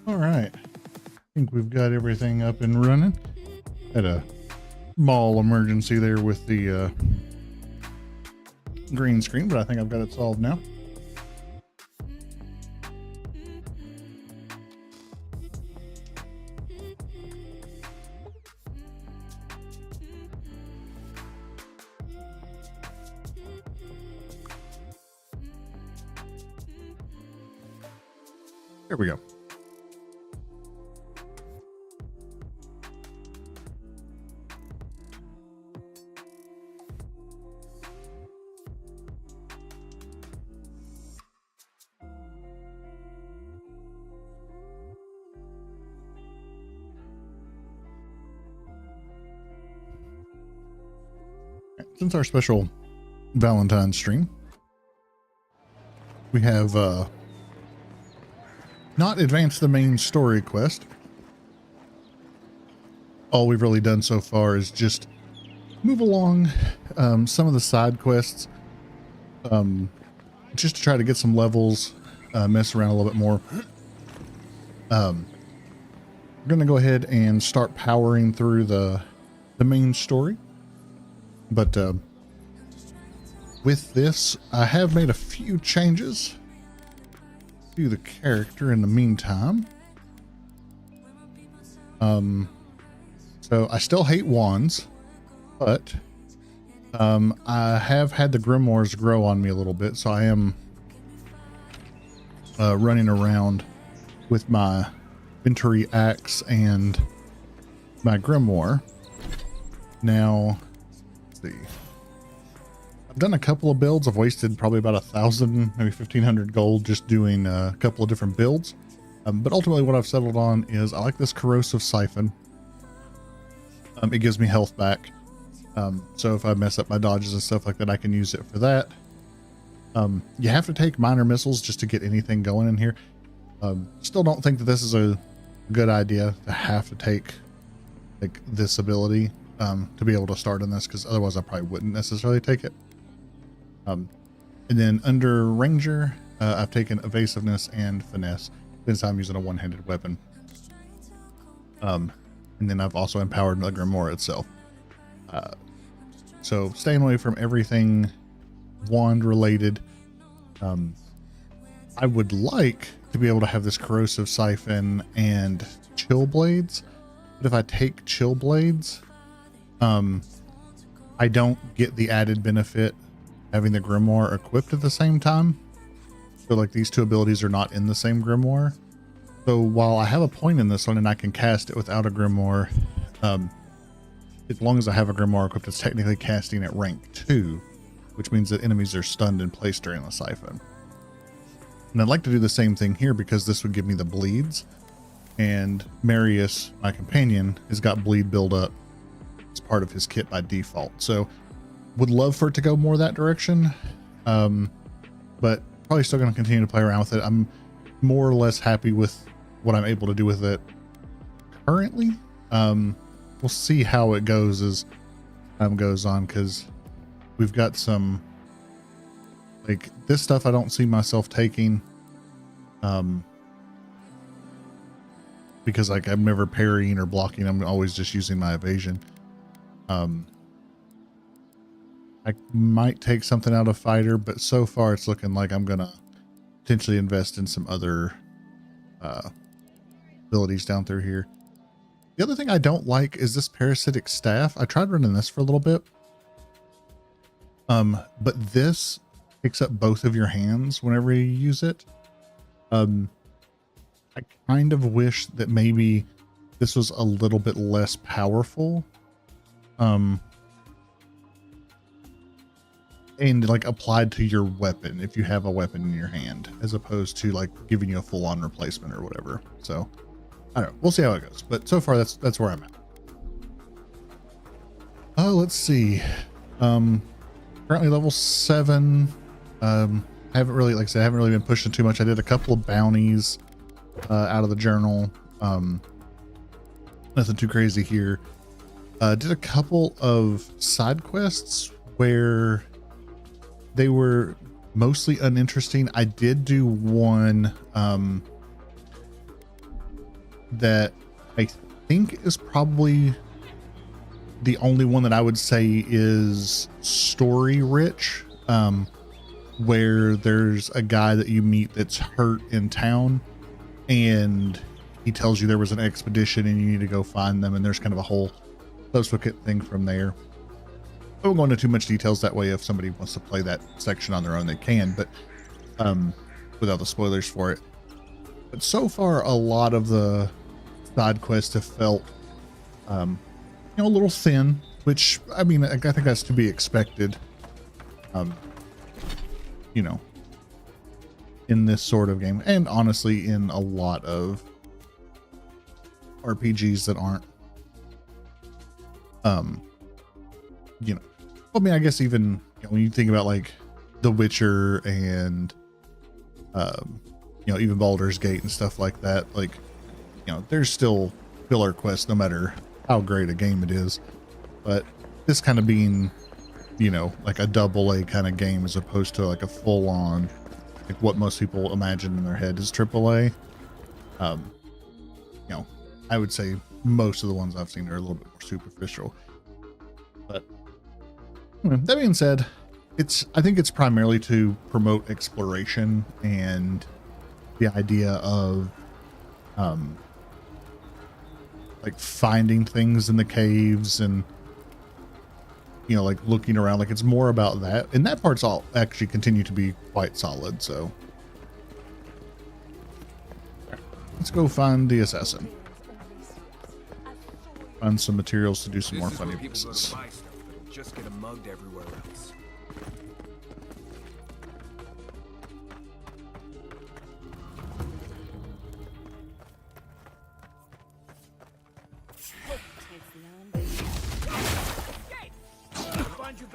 All right. I think we've got everything up and running. Had a small emergency there with the green screen, but I think I've got it solved now. There we go. Since our special Valentine's stream, we have not advanced the main story quest. All we've really done so far is just move along some of the side quests, just to try to get some levels, mess around a little bit more. We're going to go ahead and start powering through the main story. But with this, I have made a few changes to the character in the meantime. So I still hate wands, but I have had the grimoires grow on me a little bit, so I am running around with my Venturi axe and my grimoire. Now, let's see. I've done a couple of builds. I've wasted probably about 1,000, maybe 1,500 gold just doing a couple of different builds. But ultimately what I've settled on is I like this corrosive siphon. It gives me health back. So if I mess up my dodges and stuff like that, I can use it for that. You have to take minor missiles just to get anything going in here. Still don't think that this is a good idea to have to take like this ability to be able to start in this, because otherwise I probably wouldn't necessarily take it. And then under Ranger, I've taken evasiveness and finesse since I'm using a one-handed weapon. And then I've also empowered the grimoire itself. So staying away from everything wand related. I would like to be able to have this corrosive siphon and chill blades, but if I take chill blades, I don't get the added benefit having the grimoire equipped at the same time. So like these two abilities are not in the same grimoire. So while I have a point in this one and I can cast it without a grimoire, as long as I have a grimoire equipped, it's technically casting at rank 2, which means that enemies are stunned in place during the siphon. And I'd like to do the same thing here because this would give me the bleeds, and Marius, my companion, has got bleed build up as part of his kit by default. So would love for it to go more that direction, but probably still going to continue to play around with it. I'm more or less happy with what I'm able to do with it currently. We'll see how it goes as time goes on, because we've got some like this stuff I don't see myself taking, because like I'm never parrying or blocking. I'm always just using my evasion. I might take something out of fighter, but so far it's looking like I'm gonna potentially invest in some other abilities down through here. The other thing I don't like is this parasitic staff. I tried running this for a little bit, but this picks up both of your hands whenever you use it. I kind of wish that maybe this was a little bit less powerful, and like applied to your weapon if you have a weapon in your hand, as opposed to like giving you a full-on replacement or whatever. So I don't know, we'll see how it goes, but so far that's where I'm at. Oh, let's see. Currently level 7. I haven't really, like I said, I haven't really been pushing too much. I did a couple of bounties out of the journal. Nothing too crazy here. Did a couple of side quests where they were mostly uninteresting. I did do one that I think is probably the only one that I would say is story rich, where there's a guy that you meet that's hurt in town, and he tells you there was an expedition and you need to go find them, and there's kind of a whole subsequent thing from there. I won't go into too much details, that way if somebody wants to play that section on their own they can, but without the spoilers for it. But so far a lot of the side quests have felt a little thin, which I mean I think that's to be expected, in this sort of game, and honestly in a lot of RPGs that aren't I mean, I guess even when you think about like The Witcher and even Baldur's Gate and stuff like that, like there's still filler quests no matter how great a game it is. But this kind of being like a AA kind of game as opposed to like a full-on, like what most people imagine in their head is AAA. I would say most of the ones I've seen are a little bit more superficial. But that being said, I think it's primarily to promote exploration and the idea of like finding things in the caves and like looking around. Like it's more about that, and that part's all actually continue to be quite solid. So let's go find the assassin, find some materials to do some more funny pieces. Just get mugged everywhere else.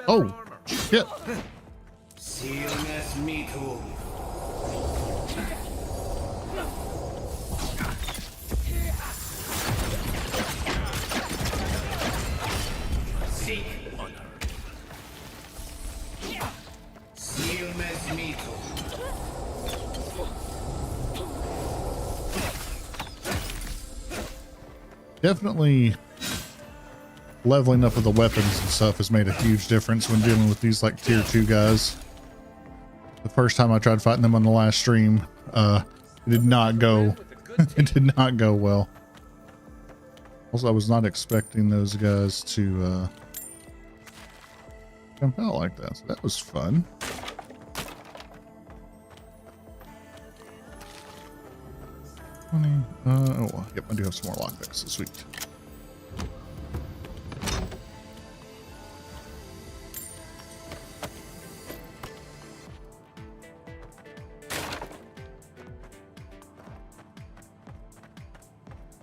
Oh shit! Definitely leveling up with the weapons and stuff has made a huge difference when dealing with these like tier 2 guys. The first time I tried fighting them on the last stream, it did not go it did not go well. Also, I was not expecting those guys to jump out like that, so that was fun. Oh, yep, I do have some more lockpicks, so sweet.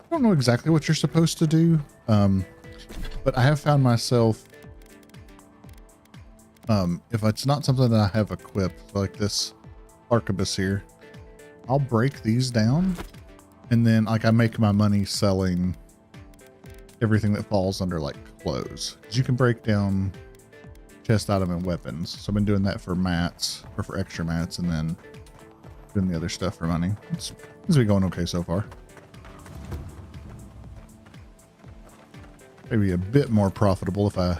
I don't know exactly what you're supposed to do, but I have found myself, if it's not something that I have equipped, like this arquebus here, I'll break these down, and then like I make my money selling everything that falls under like clothes. 'Cause you can break down chest item and weapons. So I've been doing that for mats, or for extra mats, and then doing the other stuff for money. It's been going okay so far. Maybe a bit more profitable if I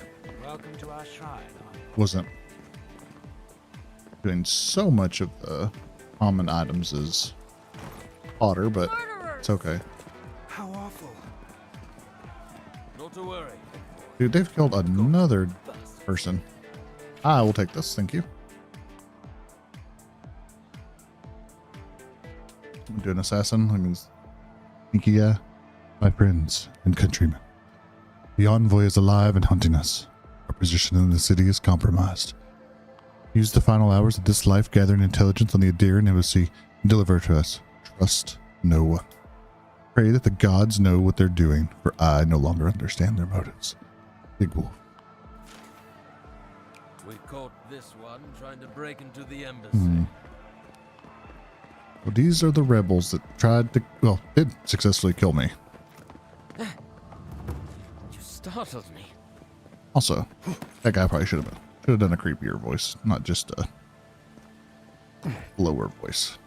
wasn't doing so much of the common items as fodder, but it's okay. How awful. Not to worry. Dude, they've killed another person. I will take this, thank you. I'm doing assassin. I mean, sneaky guy. My friends and countrymen, the envoy is alive and hunting us. Our position in the city is compromised. Use the final hours of this life gathering intelligence on the Augur embassy and deliver to us. Trust no one. Pray that the gods know what they're doing, for I no longer understand their motives. Big Wolf. We caught this one trying to break into the embassy. Well, these are the rebels that tried to, well, did successfully kill me. You startled me. Also, that guy probably should have done a creepier voice, not just a lower voice.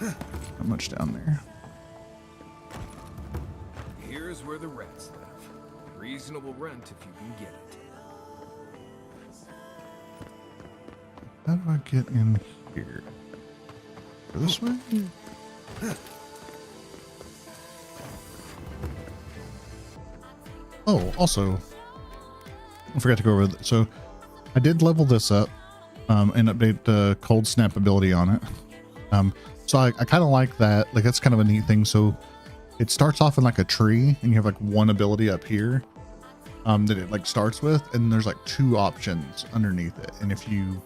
Not much down there. Here's where the rats live. Reasonable rent if you can get it. How do I get in here? Go this way? Oh, also, I forgot to go over that. So I did level this up and update the cold snap ability on it. So I kind of like that. Like, that's kind of a neat thing. So it starts off in like a tree and you have like one ability up here that it like starts with. And there's like two options underneath it. And if you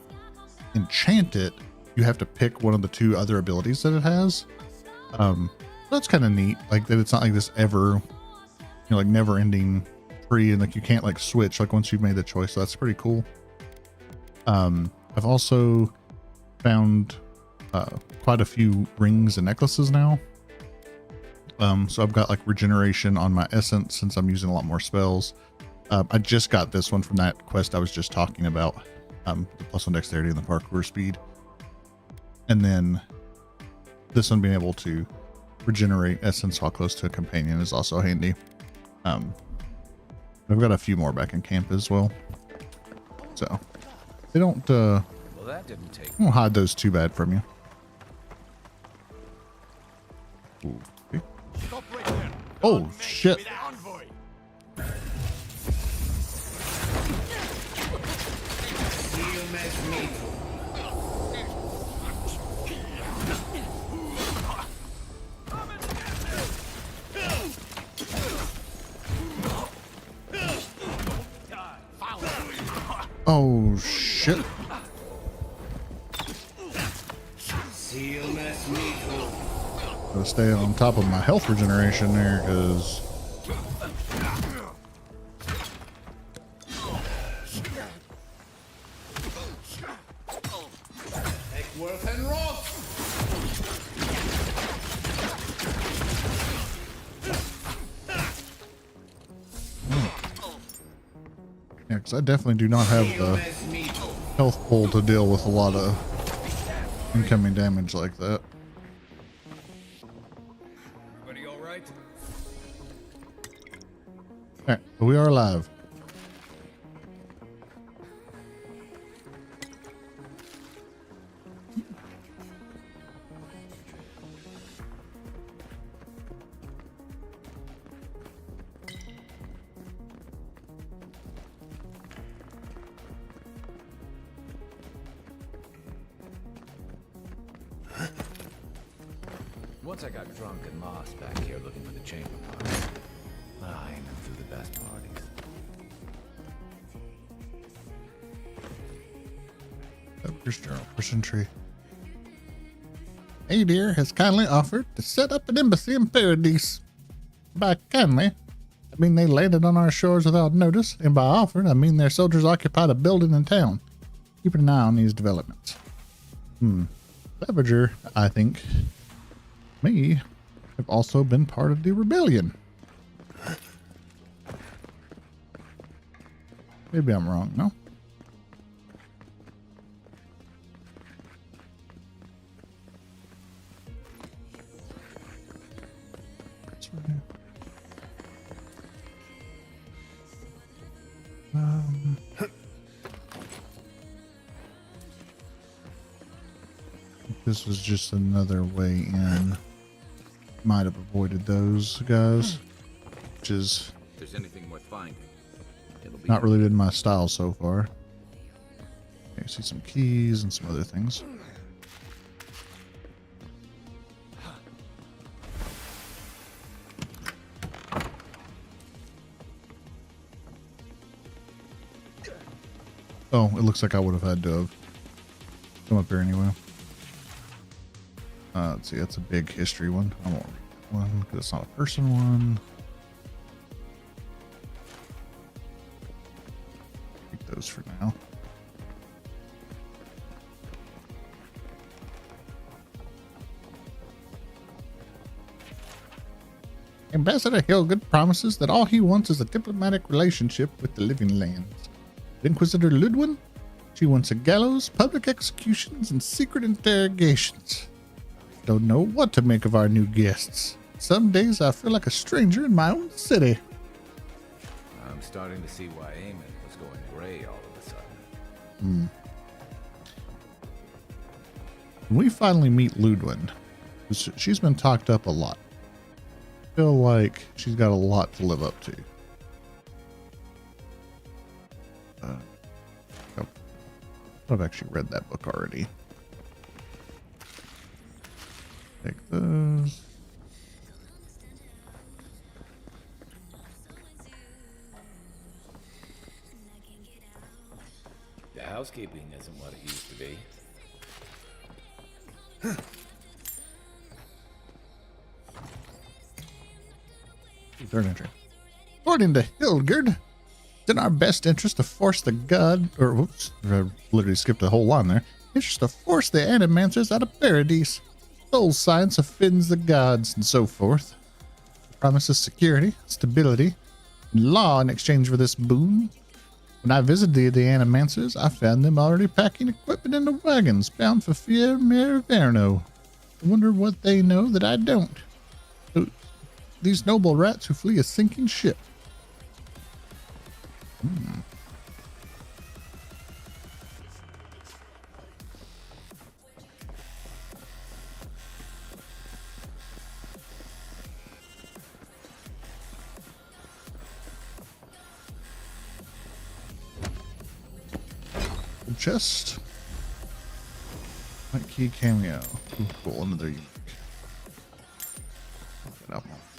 enchant it, you have to pick one of the two other abilities that it has. That's kind of neat. Like that it's not like this ever, like never ending tree, and like you can't like switch like once you've made the choice. So that's pretty cool. I've also found quite a few rings and necklaces now. So I've got like regeneration on my essence since I'm using a lot more spells. I just got this one from that quest I was just talking about, the +1 dexterity and the parkour speed. And then this one being able to regenerate essence while close to a companion is also handy. I've got a few more back in camp as well. So they don't Well, that didn't take. won't hide those too bad from you. Ooh, okay. Oh shit. Oh shit. Gotta stay on top of my health regeneration there, because yeah, because I definitely do not have the health pool to deal with a lot of incoming damage like that. Everybody all right? Alright, but we are alive. Once I got drunk and lost back here looking for the chamber parts. I ain't been through the best parties. Here's General Person Tree. Adir has kindly offered to set up an embassy in Paradise. By kindly, I mean they landed on our shores without notice, and by offered, I mean their soldiers occupied a building in town. Keeping an eye on these developments. Levager, I think, may have also been part of the rebellion. Maybe I'm wrong, no? That's right here. This was just another way in. Might have avoided those guys, which is If there's anything worth finding, it'll be not really been my style so far. Okay, I see some keys and some other things. Oh, it looks like I would have had to have come up here anyway. Let's see, that's a big history one. I won't read that one because it's not a person one. Keep those for now. Ambassador Hilgud promises that all he wants is a diplomatic relationship with the Living Lands. Inquisitor Ludwin She wants a gallows, public executions, and secret interrogations. Don't know what to make of our new guests. Some days I feel like a stranger in my own city. I'm starting to see why Eamon was going gray all of a sudden. When we finally meet Ludwin, she's been talked up a lot. I feel like she's got a lot to live up to. I've actually read that book already. Take those. The housekeeping isn't what it used to be. Third entry. According to Hildgerd, it's in our best interest to force the god, or whoops, I literally skipped a whole line there. Interest to force the animancers out of paradise. Soul science offends the gods, and so forth. Promises security, stability, and law in exchange for this boon. When I visited the animancers, I found them already packing equipment into wagons bound for Fiermeriverno. I wonder what they know that I don't. These noble rats who flee a sinking ship. Chest. White key cameo. Ooh, cool. Another unique.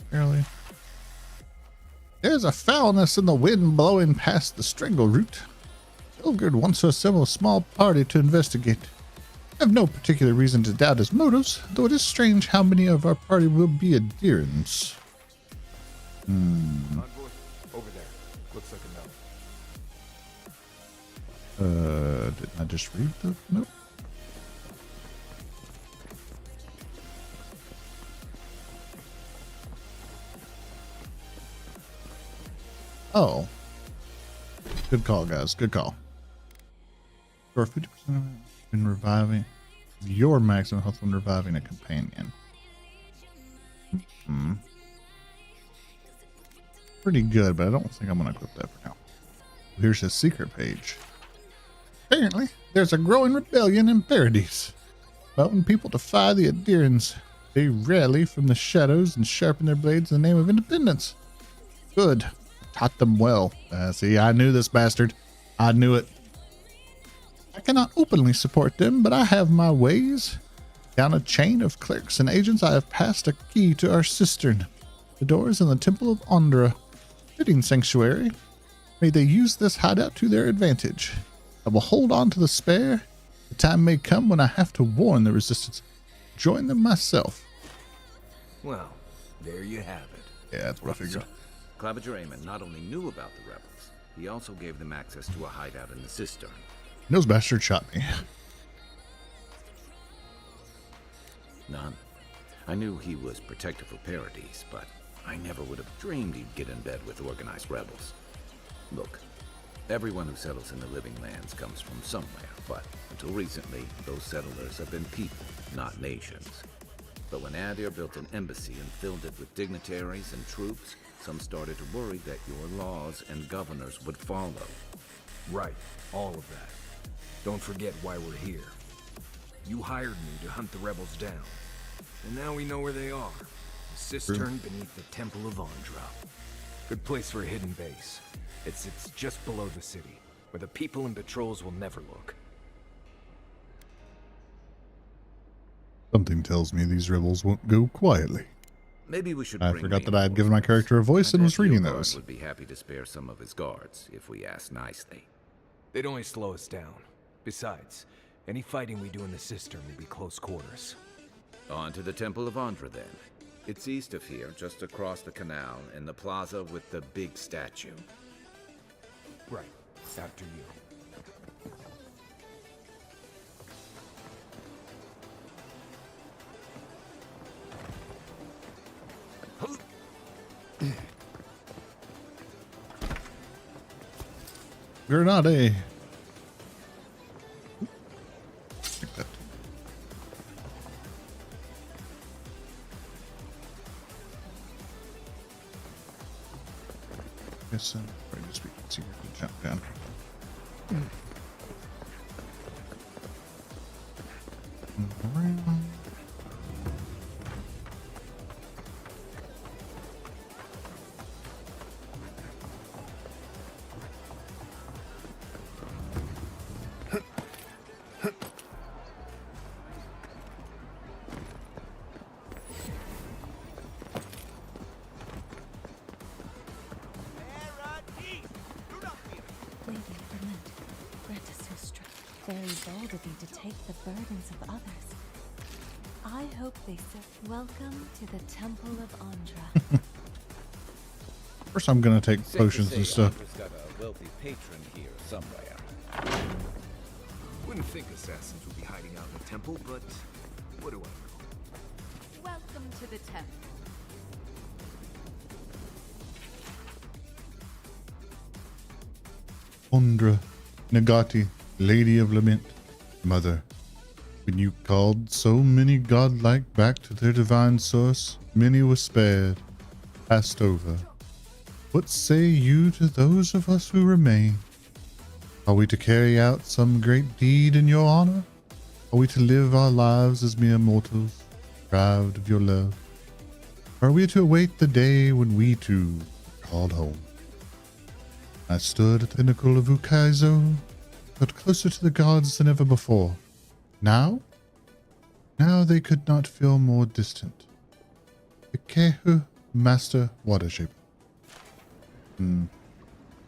Fairly. There's a foulness in the wind blowing past the strangle root. Augur wants to assemble a small party to investigate. I have no particular reason to doubt his motives, though it is strange how many of our party will be adherents. Envoy, over there. Looks like a no. Didn't I just read the note? Oh. Good call, guys. Good call. For 50% in reviving your maximum health when reviving a companion. Pretty good, but I don't think I'm going to equip that for now. Here's his secret page. Apparently, there's a growing rebellion in Paradise. Mountain people defy the adherents. They rally from the shadows and sharpen their blades in the name of independence. Good. Taught them well. See, I knew this bastard. I knew it. I cannot openly support them, but I have my ways. Down a chain of clerks and agents, I have passed a key to our cistern. The doors in the Temple of Ondra. Fitting sanctuary. May they use this hideout to their advantage. I will hold on to the spare. The time may come when I have to warn the resistance. Join them myself. Well, there you have it. Yeah, that's what I figured. Claviger Eamon not only knew about the rebels, he also gave them access to a hideout in the cistern. Those bastards shot me. None. I knew he was protector for Paradise, but I never would have dreamed he'd get in bed with organized rebels. Look, everyone who settles in the living lands comes from somewhere, but until recently, those settlers have been people, not nations. But when Adir built an embassy and filled it with dignitaries and troops, some started to worry that your laws and governors would follow. Right, all of that. Don't forget why we're here. You hired me to hunt the rebels down. And now we know where they are. The cistern beneath the Temple of Ondra. Good place for a hidden base. It's just below the city, where the people and patrols will never look. Something tells me these rebels won't go quietly. Maybe we should I bring forgot that I had given my reinforcements. character a voice and I was bet reading Augur those. would be happy to spare some of his guards if we asked nicely. They'd only slow us down. Besides, any fighting we do in the cistern will be close quarters. On to the Temple of Ondra then. It's east of here, just across the canal, in the plaza with the big statue. Right, after you. Grenade. Around. Lady of Lament, grant us your strength. Very bold of you to take the burdens of others. I hope they say, welcome to the Temple of Andra. First, I'm gonna take Safe to potions say and stuff. Auger's got a wealthy patron here somewhere. Wouldn't think assassins would be hiding out in the temple, but what do I know? Welcome to the temple. Ondra, Nagati, Lady of Lament, Mother. When you called so many godlike back to their divine source, many were spared, passed over. What say you to those of us who remain? Are we to carry out some great deed in your honor? Are we to live our lives as mere mortals, deprived of your love? Or are we to await the day when we too are called home? I stood at the pinnacle of Ukaizo, felt closer to the gods than ever before. Now they could not feel more distant. Ikehu, Master Watershaper.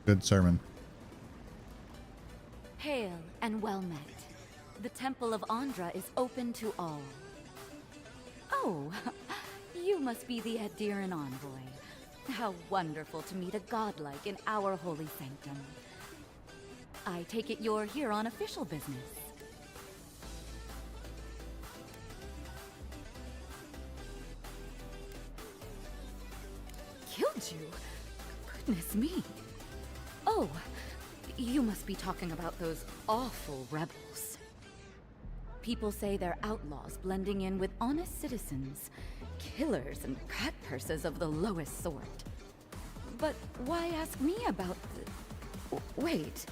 Good sermon. Hail and well met. The Temple of Andra is open to all. Oh, you must be the Adiran envoy. How wonderful to meet a godlike in our holy sanctum. I take it you're here on official business. Killed you? Goodness me. Oh, you must be talking about those awful rebels. People say they're outlaws blending in with honest citizens, killers and cut purses of the lowest sort. But why ask me about the... Wait,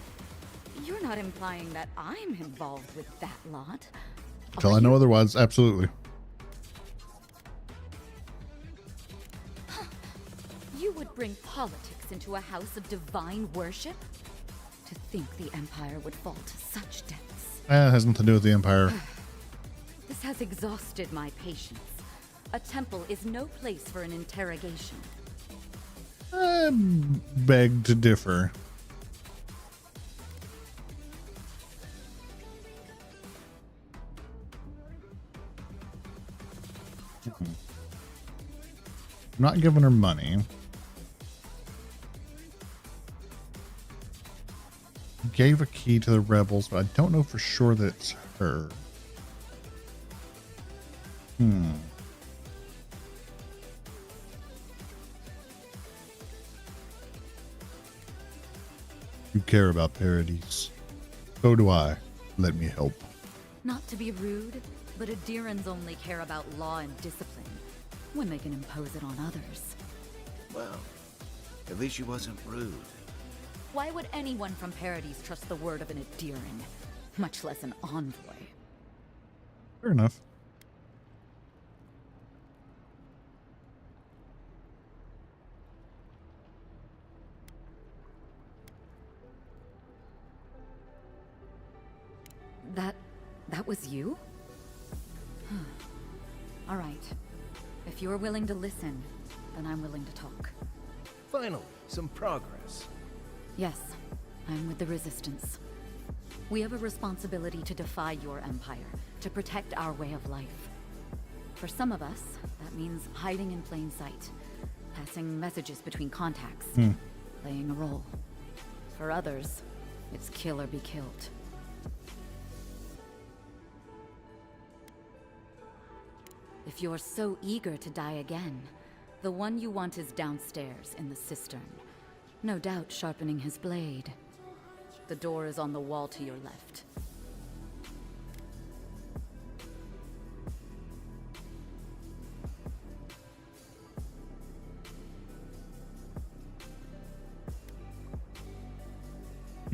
you're not implying that I'm involved with that lot? Until Are I know you? otherwise, absolutely. You would bring politics into a house of divine worship? To think the Empire would fall to such depths. It has nothing to do with the Empire. This has exhausted my patience. A temple is no place for an interrogation. I beg to differ. I'm not giving her money. Gave a key to the rebels, but I don't know for sure that it's her. You care about Paradise. So do I. Let me help. Not to be rude, but Adirans only care about law and discipline when they can impose it on others. Well, at least she wasn't rude. Why would anyone from Paradise trust the word of an Adiran, much less an envoy? Fair enough. That was you? All right. If you're willing to listen, then I'm willing to talk. Finally, some progress. Yes, I'm with the Resistance. We have a responsibility to defy your empire, to protect our way of life. For some of us, that means hiding in plain sight, passing messages between contacts, playing a role. For others, it's kill or be killed. If you're so eager to die again, the one you want is downstairs in the cistern. No doubt sharpening his blade. The door is on the wall to your left.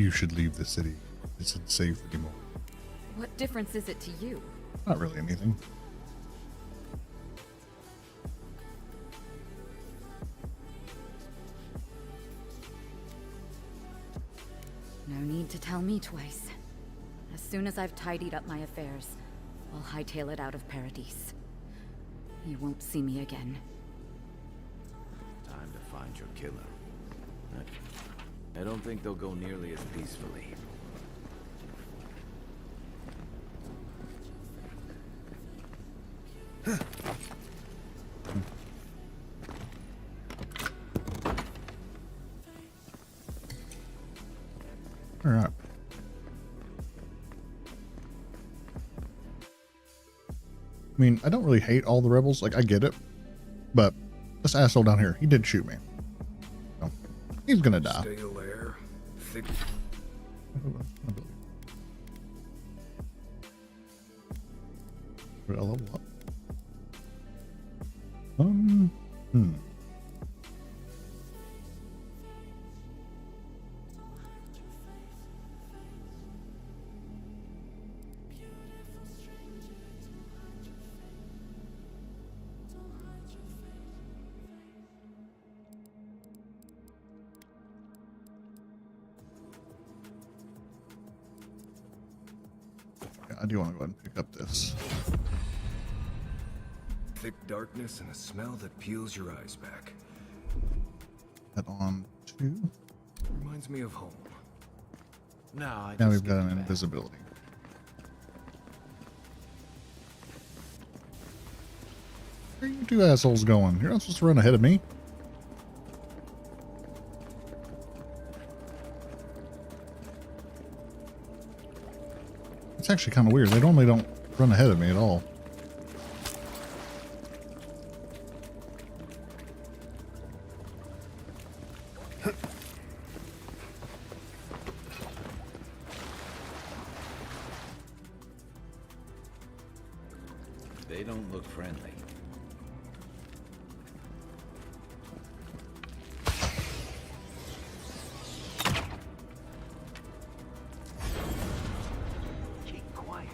You should leave the city. It's isn't safe anymore. What difference is it to you? Not really anything. No need to tell me twice. As soon as I've tidied up my affairs, I'll hightail it out of Paradise. You won't see me again. Time to find your killer. I don't think they'll go nearly as peacefully. All right. I mean, I don't really hate all the rebels. Like, I get it. But this asshole down here, he did shoot me. So, he's gonna die. Stale air, thick. Did I level up? Yeah, I do want to go ahead and pick up this. Thick darkness and a smell that peels your eyes back. Head on to. Reminds me of home. No, Now we've got an invisibility. Where are you two assholes going? You're not supposed to run ahead of me. It's actually kind of weird. They normally don't run ahead of me at all. They don't look friendly. Keep quiet.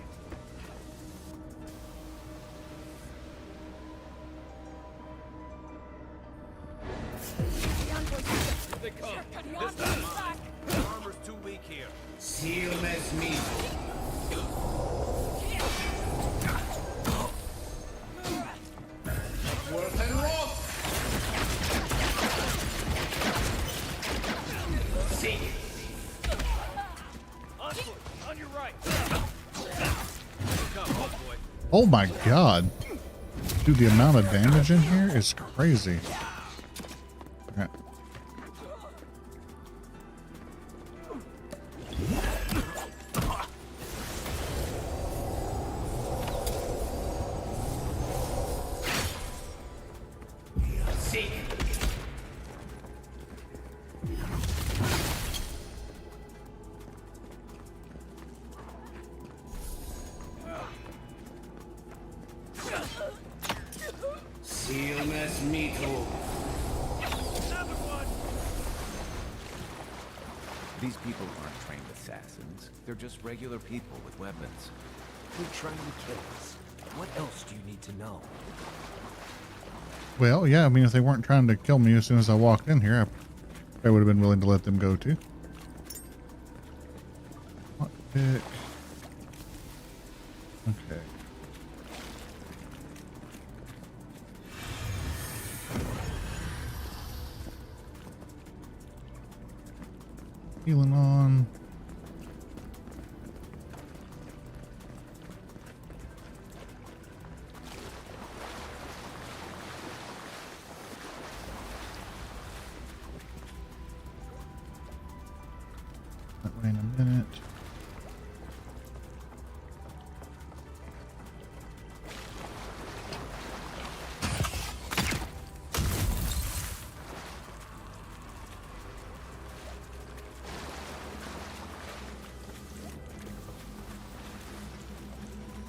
Here they come. This time. The armor's too weak here. Seal as me. Worth and rough. See. On your right. Oh my god. Dude, the amount of damage in here is crazy. Alright. See. Seal as me too. These people aren't trained assassins. They're just regular people with weapons. They're trying to kill us. What else do you need to know? Well, yeah, I mean, if they weren't trying to kill me as soon as I walked in here, I would have been willing to let them go too. What pick? Okay. Healing on. That way in a minute.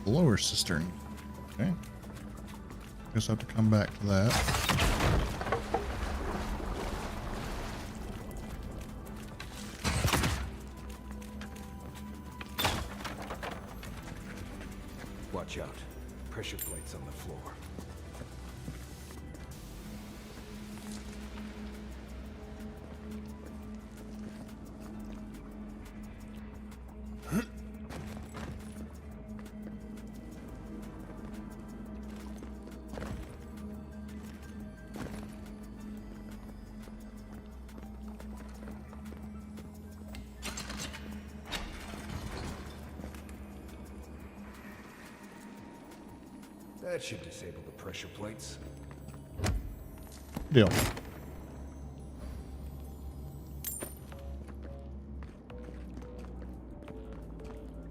Lower cistern. Okay. Guess I have to come back to that. Watch out. Pressure plates on the floor. That should disable the pressure plates. Deal.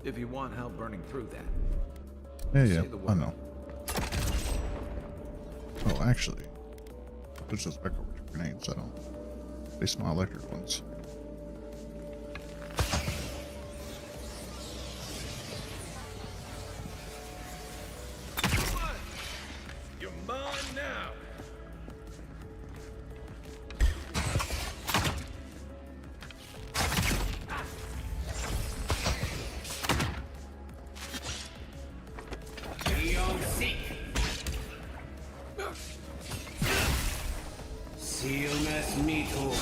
If you want help burning through that, Yeah, say the I word. know. Oh, actually, switch those back over to grenades. I don't waste my electric ones. You're mine now. Beyond seek. Sealness Mito.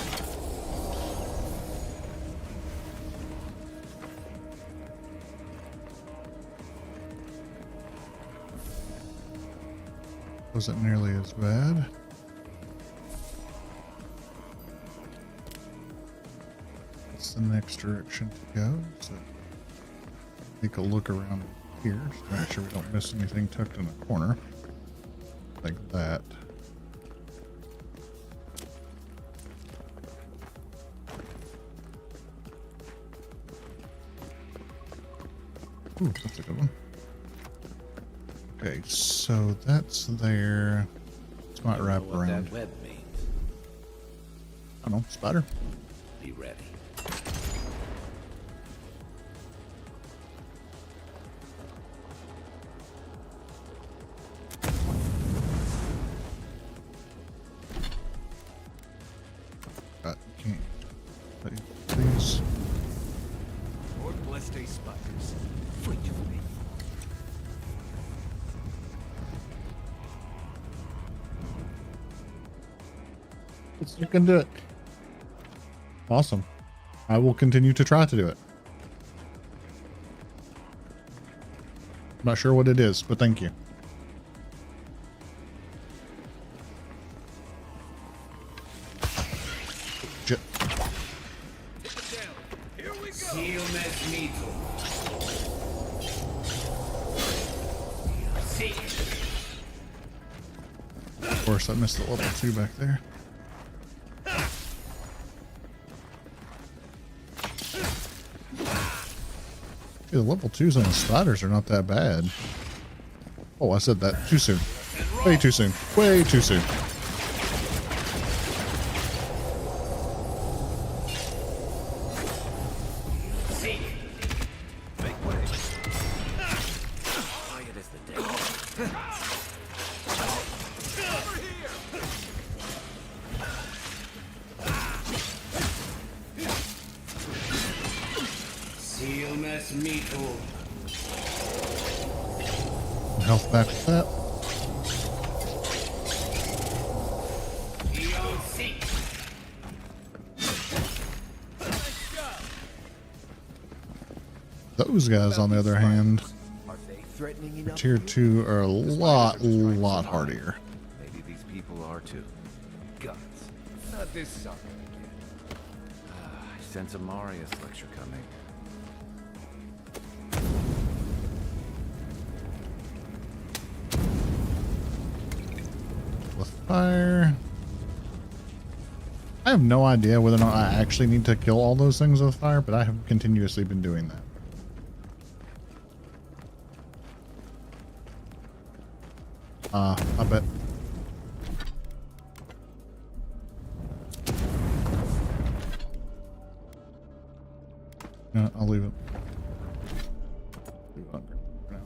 Wasn't nearly as bad. What's the next direction to go? So take a look around here just to make sure we don't miss anything tucked in the corner. Like that. Ooh, that's a good one. Okay, so that's there. It's not wrap what around. that web means. I don't know, spider. Be ready. Can't. Please. Lord bless these spiders. Flee to me. You can do it. Awesome. I will continue to try to do it. I'm not sure what it is, but thank you. Shit. Here we go. Sealness Mito. Seek. Of course, I missed the level 2 back there. Yeah, the level 2s on the spiders are not that bad. Oh, I said that too soon. Way too soon. Way too soon. Seek. Make way. Quiet as the day. Over here. Sealness Mito. Health back with that. Beyond seek. Those guys, on the other hand, Are they threatening enough? tier 2 are a lot hardier. Maybe these people are too. Guns. Not this sucker again. I sense a Marius lecture coming. With fire. I have no idea whether or not I actually need to kill all those things with fire, but I have continuously been doing that. I bet. No, I'll leave it. Leave it under for now.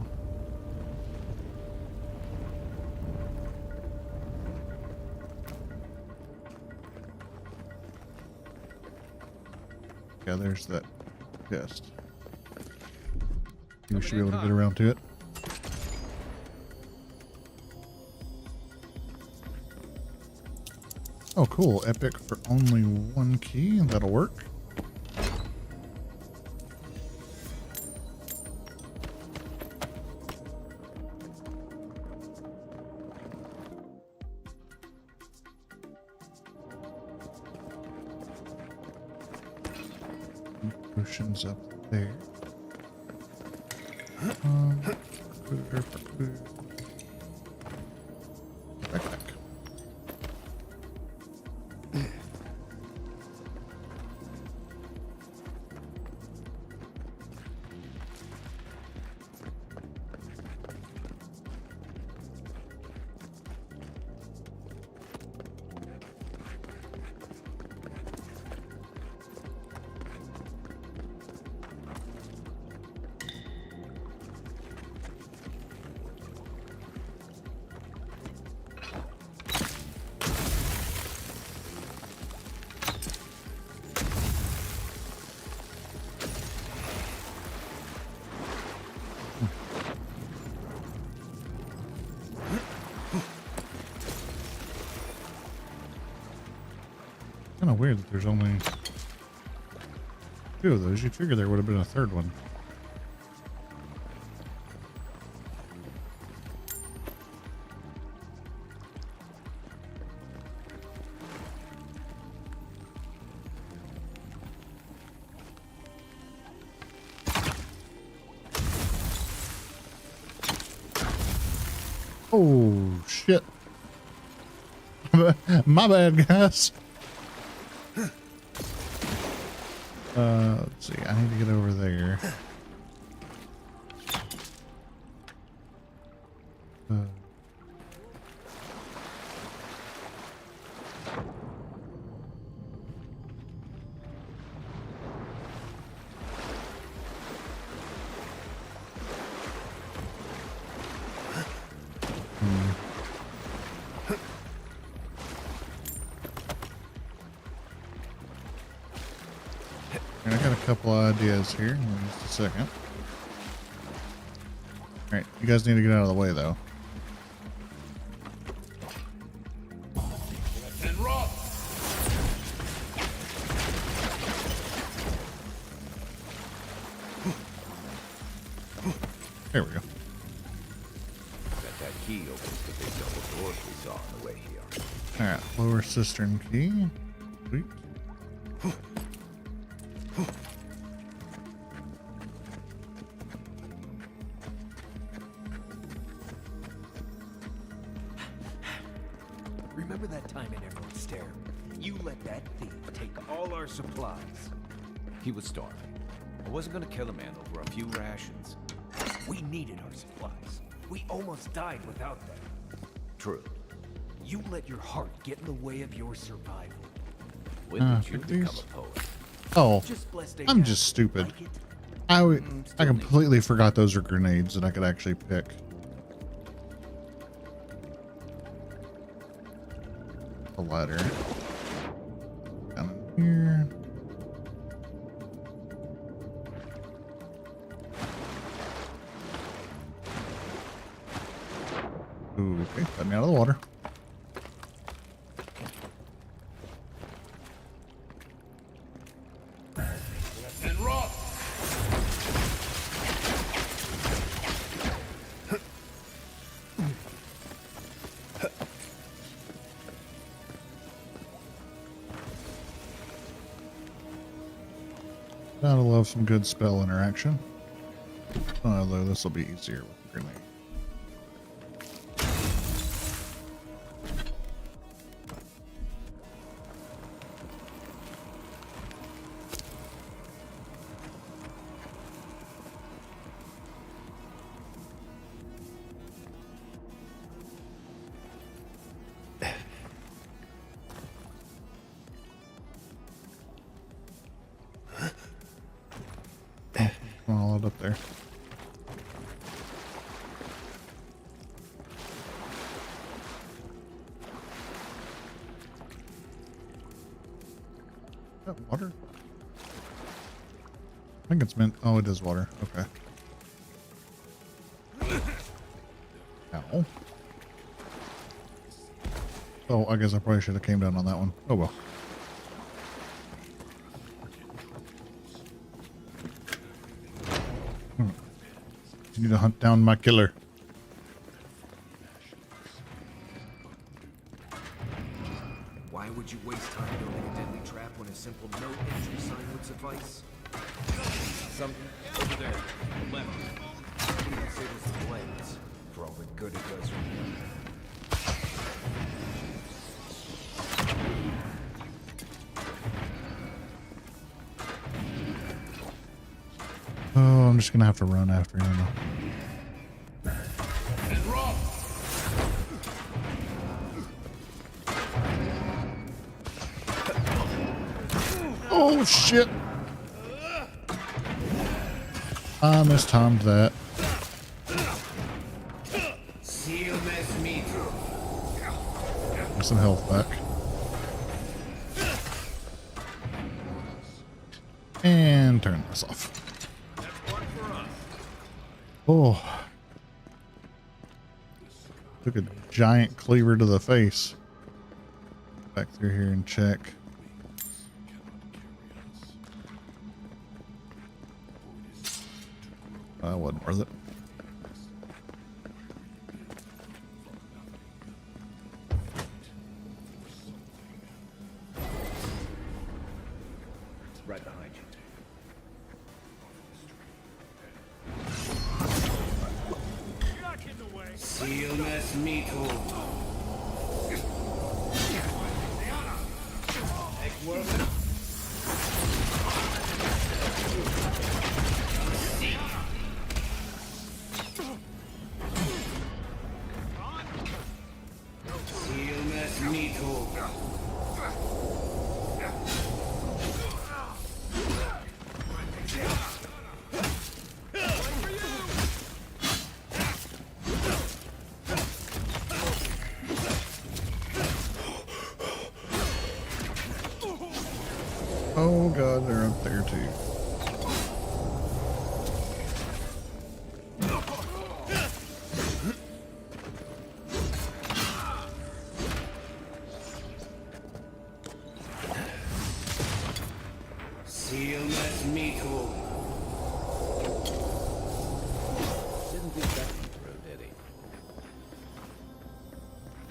Yeah, there's that chest. We should be able to get around to it. Oh, cool. Epic for only one key. That'll work. Potions up there. Backpack. Kind of weird that there's only 2 of those. You'd figure there would have been a 3rd one. Oh, shit. My bad, guys. Let's see. I need to get over there. I got a couple ideas here. Just a second. All right, you guys need to get out of the way, though. And rock. There we go. Bet that key opens the big double doors we saw on the way here. All right, lower cistern key. Sweet. Remember that time in Emerald Stair? You let that thief take all our supplies. He was starving. I wasn't gonna kill a man over a few rations. We needed our supplies. We almost died without them. True. You let your heart get in the way of your survival. When did you pick become these. a poet? Oh, Just blessed they I'm have. just stupid. Like it? I completely forgot those are grenades that I could actually pick. The ladder. Down in here. Ooh, okay, got me out of the water. And rock. Gotta love some good spell interaction. Although this will be easier with the grenade. All it up there. Is that water? I think it's meant. Oh, it is water. Okay. Ow. Oh, I guess I probably should have came down on that one. Oh well. You need to hunt down my killer. Why would you waste time building a deadly trap when a simple no entry sign would suffice? Something over there. Left. It disables the blades, for all the good it does for me. Oh, I'm just gonna have to run after him. And rock. Oh shit! I mistimed that. Seal mes mito. Get some health back. And turn this off. Oh. Took a giant cleaver to the face. Back through here and check. That wasn't worth it. Right behind you. Seal mes mito. Ek work. Seal mes mito. Oh god, they're up there too. Seal mes mito. Didn't think that one through, did he?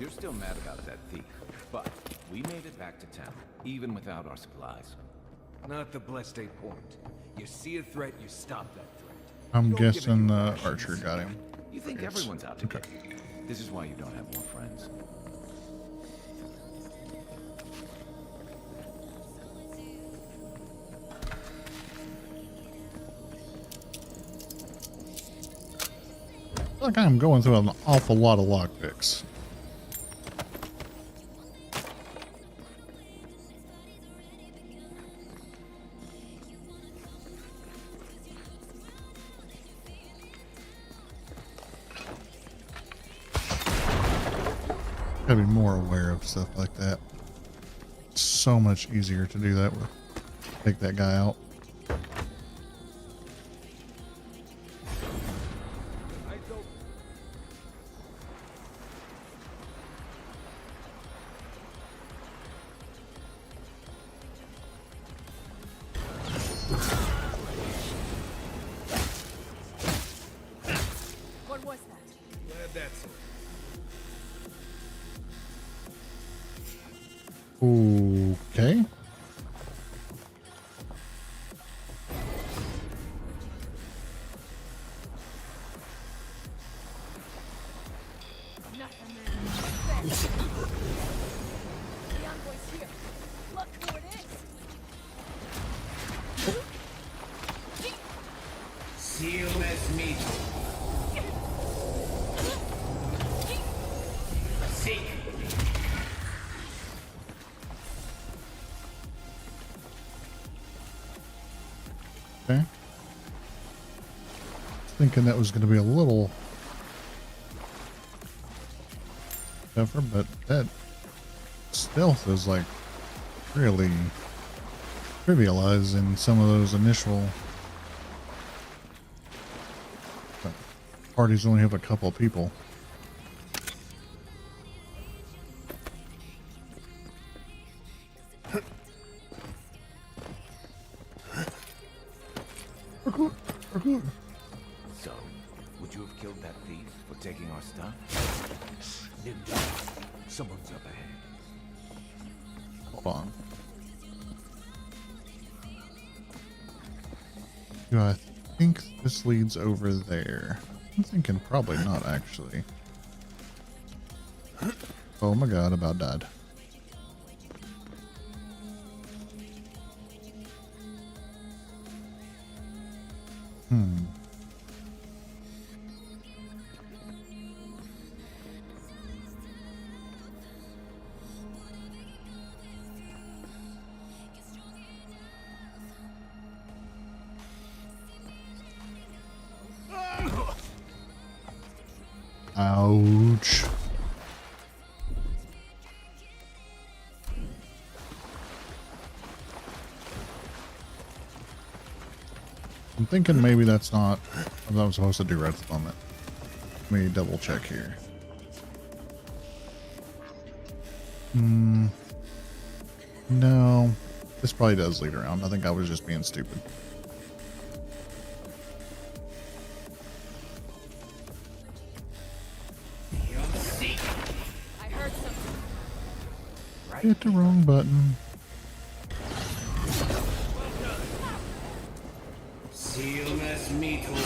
You're still mad about that thief, but we made it back to town, even without our supplies. Not the blessed eight point. You see a threat, you stop that threat. I'm Don't give guessing any the directions. archer got him. You think Yes. everyone's out to get you. This is why you don't have more friends. I feel like I'm going through an awful lot of lockpicks. Gotta be more aware of stuff like that. It's so much easier to do that with. Take that guy out. What was that? Glad that's it. Okay. Nothing there. The envoy's here. Look who it is. Seal mes mito. Seek. Okay. Thinking that was going to be a little tougher, but that stealth is like really trivialized in some of those initial parties only have a couple of people. to have killed that thief for taking our stuff? Ninja, someone's up ahead. Hold on. Do I think this leads over there? I'm thinking probably not, actually. Oh my god, about died. Ouch. I'm thinking maybe that's not what I'm supposed to do right at the moment. Let me double check here. No. This probably does lead around. I think I was just being stupid. I heard something. Hit the wrong button. Sealness Mito.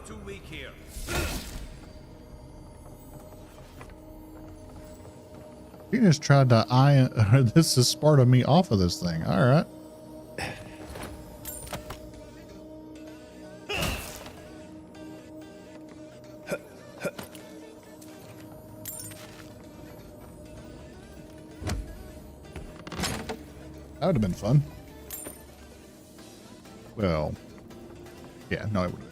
Too weak here. He just tried to this is Sparta me off of this thing. All right. That would have been fun. Well, yeah, no, it would have.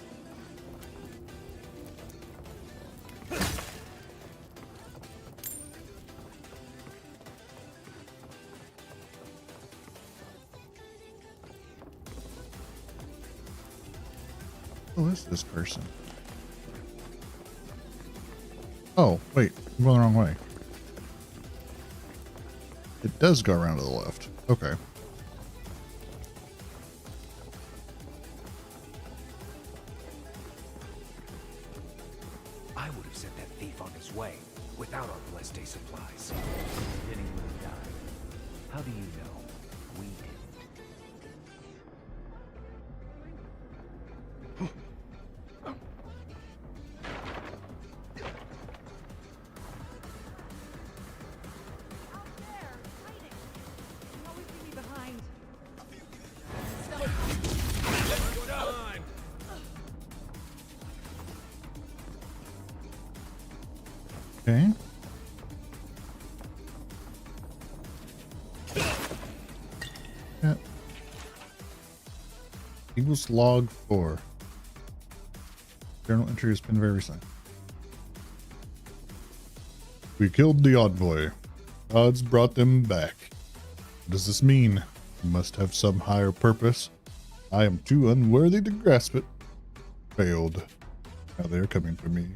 Who is this person? Oh, wait, I'm going the wrong way. It does go around to the left. Okay. I would have sent that thief on his way without our blessed day supplies. Then he would have died. How do you know? We did. Okay. Yeah. Eagles log 4. Journal entry has been very recent. We killed the envoy. Gods brought them back. What does this mean? It must have some higher purpose. I am too unworthy to grasp it. Failed. Now they are coming for me.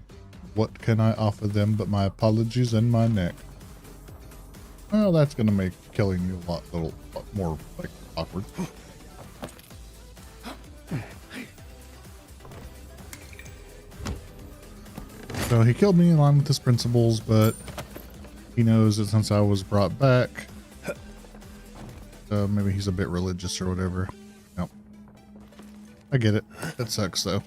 What can I offer them but my apologies and my neck? Well, that's gonna make killing you a lot more like awkward. So he killed me in line with his principles, but he knows that since I was brought back, maybe he's a bit religious or whatever. No, I get it. That sucks though.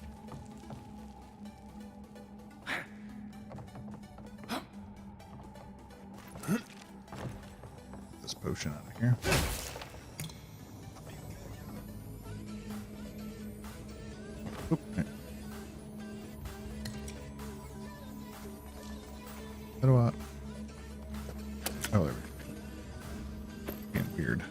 This potion out of here. Oop, okay. How do I? Oh, there we go. Getting weird.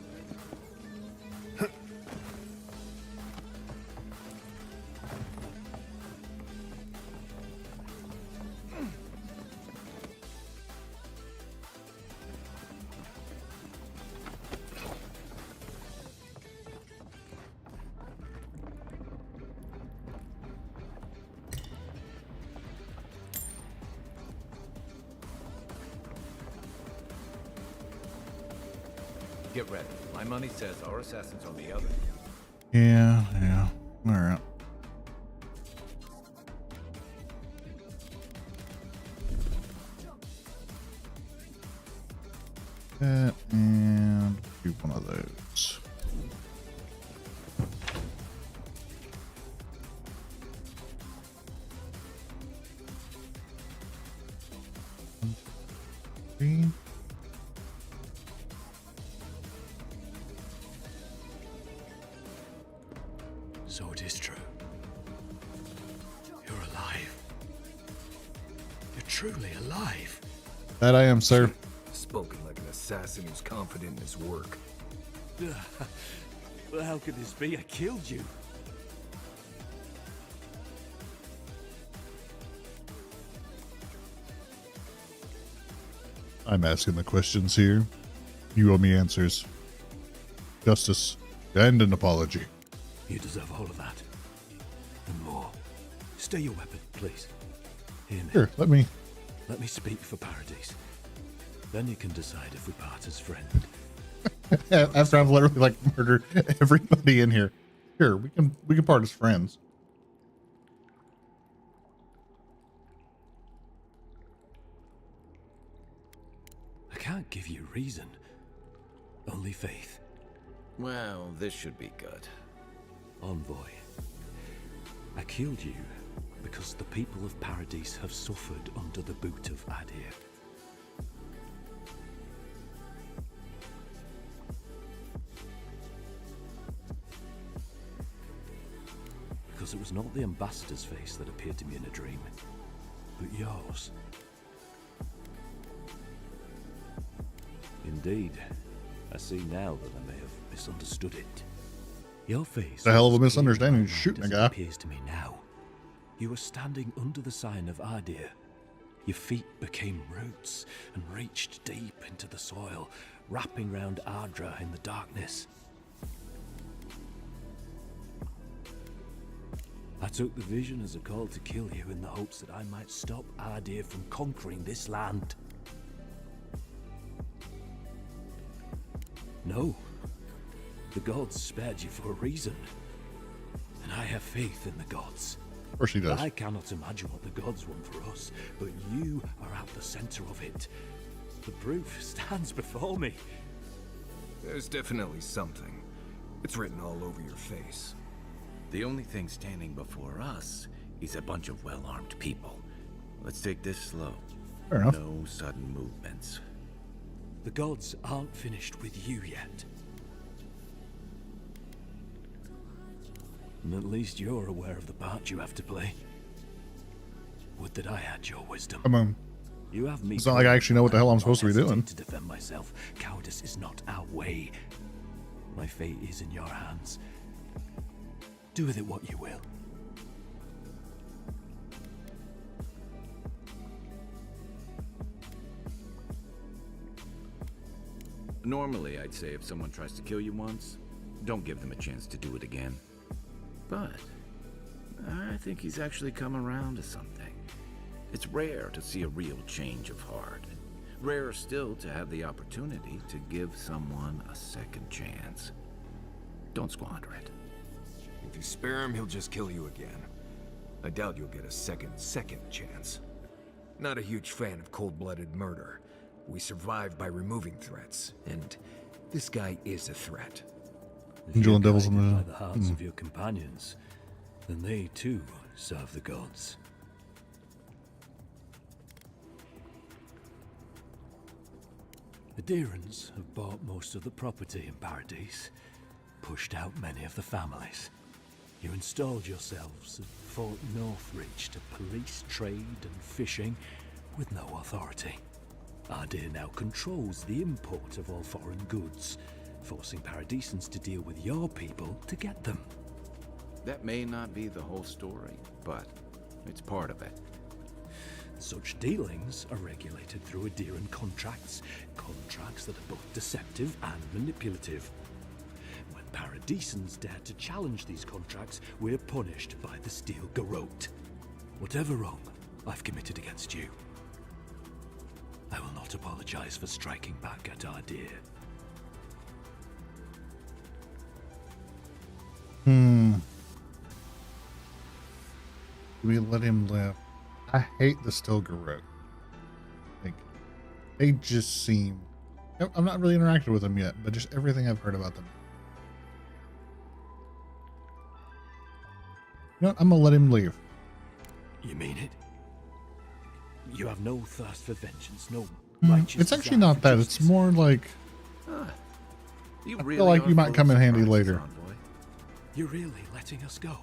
Get ready. My money says our assassin's on the other. Yeah, yeah. All right. That and do one of those. Three. So it is true. You're alive. You're truly alive. That I am, sir. Spoken like an assassin who's confident in his work. Well, how could this be? I killed you. I'm asking the questions here. You owe me answers. Justice and an apology. You deserve all of that. And more. Stay your weapon, please. Hear me. Here, let me. Let me speak for Paradise. Then you can decide if we part as friends. After I've literally like murdered everybody in here. Here, we can part as friends. I can't give you reason. Only faith. Well, this should be good. Envoy. I killed you because the people of Paradise have suffered under the boot of Adir. Because it was not the ambassador's face that appeared to me in a dream, but yours. Indeed, I see now that I may have misunderstood it. Your face. It's a hell of a was clear misunderstanding. in my mind Shooting a as it guy. appears to me now. You were standing under the sign of Adir. Your feet became roots and reached deep into the soil, wrapping round Ardra in the darkness. I took the vision as a call to kill you in the hopes that I might stop Adir from conquering this land. No. The gods spared you for a reason. And I have faith in the gods. Of course he does. I cannot imagine what the gods want for us, but you are at the center of it. The proof stands before me. There's definitely something. It's written all over your face. The only thing standing before us is a bunch of well-armed people. Let's take this slow. Fair enough. No sudden movements. The gods aren't finished with you yet. And at least you're aware of the part you have to play. Would that I had your wisdom. Come on. You have me. It's not like I actually know what the hell I'm supposed to be doing. To defend myself, cowardice is not our way. My fate is in your hands. Do with it what you will. Normally, I'd say if someone tries to kill you once, don't give them a chance to do it again. But I think he's actually come around to something. It's rare to see a real change of heart. Rarer still to have the opportunity to give someone a second chance. Don't squander it. If you spare him, he'll just kill you again. I doubt you'll get a second chance. Not a huge fan of cold-blooded murder. We survive by removing threats, and this guy is a threat. If Angel you're and Devil's guided in the- by the hearts of your companions, then they too serve the gods. The Deerans have bought most of the property in Paradise, pushed out many of the families. You installed yourselves at Fort Northridge to police trade and fishing with no authority. Adir now controls the import of all foreign goods, forcing Paradisans to deal with your people to get them. That may not be the whole story, but it's part of it. Such dealings are regulated through Adiran contracts that are both deceptive and manipulative. When Paradisans dare to challenge these contracts, we're punished by the Steel Garrote. Whatever wrong I've committed against you, I will not apologize for striking back at Adir. We let him live. I hate the Stilgar road. Like, they just seem. I'm not really interacted with them yet, but just everything I've heard about them. You know what? I'm gonna let him leave. You mean it? You have no thirst for vengeance, no It's righteous actually desire not for that. It's justice? more like You I really feel like are you might full come of in handy surprises, later. Envoy. You're really letting us go?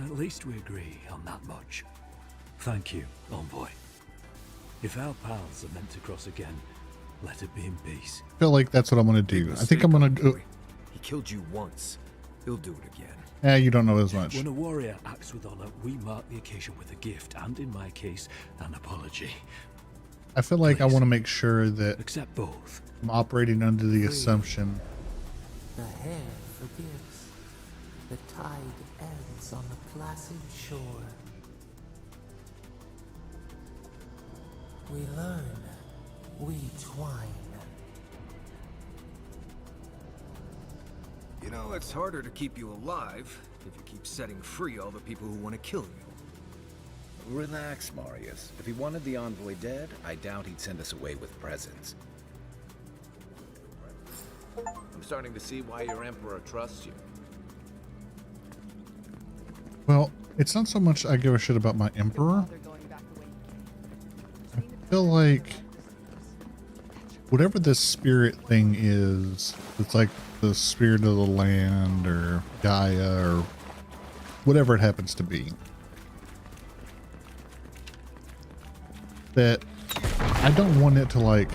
At least we agree on that much. Thank you, Envoy. If our paths are meant to cross again, let it be in peace. I feel like that's what I'm gonna do. I think I'm gonna do. He killed you once. He'll do it again. You don't know as much. When a warrior acts with honor, we mark the occasion with a gift, and in my case, an apology. I feel like I Please. want to make sure that Accept both. I'm operating under the assumption. The hair forgives. The tide ends on the placid shore. We learn. We twine. You know, it's harder to keep you alive if you keep setting free all the people who want to kill you. Relax, Marius. If he wanted the envoy dead, I doubt he'd send us away with presents. I'm starting to see why your emperor trusts you. Well, it's not so much I give a shit about my emperor. I feel like whatever this spirit thing is, it's like the spirit of the land or Gaia or whatever it happens to be, that I don't want it to like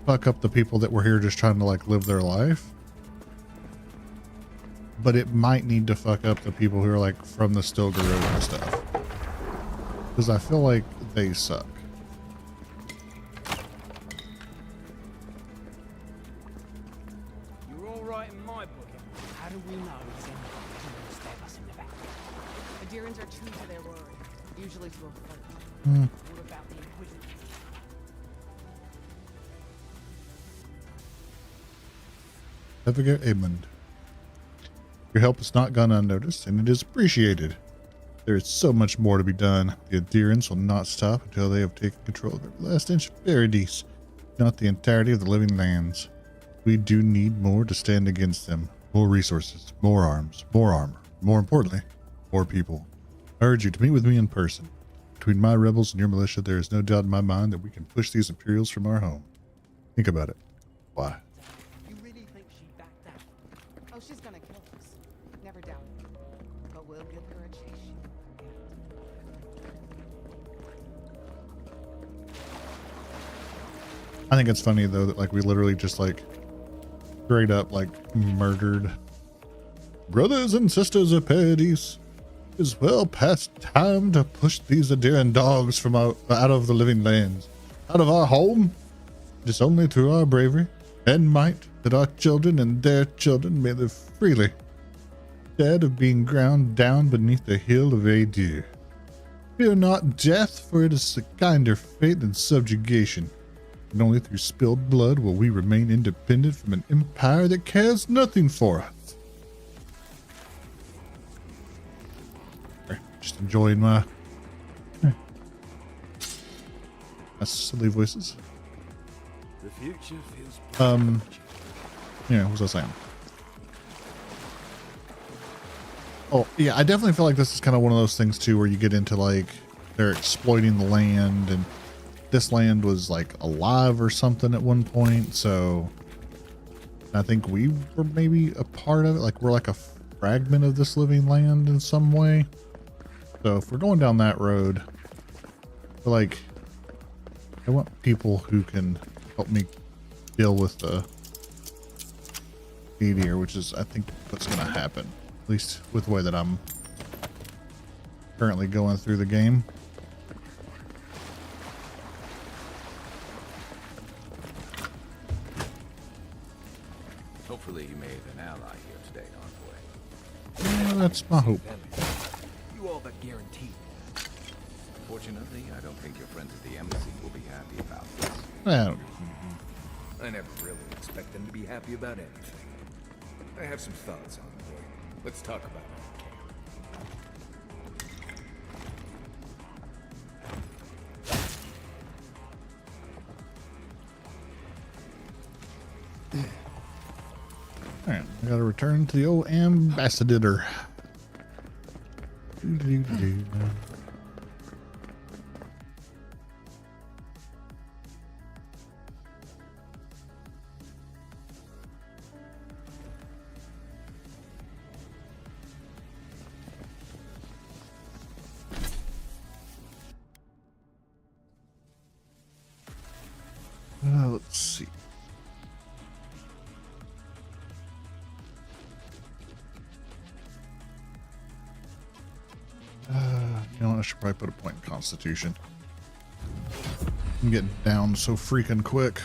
fuck up the people that were here just trying to like live their life, but it might need to fuck up the people who are like from the Stilgar Road and stuff, because I feel like they suck. You're all right in my book. How do we know he's anyone to stab us in the back? The Deerans are true to their word, usually to a fault. What about the Inquisitor? Navigate Edmund. Your help has not gone unnoticed, and it is appreciated. There is so much more to be done. The adherents will not stop until they have taken control of every last inch of Paradise, not the entirety of the living lands. We do need more to stand against them. More resources, more arms, more armor. More importantly, more people. I urge you to meet with me in person. Between my rebels and your militia, there is no doubt in my mind that we can push these Imperials from our home. Think about it. Why? You really think she backed out? Oh, she's gonna kill us. Never doubt it. But we'll give her a chase. I think it's funny though that like we literally just like straight up like murdered brothers and sisters of Paradise. It is well past time to push these Adirian dogs from out of the living lands, out of our home. It is only through our bravery and might that our children and their children may live freely, instead of being ground down beneath the hill of Adir. Fear not death, for it is a kinder fate than subjugation. And only through spilled blood will we remain independent from an empire that cares nothing for us. Just enjoying my silly voices. The future feels Yeah, what was I saying? Oh, yeah, I definitely feel like this is kind of one of those things too where you get into like they're exploiting the land, and this land was like alive or something at one point, so I think we were maybe a part of it, like we're like a fragment of this living land in some way. So if we're going down that road, I feel like I want people who can help me deal with the meteor, which is I think what's going to happen, at least with the way that I'm currently going through the game. Hopefully you made an ally here today, Envoy. Yeah, that's my hope. You all but guaranteed. Unfortunately, I don't think your friends at the embassy will be happy about this. Well, I never really expect them to be happy about anything. I have some thoughts on it, boy. Let's talk about it. alright, I gotta return to the old ambassador. Doo-doo-doo-doo. Let's see. You know what? I should probably put a point in Constitution. I'm getting down so freaking quick.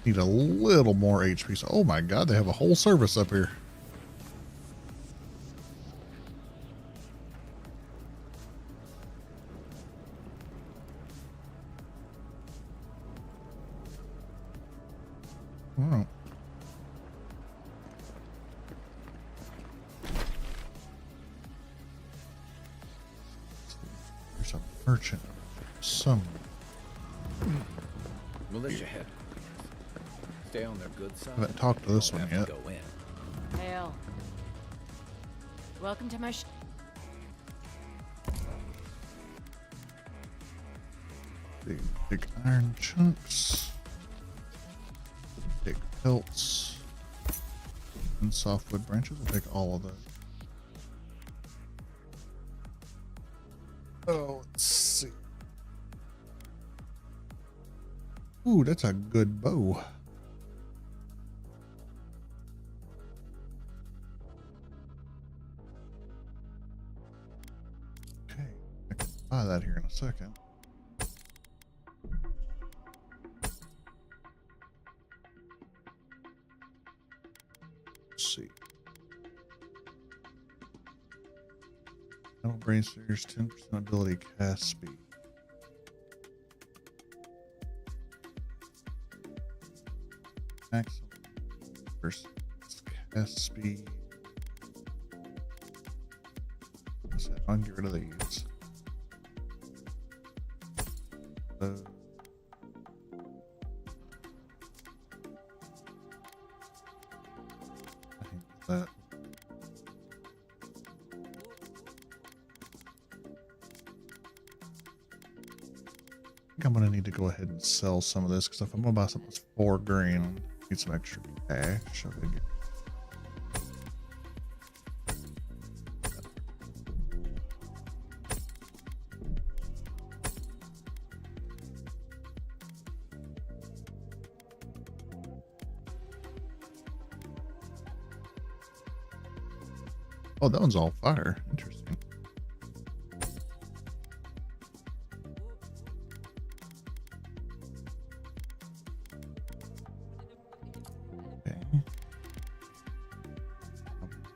Need a little more HP. So, oh my god, they have a whole service up here. Oh. There's a merchant somewhere. We'll let you head. Stay on their good side. I haven't talked to this Don't one have yet. to go in. Hail. Welcome to my Big iron chunks. Big pelts. And softwood branches. I'll take all of those. Oh, let's see. Ooh, that's a good bow. Okay, I can buy that here in a second. Let's see. Metal bracers, 10% ability cast speed. Maximum versus cast speed. I can get rid of these. So, I think that. I think I'm gonna need to go ahead and sell some of this because if I'm gonna buy something that's $4 grand, I need some extra cash. I think. Oh, that one's all fire. Interesting. Okay.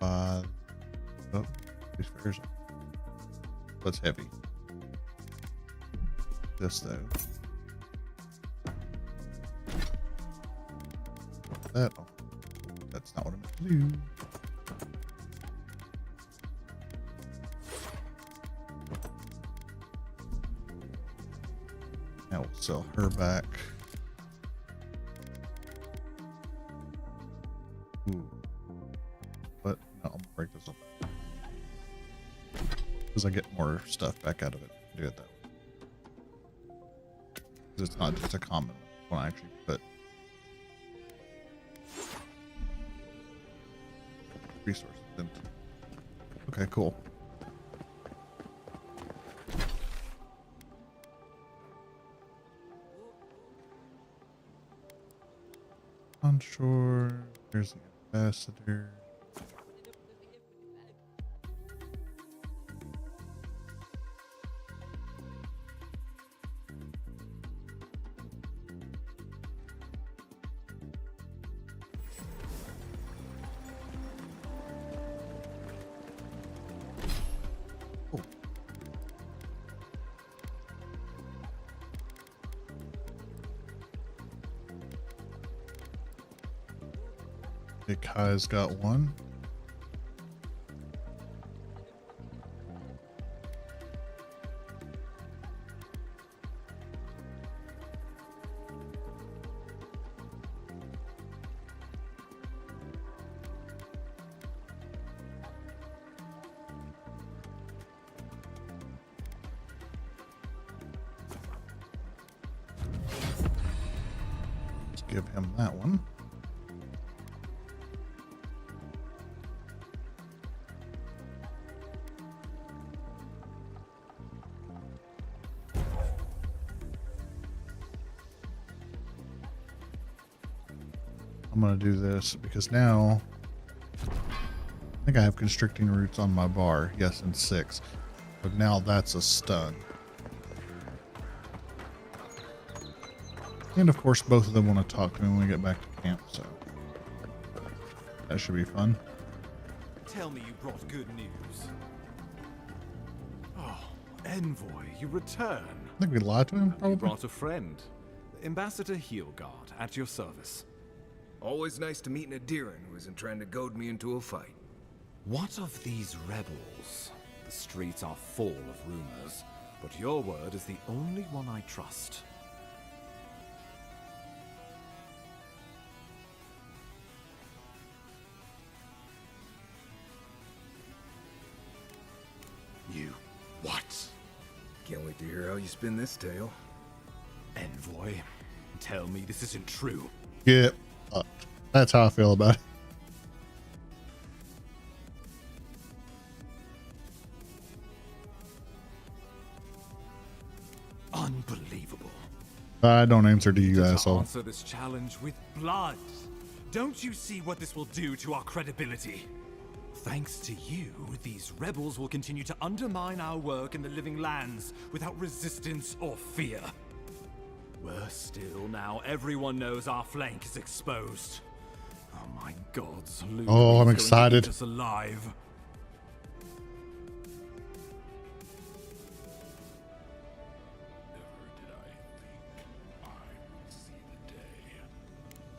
Oh, these fires. That's heavy. This though. That. Oh, that's not what I meant to do. Now we'll sell her back. Ooh. But no, I'll break this up. Because I get more stuff back out of it. Do it that way. Because it's not just a common one. I actually put resources into. Okay, cool. Onshore, there's the ambassador. Oh. Okay, Kai's got one. Let's give him that one. I'm going to do this because now I think I have constricting roots on my bar. Yes, and 6. But now that's a stun. And of course, both of them want to talk to me when we get back to camp, so that should be fun. Tell me you brought good news. Oh, Envoy, you return. I think we lied to him, You probably. brought a friend. Ambassador Heelguard, at your service. Always nice to meet an Adiran who isn't trying to goad me into a fight. What of these rebels? The streets are full of rumors, but your word is the only one I trust. You... what? Can't wait to hear how you spin this tale. Envoy, tell me this isn't true. Get fucked. That's how I feel about it. Unbelievable. I don't answer to you, To asshole. answer this challenge with blood. Don't you see what this will do to our credibility? Thanks to you, these rebels will continue to undermine our work in the Living Lands without resistance or fear. Worse still, now everyone knows our flank is exposed. Oh my gods, Luke Oh, I'm is going to excited. eat us alive.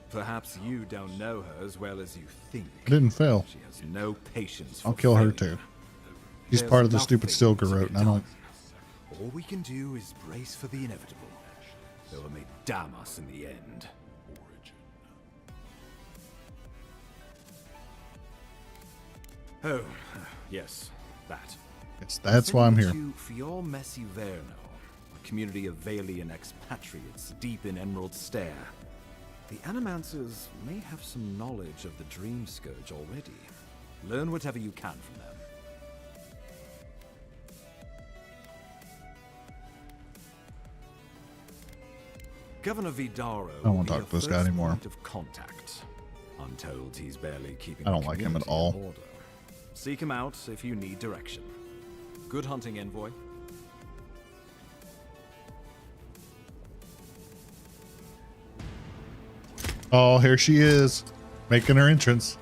Perhaps you don't know her as well as you think. I didn't fail. She has no patience for I'll kill her failure. too. She's There's part of the stupid nothing Stilgar to route, be and I don't. done. All we can do is brace for the inevitable. Though it may damn us in the end. Oh, yes, that. Yes, that's why I'm here. To Fior Messi Verno, a community of Valian expatriates deep in Emerald Stair. The Animancers may have some knowledge of the Dream Scourge already. Learn whatever you can from them. Governor Vidaro I don't want to will talk be to this your guy first anymore. point of contact. I'm told he's barely keeping I don't the like him at community all. in order. Seek him out if you need direction. Good hunting, Envoy. Oh, here she is, making her entrance.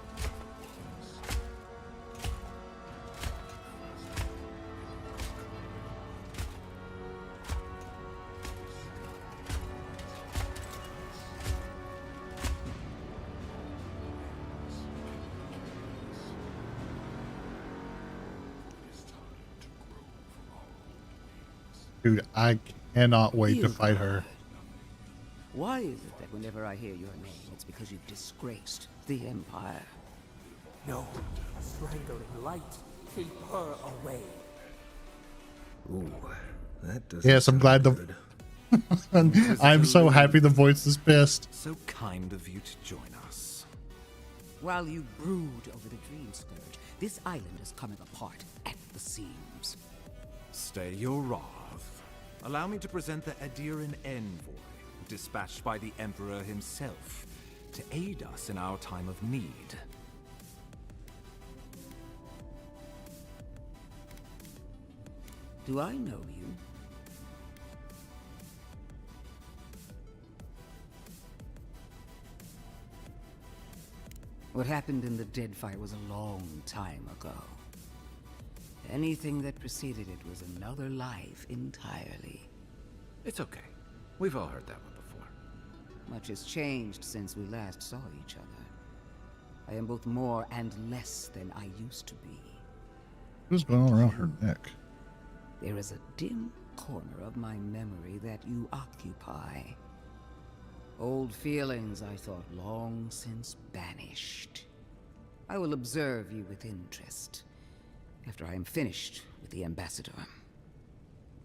Dude, I cannot wait to fight her. Why is it that whenever I hear your name, it's because you've disgraced the Empire? No. Strangling light. Keep her away. Ooh, that doesn't Yes, I'm glad the. good. I'm so happy the voice is pissed. So kind of you to join us. While you brood over the Dream Scourge, this island is coming apart at the seams. Stay your wrath. Allow me to present the Adiran Envoy, dispatched by the Emperor himself, to aid us in our time of need. Do I know you? What happened in the Deadfire was a long time ago. Anything that preceded it was another life entirely. It's okay. We've all heard that one before. Much has changed since we last saw each other. I am both more and less than I used to be. What's going on around her neck? There is a dim corner of my memory that you occupy. Old feelings I thought long since banished. I will observe you with interest after I am finished with the ambassador.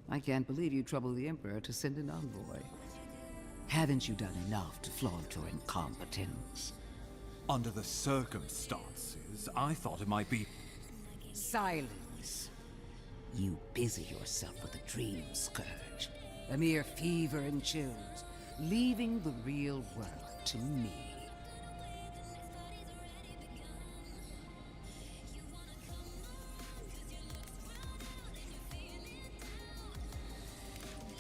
I can't believe you troubled the Emperor to send an envoy. Haven't you done enough to flaunt your incompetence? Under the circumstances, I thought it might be... Silence. You busy yourself with a dream scourge, a mere fever and chills, leaving the real work to me.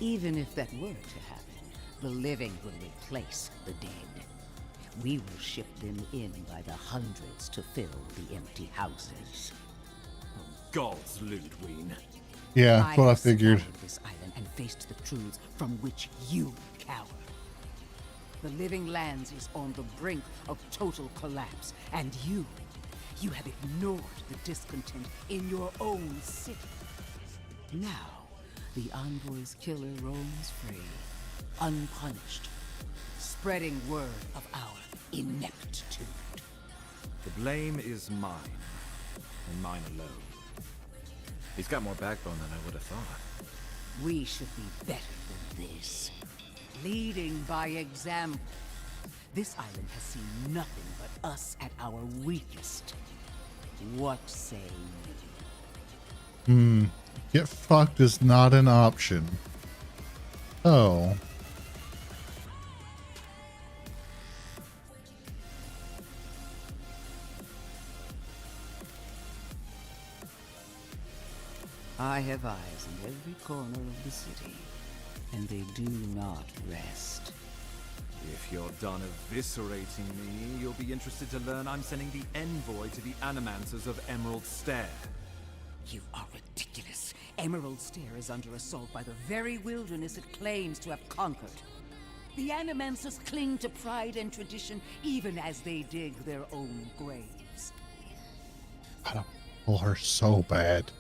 Even if that were to happen, the living will replace the dead. We will ship them in by the hundreds to fill the empty houses. Gods, Ludwig. Yeah, that's what I figured. Scoured this island and faced the truths from which you cower. The living lands is on the brink of total collapse, and you have ignored the discontent in your own city. Now, the envoy's killer roams free, unpunished, spreading word of our ineptitude. The blame is mine, and mine alone. He's got more backbone than I would have thought. We should be better than this. Leading by example. This island has seen nothing but us at our weakest. What say you? Get fucked is not an option. Oh. I have eyes in every corner of the city, and they do not rest. If you're done eviscerating me, you'll be interested to learn I'm sending the envoy to the Animancers of Emerald Stair. You are ridiculous. Emerald Stair is under assault by the very wilderness it claims to have conquered. The Animancers cling to pride and tradition even as they dig their own graves. I don't pull her so bad.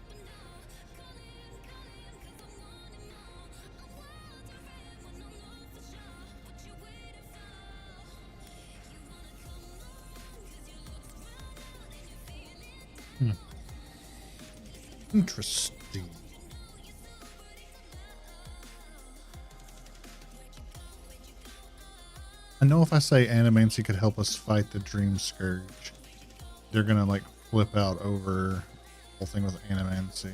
Interesting. I know if I say Animancy could help us fight the Dream Scourge, they're gonna like flip out over the whole thing with Animancy.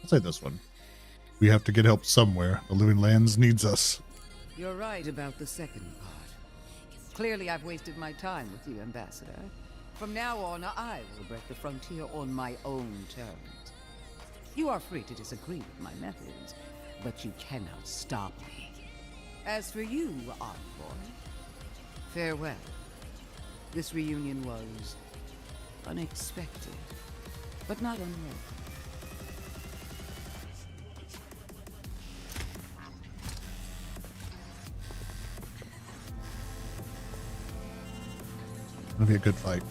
I'll say this one. We have to get help somewhere. The Living Lands needs us. You're right about the second part. Clearly I've wasted my time with you, Ambassador. From now on, I will break the frontier on my own terms. You are free to disagree with my methods, but you cannot stop me. As for you, envoy, farewell. This reunion was unexpected, but not unwelcome. It'll be a good fight.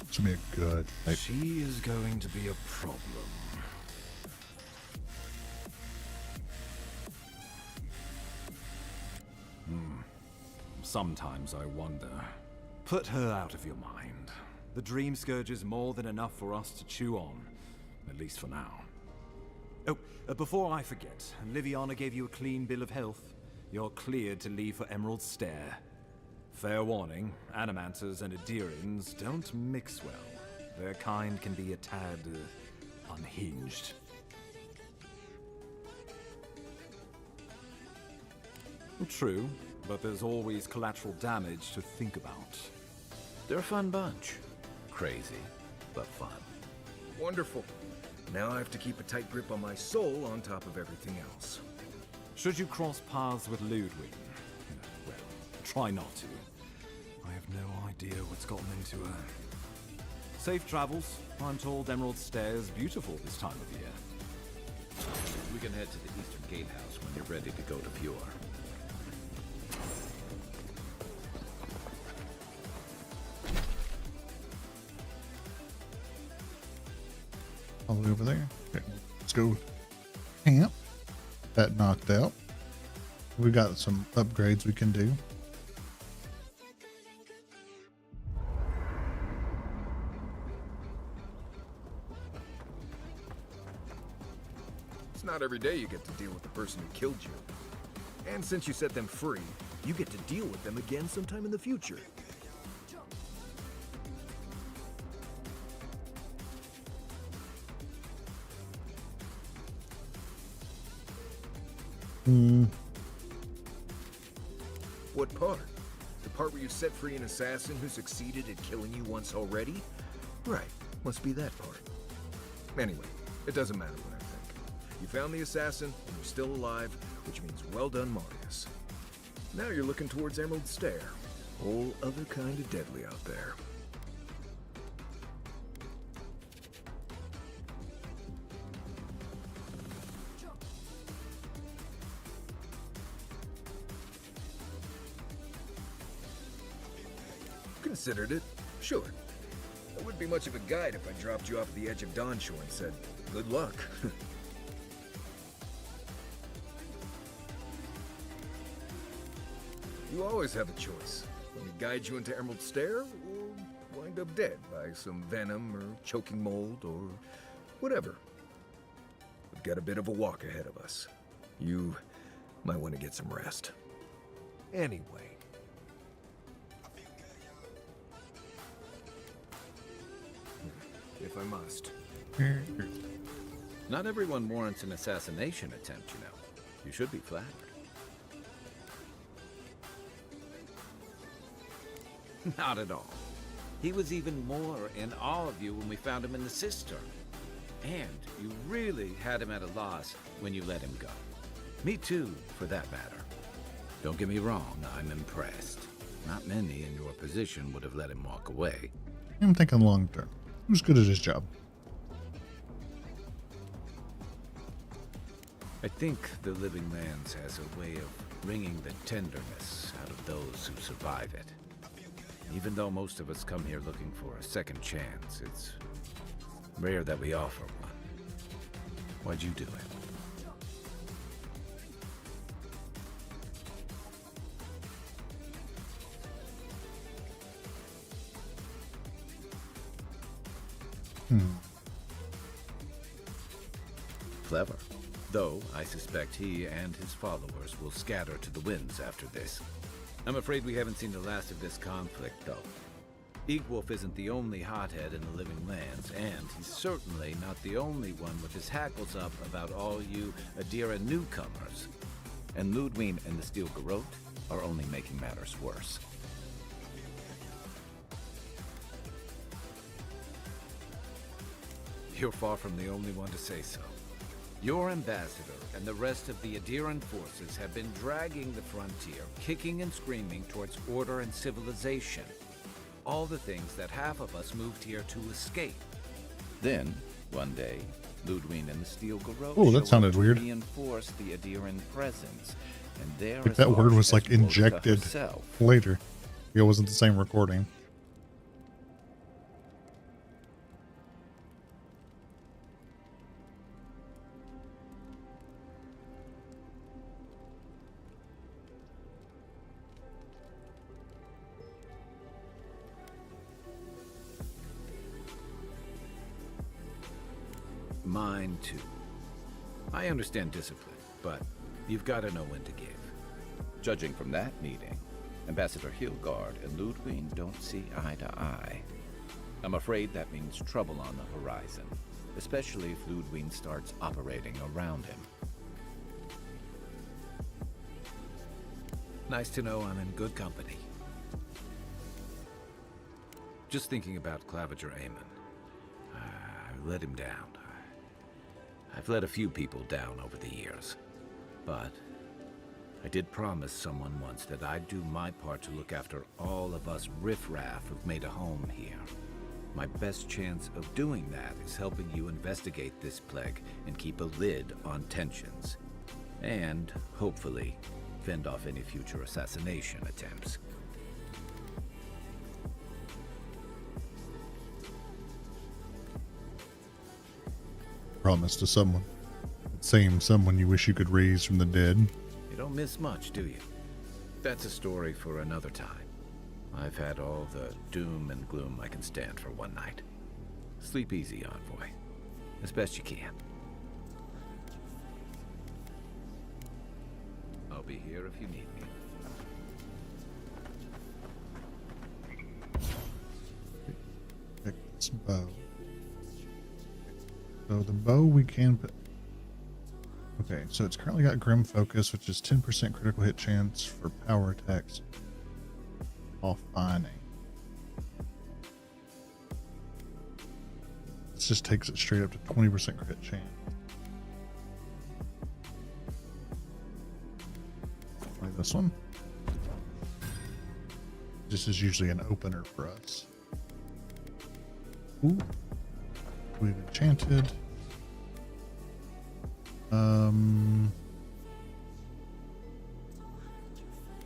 It's gonna be a good fight. She is going to be a problem. Sometimes I wonder. Put her out of your mind. The Dream Scourge is more than enough for us to chew on, at least for now. Oh, before I forget, Liviana gave you a clean bill of health. You're cleared to leave for Emerald Stair. Fair warning, Animancers and Adirians don't mix well. Their kind can be a tad unhinged. True, but there's always collateral damage to think about. They're a fun bunch. Crazy, but fun. Wonderful. Now I have to keep a tight grip on my soul on top of everything else. Should you cross paths with Ludwig? Well, try not to. I have no idea what's gotten into her. Safe travels. I'm told Emerald Stair is beautiful this time of year. We can head to the eastern gatehouse when you're ready to go to Pure. All the way over there. Okay, let's go camp. That knocked out. We got some upgrades we can do. It's not every day you get to deal with the person who killed you. And since you set them free, you get to deal with them again sometime in the future. What part? The part where you set free an assassin who succeeded at killing you once already? Right, must be that part. Anyway, it doesn't matter what I think. You found the assassin, and you're still alive, which means well done, Marius. Now you're looking towards Emerald Stair. Whole other kind of deadly out there. Considered it, sure. That wouldn't be much of a guide if I dropped you off at the edge of Dawnshore and said, good luck. You always have a choice. Let me guide you into Emerald Stair, or wind up dead by some venom or choking mold or whatever. We've got a bit of a walk ahead of us. You might want to get some rest. Anyway. If I must. Not everyone warrants an assassination attempt, you know. You should be flattered. Not at all. He was even more in awe of you when we found him in the cistern. And you really had him at a loss when you let him go. Me too, for that matter. Don't get me wrong, I'm impressed. Not many in your position would have let him walk away. I'm thinking long term. Who's good at his job? I think the Living Lands has a way of wringing the tenderness out of those who survive it. Even though most of us come here looking for a second chance, it's rare that we offer one. Why'd you do it? Clever. Though I suspect he and his followers will scatter to the winds after this. I'm afraid we haven't seen the last of this conflict, though. Eagwolf isn't the only hothead in the Living Lands, and he's certainly not the only one with his hackles up about all you Adira newcomers. And Ludwig and the Steel Garrote are only making matters worse. You're far from the only one to say so. Your ambassador and the rest of the Adiran forces have been dragging the frontier, kicking and screaming towards order and civilization. All the things that half of us moved here to escape. Then, one day, Ludwig and the Steel Garrote that sounded weird. Reinforce the Adiran presence, and there Like that word was like injected later. It wasn't the same recording. Mine too. I understand discipline, but you've got to know when to give. Judging from that meeting, Ambassador Hilgard and Ludwig don't see eye to eye. I'm afraid that means trouble on the horizon, especially if Ludwig starts operating around him. Nice to know I'm in good company. Just thinking about Claviger Amon. I let him down. I've let a few people down over the years, but I did promise someone once that I'd do my part to look after all of us riffraff who've made a home here. My best chance of doing that is helping you investigate this plague and keep a lid on tensions. And, hopefully, fend off any future assassination attempts. Promise to someone. Same someone you wish you could raise from the dead. You don't miss much, do you? That's a story for another time. I've had all the doom and gloom I can stand for one night. Sleep easy, Envoy. As best you can. I'll be here if you need me. Pick this bow. So the bow we can put. Okay, so it's currently got Grim Focus, which is 10% critical hit chance for power attacks while fining. This just takes it straight up to 20% crit chance. Like this one. This is usually an opener for us. Ooh. We've enchanted.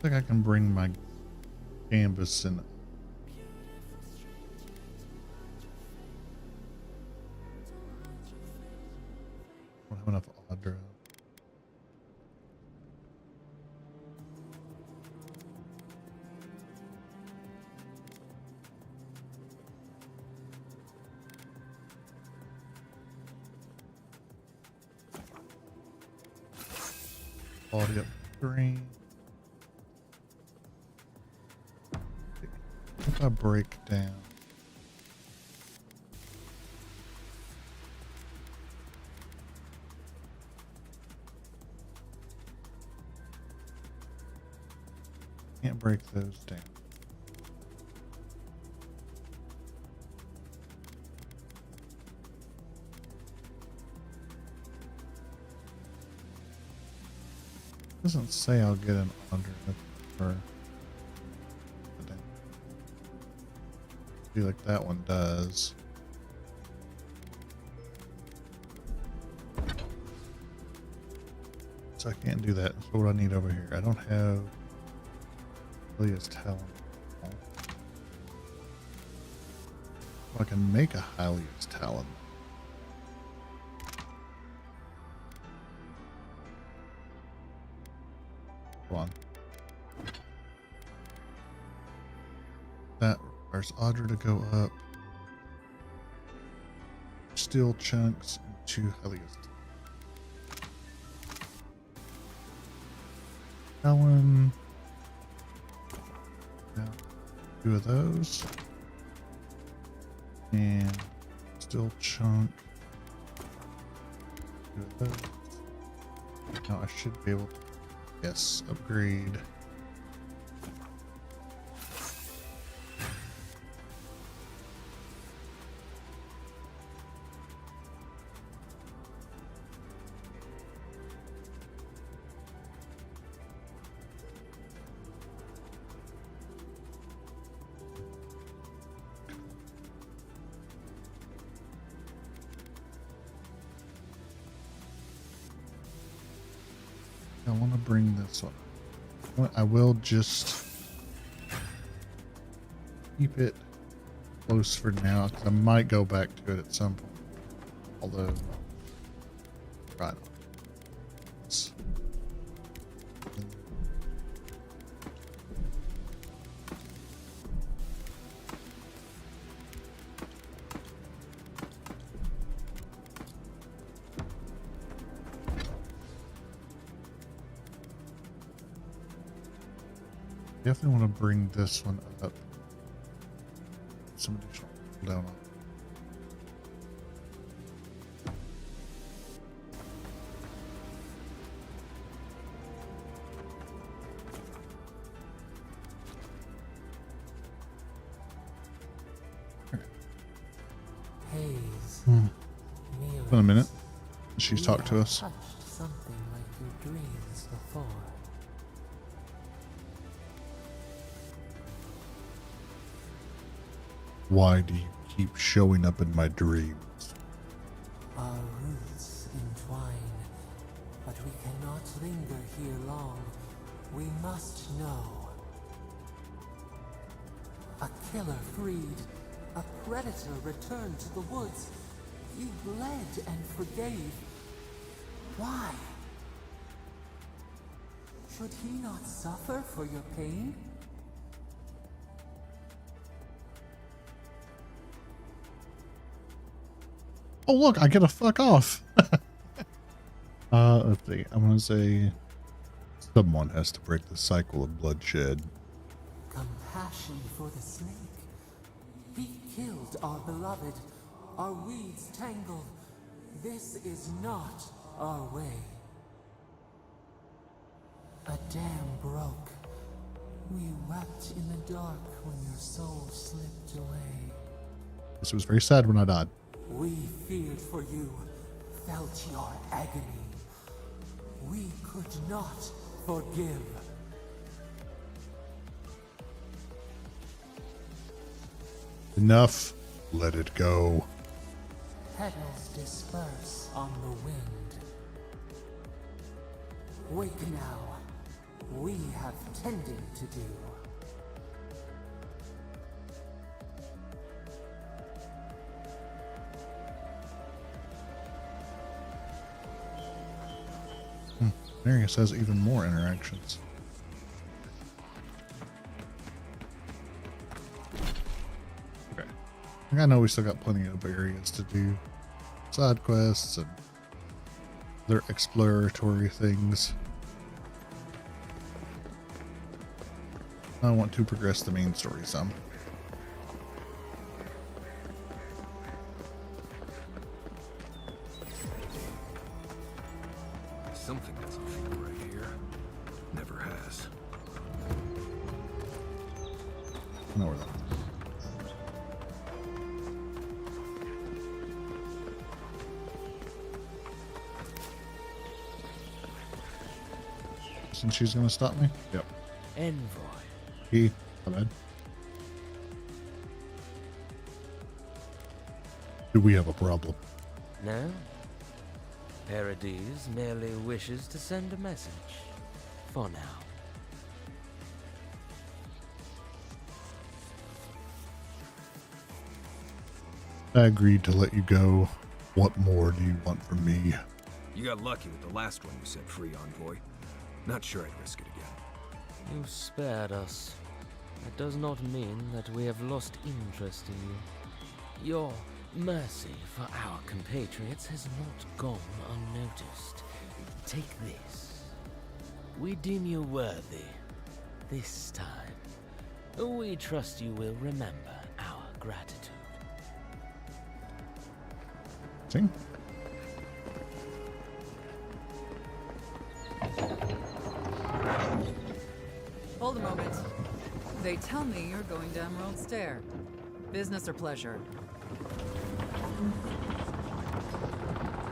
I think I can bring my canvas in. I don't have enough Augur. Body up green. If I break down. Can't break those down. Doesn't say I'll get an under for. I feel like that one does. So I can't do that. So what I need over here? I don't have Leah's talent. I can make a Hylia's talent. Hold on. That requires Augur to go up. Steel chunks into Hylia's talent. Now, 2 of those. And steel chunk. 2 of those. Now I should be able to. Yes, upgrade. I want to bring this one. I will just keep it close for now, because I might go back to it at some point. Although, right. Definitely want to bring this one up. Some additional down on. Haze. It's been a minute. She's talked to us. Touched something like your dreams before. Why do you keep showing up in my dreams. Our roots entwine, but we cannot linger here long. We must know. A killer freed, a predator returned to the woods. You bled and forgave. Why? Should he not suffer for your pain? Oh look, I get a fuck off. Let's see. I'm gonna say someone has to break the cycle of bloodshed. Compassion for the snake. He killed our beloved. Our weeds tangled. This is not our way. A dam broke. We wept in the dark when your soul slipped away. This was very sad when I died. We feared for you, felt your agony. We could not forgive. Enough. Let it go. Petals disperse on the wind. Wake now. We have tending to do. Marius has even more interactions. Okay. I know we still got plenty of areas to do. Side quests and other exploratory things. I want to progress the main story some. Something doesn't feel right here. Never has. I know where that is. Since she's gonna stop me? Yep. Envoy. He. My bad. Do we have a problem? No? Paradis merely wishes to send a message. For now. I agreed to let you go. What more do you want from me? You got lucky with the last one you set free, Envoy. Not sure I'd risk it again. You spared us. That does not mean that we have lost interest in you. Your mercy for our compatriots has not gone unnoticed. Take this. We deem you worthy. This time. We trust you will remember our gratitude. See? Hold a moment. They tell me you're going to Emerald Stair. Business or pleasure?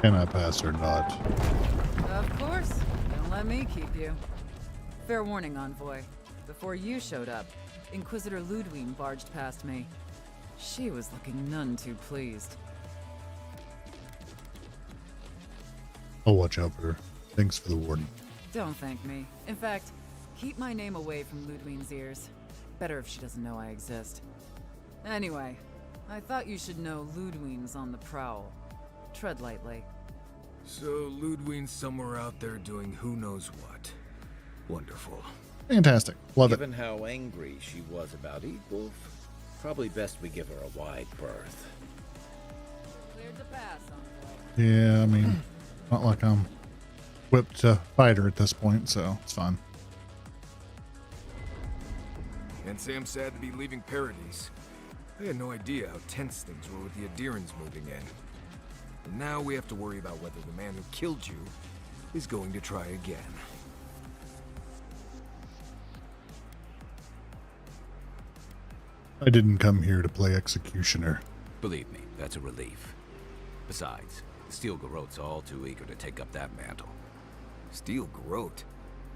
Can I pass or not? Of course. Don't let me keep you. Fair warning, Envoy. Before you showed up, Inquisitor Ludwig barged past me. She was looking none too pleased. I'll watch out for her. Thanks for the warning. Don't thank me. In fact, keep my name away from Ludwig's ears. Better if she doesn't know I exist. Anyway, I thought you should know Ludwig's on the prowl. Tread lightly. So Ludwig's somewhere out there doing who knows what. Wonderful. Fantastic. Love it. Given how angry she was about Eatwolf, probably best we give her a wide berth. Cleared the pass, Envoy. Yeah, I mean, not like I'm whipped to fight her at this point, so it's fine. And Sam's sad to be leaving Paradis. I had no idea how tense things were with the Adirans moving in. And now we have to worry about whether the man who killed you is going to try again. I didn't come here to play executioner. Believe me, that's a relief. Besides, the Steel Garrote's all too eager to take up that mantle. Steel Garrote?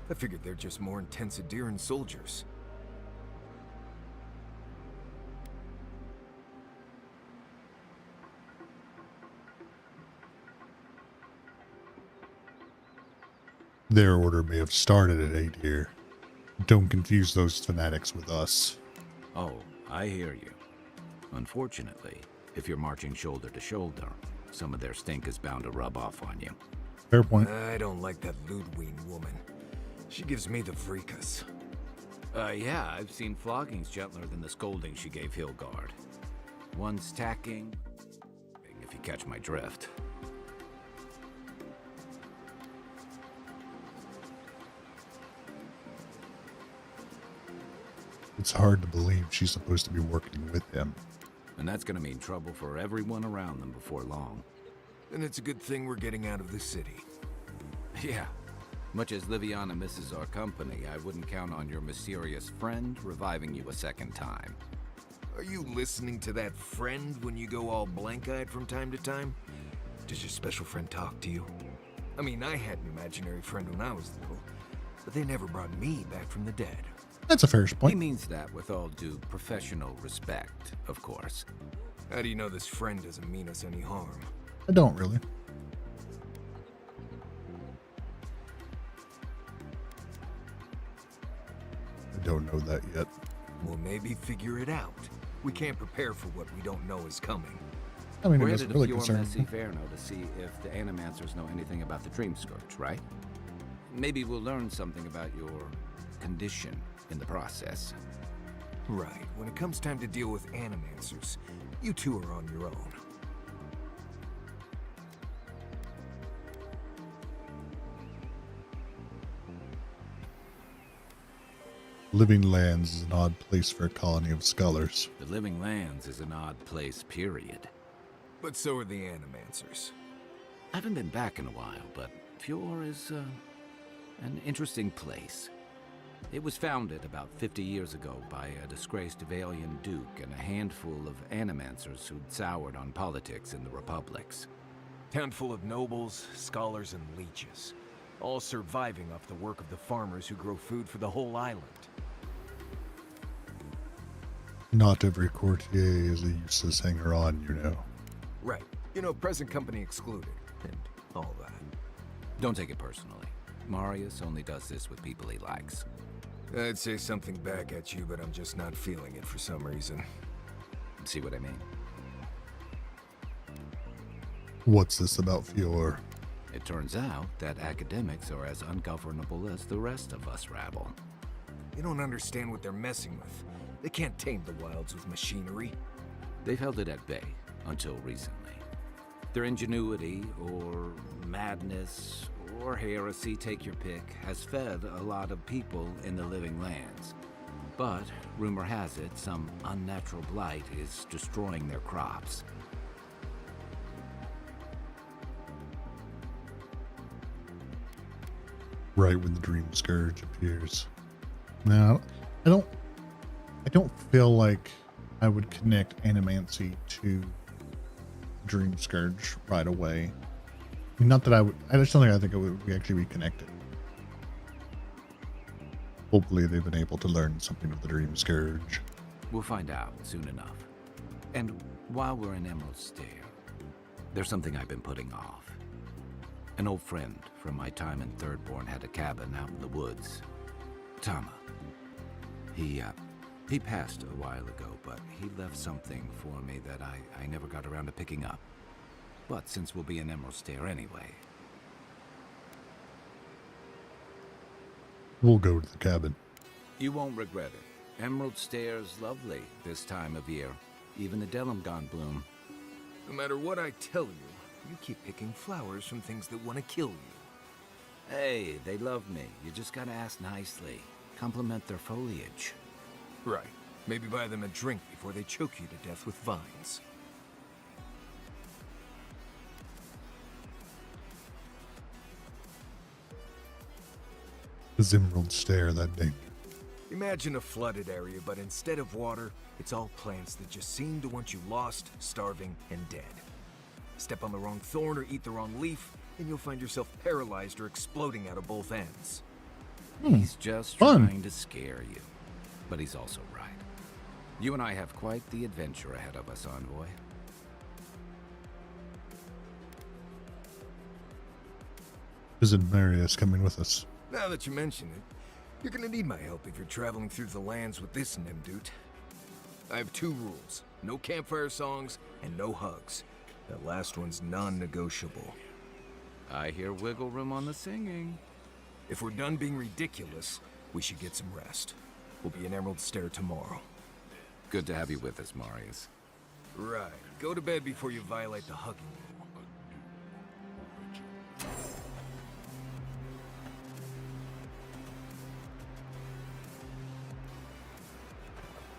I figured they're just more intense Adiran soldiers. Their order may have started at Adir. Don't confuse those fanatics with us. Oh, I hear you. Unfortunately, if you're marching shoulder to shoulder, some of their stink is bound to rub off on you. Fair point. I don't like that Ludwig woman. She gives me the freakus. Yeah, I've seen floggings gentler than the scolding she gave Hilgard. One's tacking, if you catch my drift. It's hard to believe she's supposed to be working with him. And that's gonna mean trouble for everyone around them before long. And it's a good thing we're getting out of the city. Yeah. Much as Liviana misses our company, I wouldn't count on your mysterious friend reviving you a second time. Are you listening to that friend when you go all blank-eyed from time to time? Does your special friend talk to you? I mean, I had an imaginary friend when I was little, but they never brought me back from the dead. That's a fair point. He means that with all due professional respect, of course. How do you know this friend doesn't mean us any harm? I don't really. I don't know that yet. Well, maybe figure it out. We can't prepare for what we don't know is coming. I mean, We're it headed doesn't to really Pure concern Messy me. Fairno to see if the Animancers know anything about the Dream Scourge, right? Maybe we'll learn something about your condition in the process. Right. When it comes time to deal with Animancers, you two are on your own. Living Lands is an odd place for a colony of scholars. The Living Lands is an odd place, period. But so are the Animancers. I haven't been back in a while, but Fjord is an interesting place. It was founded about 50 years ago by a disgraced Valian duke and a handful of Animancers who'd soured on politics in the republics. Town full of nobles, scholars, and leeches. All surviving off the work of the farmers who grow food for the whole island. Not every courtier is a useless hanger-on, you know. Right. You know, present company excluded, and all that. Don't take it personally. Marius only does this with people he likes. I'd say something back at you, but I'm just not feeling it for some reason. See what I mean? What's this about Fjord? It turns out that academics are as ungovernable as the rest of us rabble. You don't understand what they're messing with. They can't tame the wilds with machinery. They've held it at bay until recently. Their ingenuity, or madness, or heresy, take your pick, has fed a lot of people in the Living Lands. But, rumor has it, some unnatural blight is destroying their crops. Right when the Dream Scourge appears. Now, I don't feel like I would connect Animancy to Dream Scourge right away. Not that I just don't think it would actually be connected. Hopefully they've been able to learn something of the Dream Scourge. We'll find out soon enough. And while we're in Emerald Stair, there's something I've been putting off. An old friend from my time in Thirdborn had a cabin out in the woods. Tama. He passed a while ago, but he left something for me that I never got around to picking up. But since we'll be in Emerald Stair anyway... We'll go to the cabin. You won't regret it. Emerald Stair's lovely this time of year. Even the Delimgon bloom. No matter what I tell you, you keep picking flowers from things that want to kill you. Hey, they love me. You just gotta ask nicely. Compliment their foliage. Right. Maybe buy them a drink before they choke you to death with vines. The Emerald Stair that day. Imagine a flooded area, but instead of water, it's all plants that just seem to want you lost, starving, and dead. Step on the wrong thorn or eat the wrong leaf, and you'll find yourself paralyzed or exploding out of both ends. He's just trying to scare you. But he's also right. You and I have quite the adventure ahead of us, Envoy. Isn't Marius coming with us? Now that you mention it, you're gonna need my help if you're traveling through the lands with this Nimdut. I have 2 rules. No campfire songs and no hugs. That last one's non-negotiable. I hear wiggle room on the singing. If we're done being ridiculous, we should get some rest. We'll be in Emerald Stair tomorrow. Good to have you with us, Marius. Right. Go to bed before you violate the hugging rule.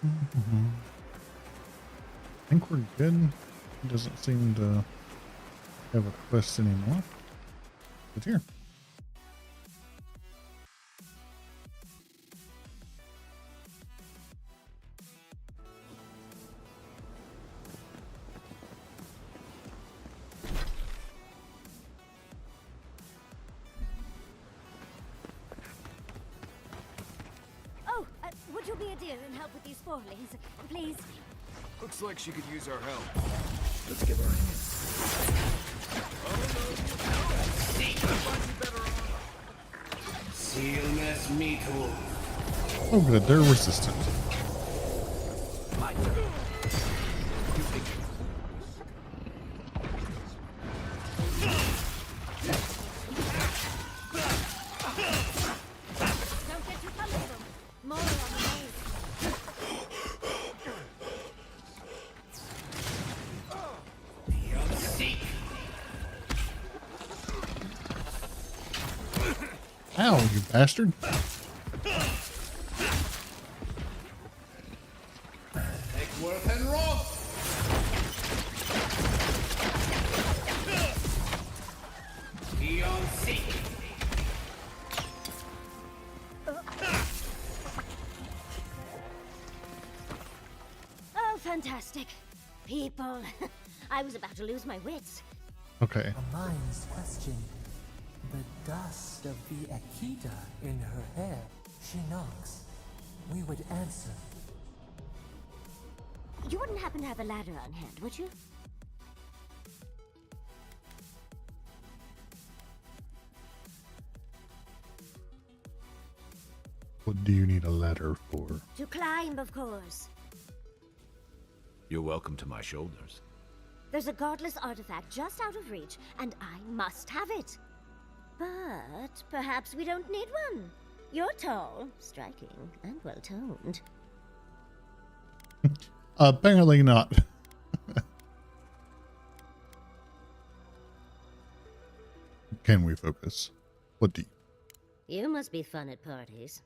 I think we're good. It doesn't seem to have a quest anymore. It's here. Oh, would you be a dear and help with these forelings, please? Looks like she could use our help. Let's give her a hand. Oh good, they're resistant. Don't get too comfortable. More on the way. Ow, you bastard. Oh, fantastic. People. I was about to lose my wits. Okay. A mind's question. The dust of the Akita in her hair. She knocks. We would answer. You wouldn't happen to have a ladder on hand, would you? What do you need a ladder for? To climb, of course. You're welcome to my shoulders. There's a godless artifact just out of reach, and I must have it. But perhaps we don't need one. You're tall, striking, and well-toned. Apparently not. Can we focus? What do you? You must be fun at parties.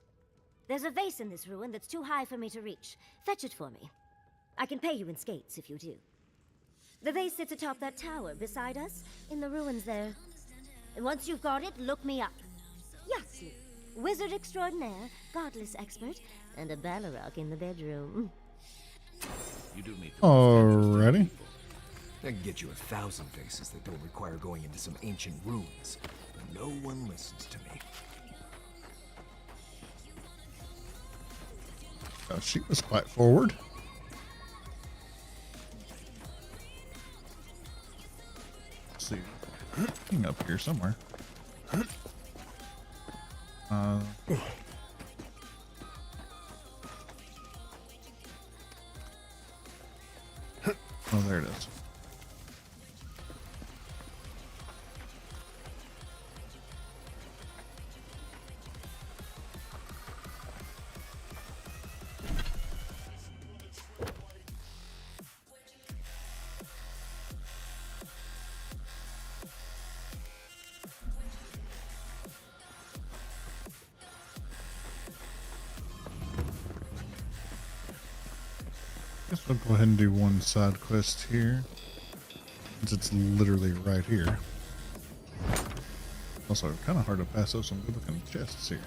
There's a vase in this ruin that's too high for me to reach. Fetch it for me. I can pay you in skates if you do. The vase sits atop that tower beside us, in the ruins there. And once you've got it, look me up. Yasu, wizard extraordinaire, godless expert, and a Balrog in the bedroom. You do meet Alrighty. I can get you 1,000 vases that don't require going into some ancient ruins. But no one listens to me. Oh, she was quite forward. Let's see. Hang up here somewhere. Oh, there it is. Guess we'll go ahead and do one side quest here, since it's literally right here. Also, kind of hard to pass up some good looking chests here.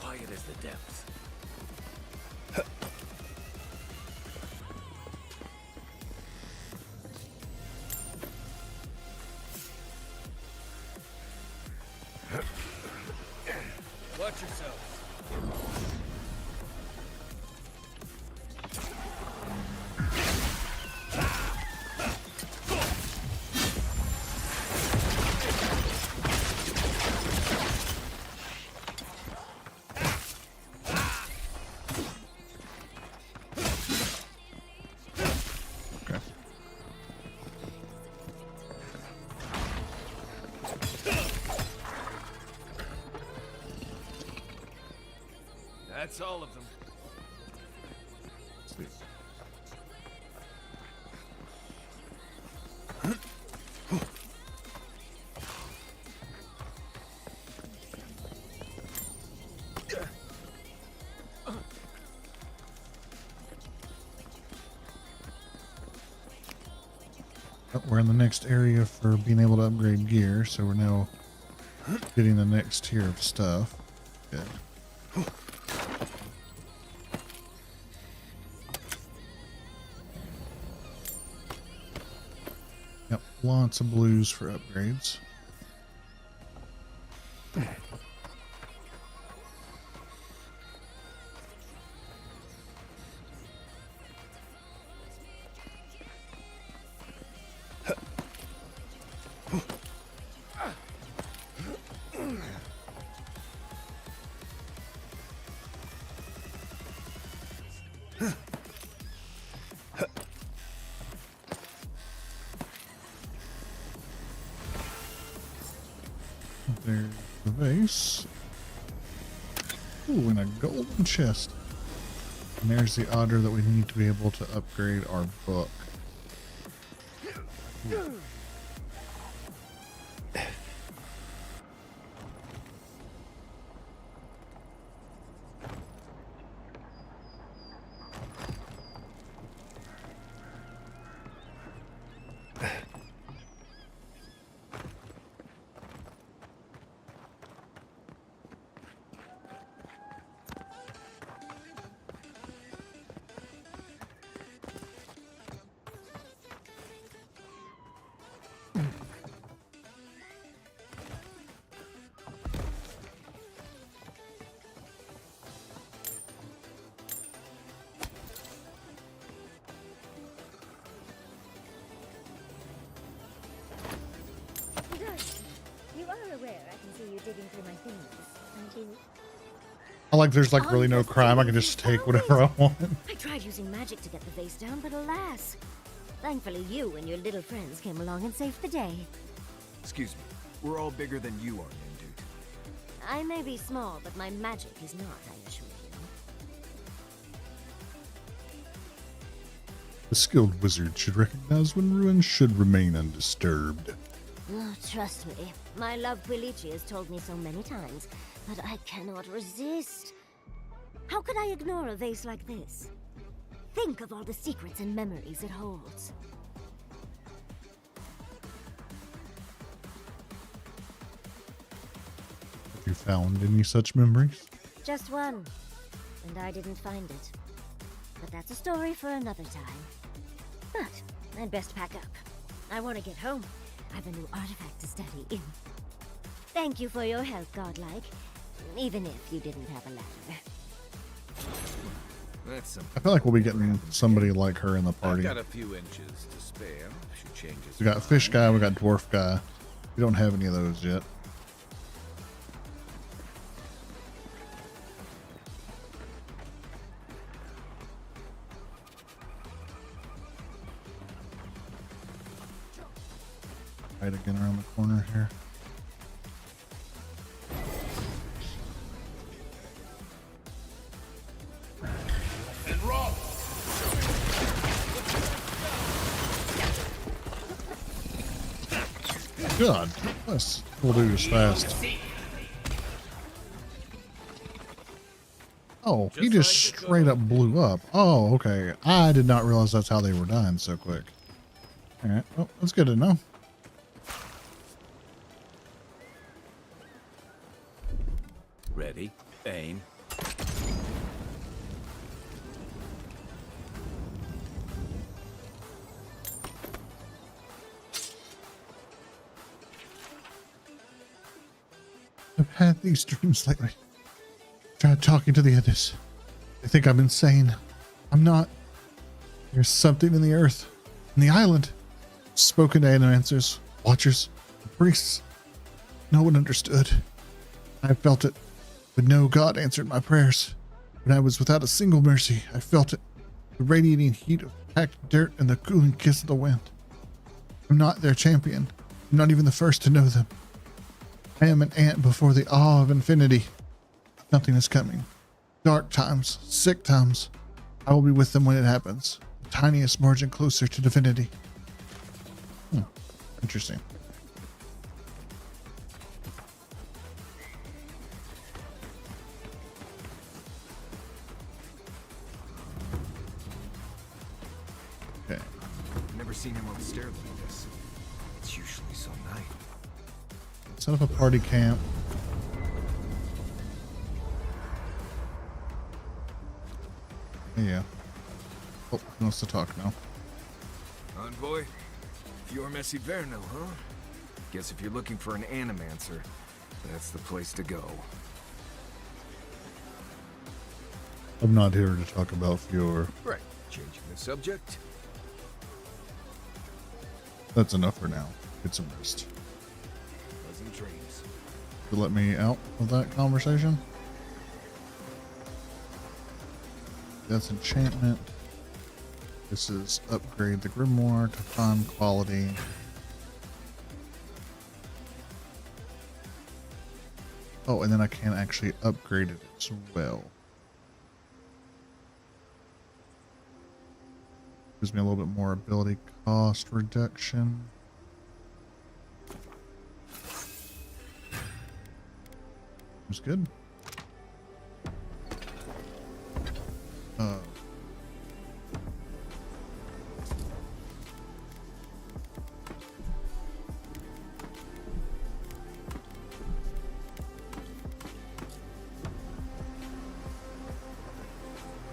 quiet as the depths. Watch yourself. That's all of them. Let's see. Oh, we're in the next area for being able to upgrade gear, so we're now getting the next tier of stuff. Good. Yep, lots of blues for upgrades. There's the vase. Ooh, and a golden chest. And there's the Augur that we need to be able to upgrade our book. You are aware I can see you digging through my things, aren't you? I like there's like really no crime. I can just take whatever I want. I tried using magic to get the vase down, but alas. Thankfully you and your little friends came along and saved the day. Excuse me. We're all bigger than you are, young dude. I may be small, but my magic is not, I assure you. The skilled wizard should recognize when ruins should remain undisturbed. Oh, trust me, my love Quilici has told me so many times, but I cannot resist. How could I ignore a vase like this? Think of all the secrets and memories it holds. Have you found any such memories? Just one, and I didn't find it. But that's a story for another time. But I'd best pack up. I want to get home. I have a new artifact to study in. Thank you for your help, Godlike. Even if you didn't have a ladder. That's some. I feel like we'll be getting somebody like her in the party. I've got a few inches to spare. She changes. We got fish guy, we got dwarf guy. We don't have any of those yet. Right again around the corner here. And roll. God, this will do this fast. Oh, he just straight up blew up. Oh, okay. I did not realize that's how they were done so quick. All right. Well, that's good to know. Ready, aim. I've had these dreams lately. Tried talking to the others. They think I'm insane. I'm not. There's something in the earth, in the island. Spoken to answers, watchers, priests. No one understood. I felt it, but no God answered my prayers. When I was without a single mercy, I felt it. The radiating heat of packed dirt and the cooling kiss of the wind. I'm not their champion. I'm not even the first to know them. I am an ant before the awe of infinity. Something is coming. Dark times, sick times. I will be with them when it happens. The tiniest margin closer to divinity. Interesting. Okay. Never seen him on stairs like this. It's usually so nice. Set up a party camp. Yeah. Oh, he wants to talk now. Envoy? You're Messi Verno, huh? Guess if you're looking for an animancer, that's the place to go. I'm not here to talk about Fior. Right. Changing the subject? That's enough for now. Get some rest. Pleasant dreams. You let me out of that conversation? That's enchantment. This is upgrade the grimoire to fine quality. Oh, and then I can actually upgrade it as well. Gives me a little bit more ability cost reduction. Seems good.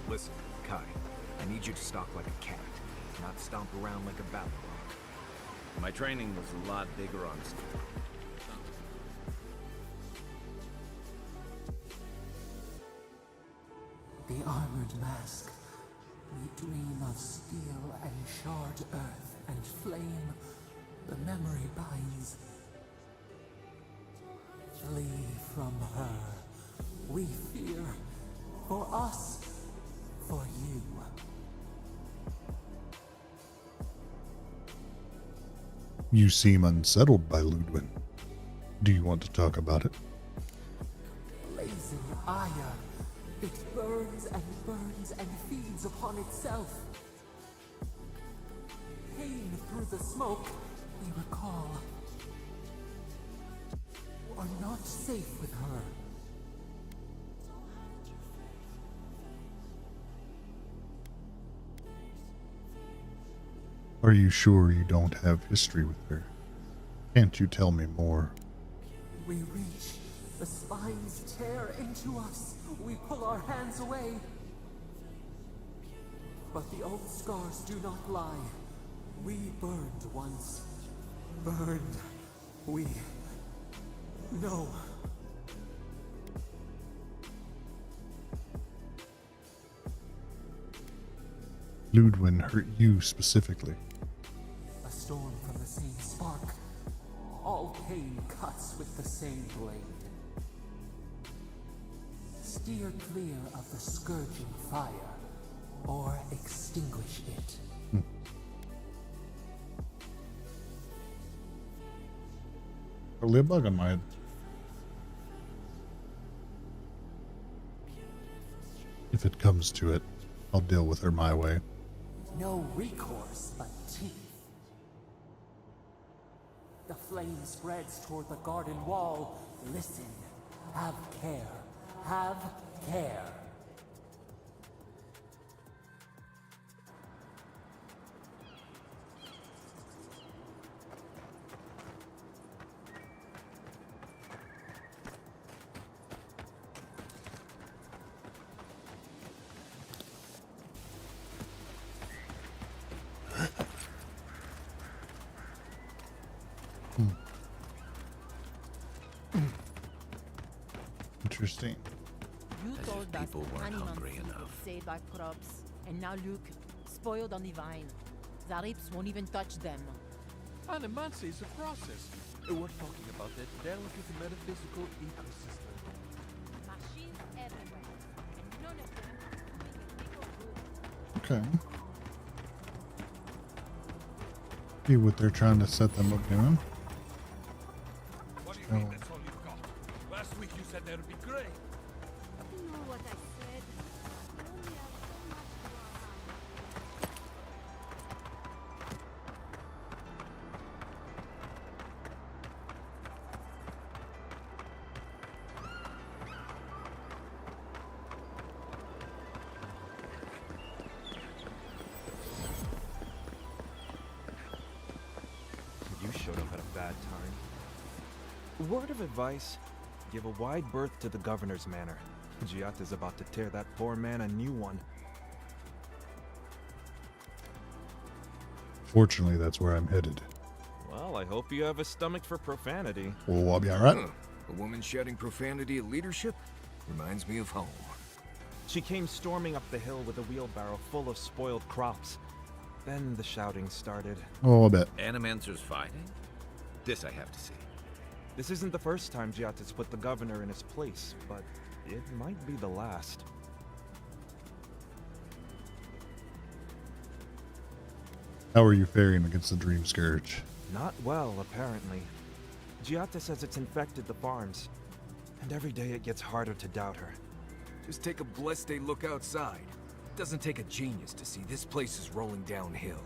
Listen, Kai, I need you to stalk like a cat, not stomp around like a battle rock. My training was a lot bigger on steel. The armored mask. We dream of steel and charred earth and flame. The memory binds. Flee from her. We fear. For us. For you. You seem unsettled by Ludwig. Do you want to talk about it? Blazing ire. It burns and feeds upon itself. Pain through the smoke, we recall. You are not safe with her. Are you sure you don't have history with her? Can't you tell me more? We reach. The spines tear into us. We pull our hands away. But the old scars do not lie. We burned once. Burned. We know. Ludwig hurt you specifically. A storm from the same spark. All pain cuts with the same blade. Steer clear of the scourging fire, or extinguish it. Probably a bug on my head. If it comes to it, I'll deal with her my way. No recourse but teeth. The flame spreads toward the garden wall. Listen. Have care. Have care. Interesting. You As told if us people weren't animals hungry would be enough. saved by crops, and now look, spoiled on the vine. Zarip's won't even touch them. Animancy is a process. We're talking about that delicate metaphysical ecosystem. Machines everywhere, and none of them make a single good. Okay. See what they're trying to set them up doing. What do you mean that's all you've got? Last week you said that would be great. You know what I said? word of advice, give a wide berth to the governor's manor. Giata's about to tear that poor man a new one. Fortunately, that's where I'm headed. Well, I hope you have a stomach for profanity. Oh, I'll be all right. A woman shouting profanity at leadership reminds me of home. She came storming up the hill with a wheelbarrow full of spoiled crops. Then the shouting started. Oh, I bet. Animancers fighting? This I have to see. This isn't the first time Giata's put the governor in his place, but it might be the last. How are you faring against the Dream Scourge? Not well, apparently. Giata says it's infected the farms, and every day it gets harder to doubt her. Just take a blessed day look outside. It doesn't take a genius to see this place is rolling downhill.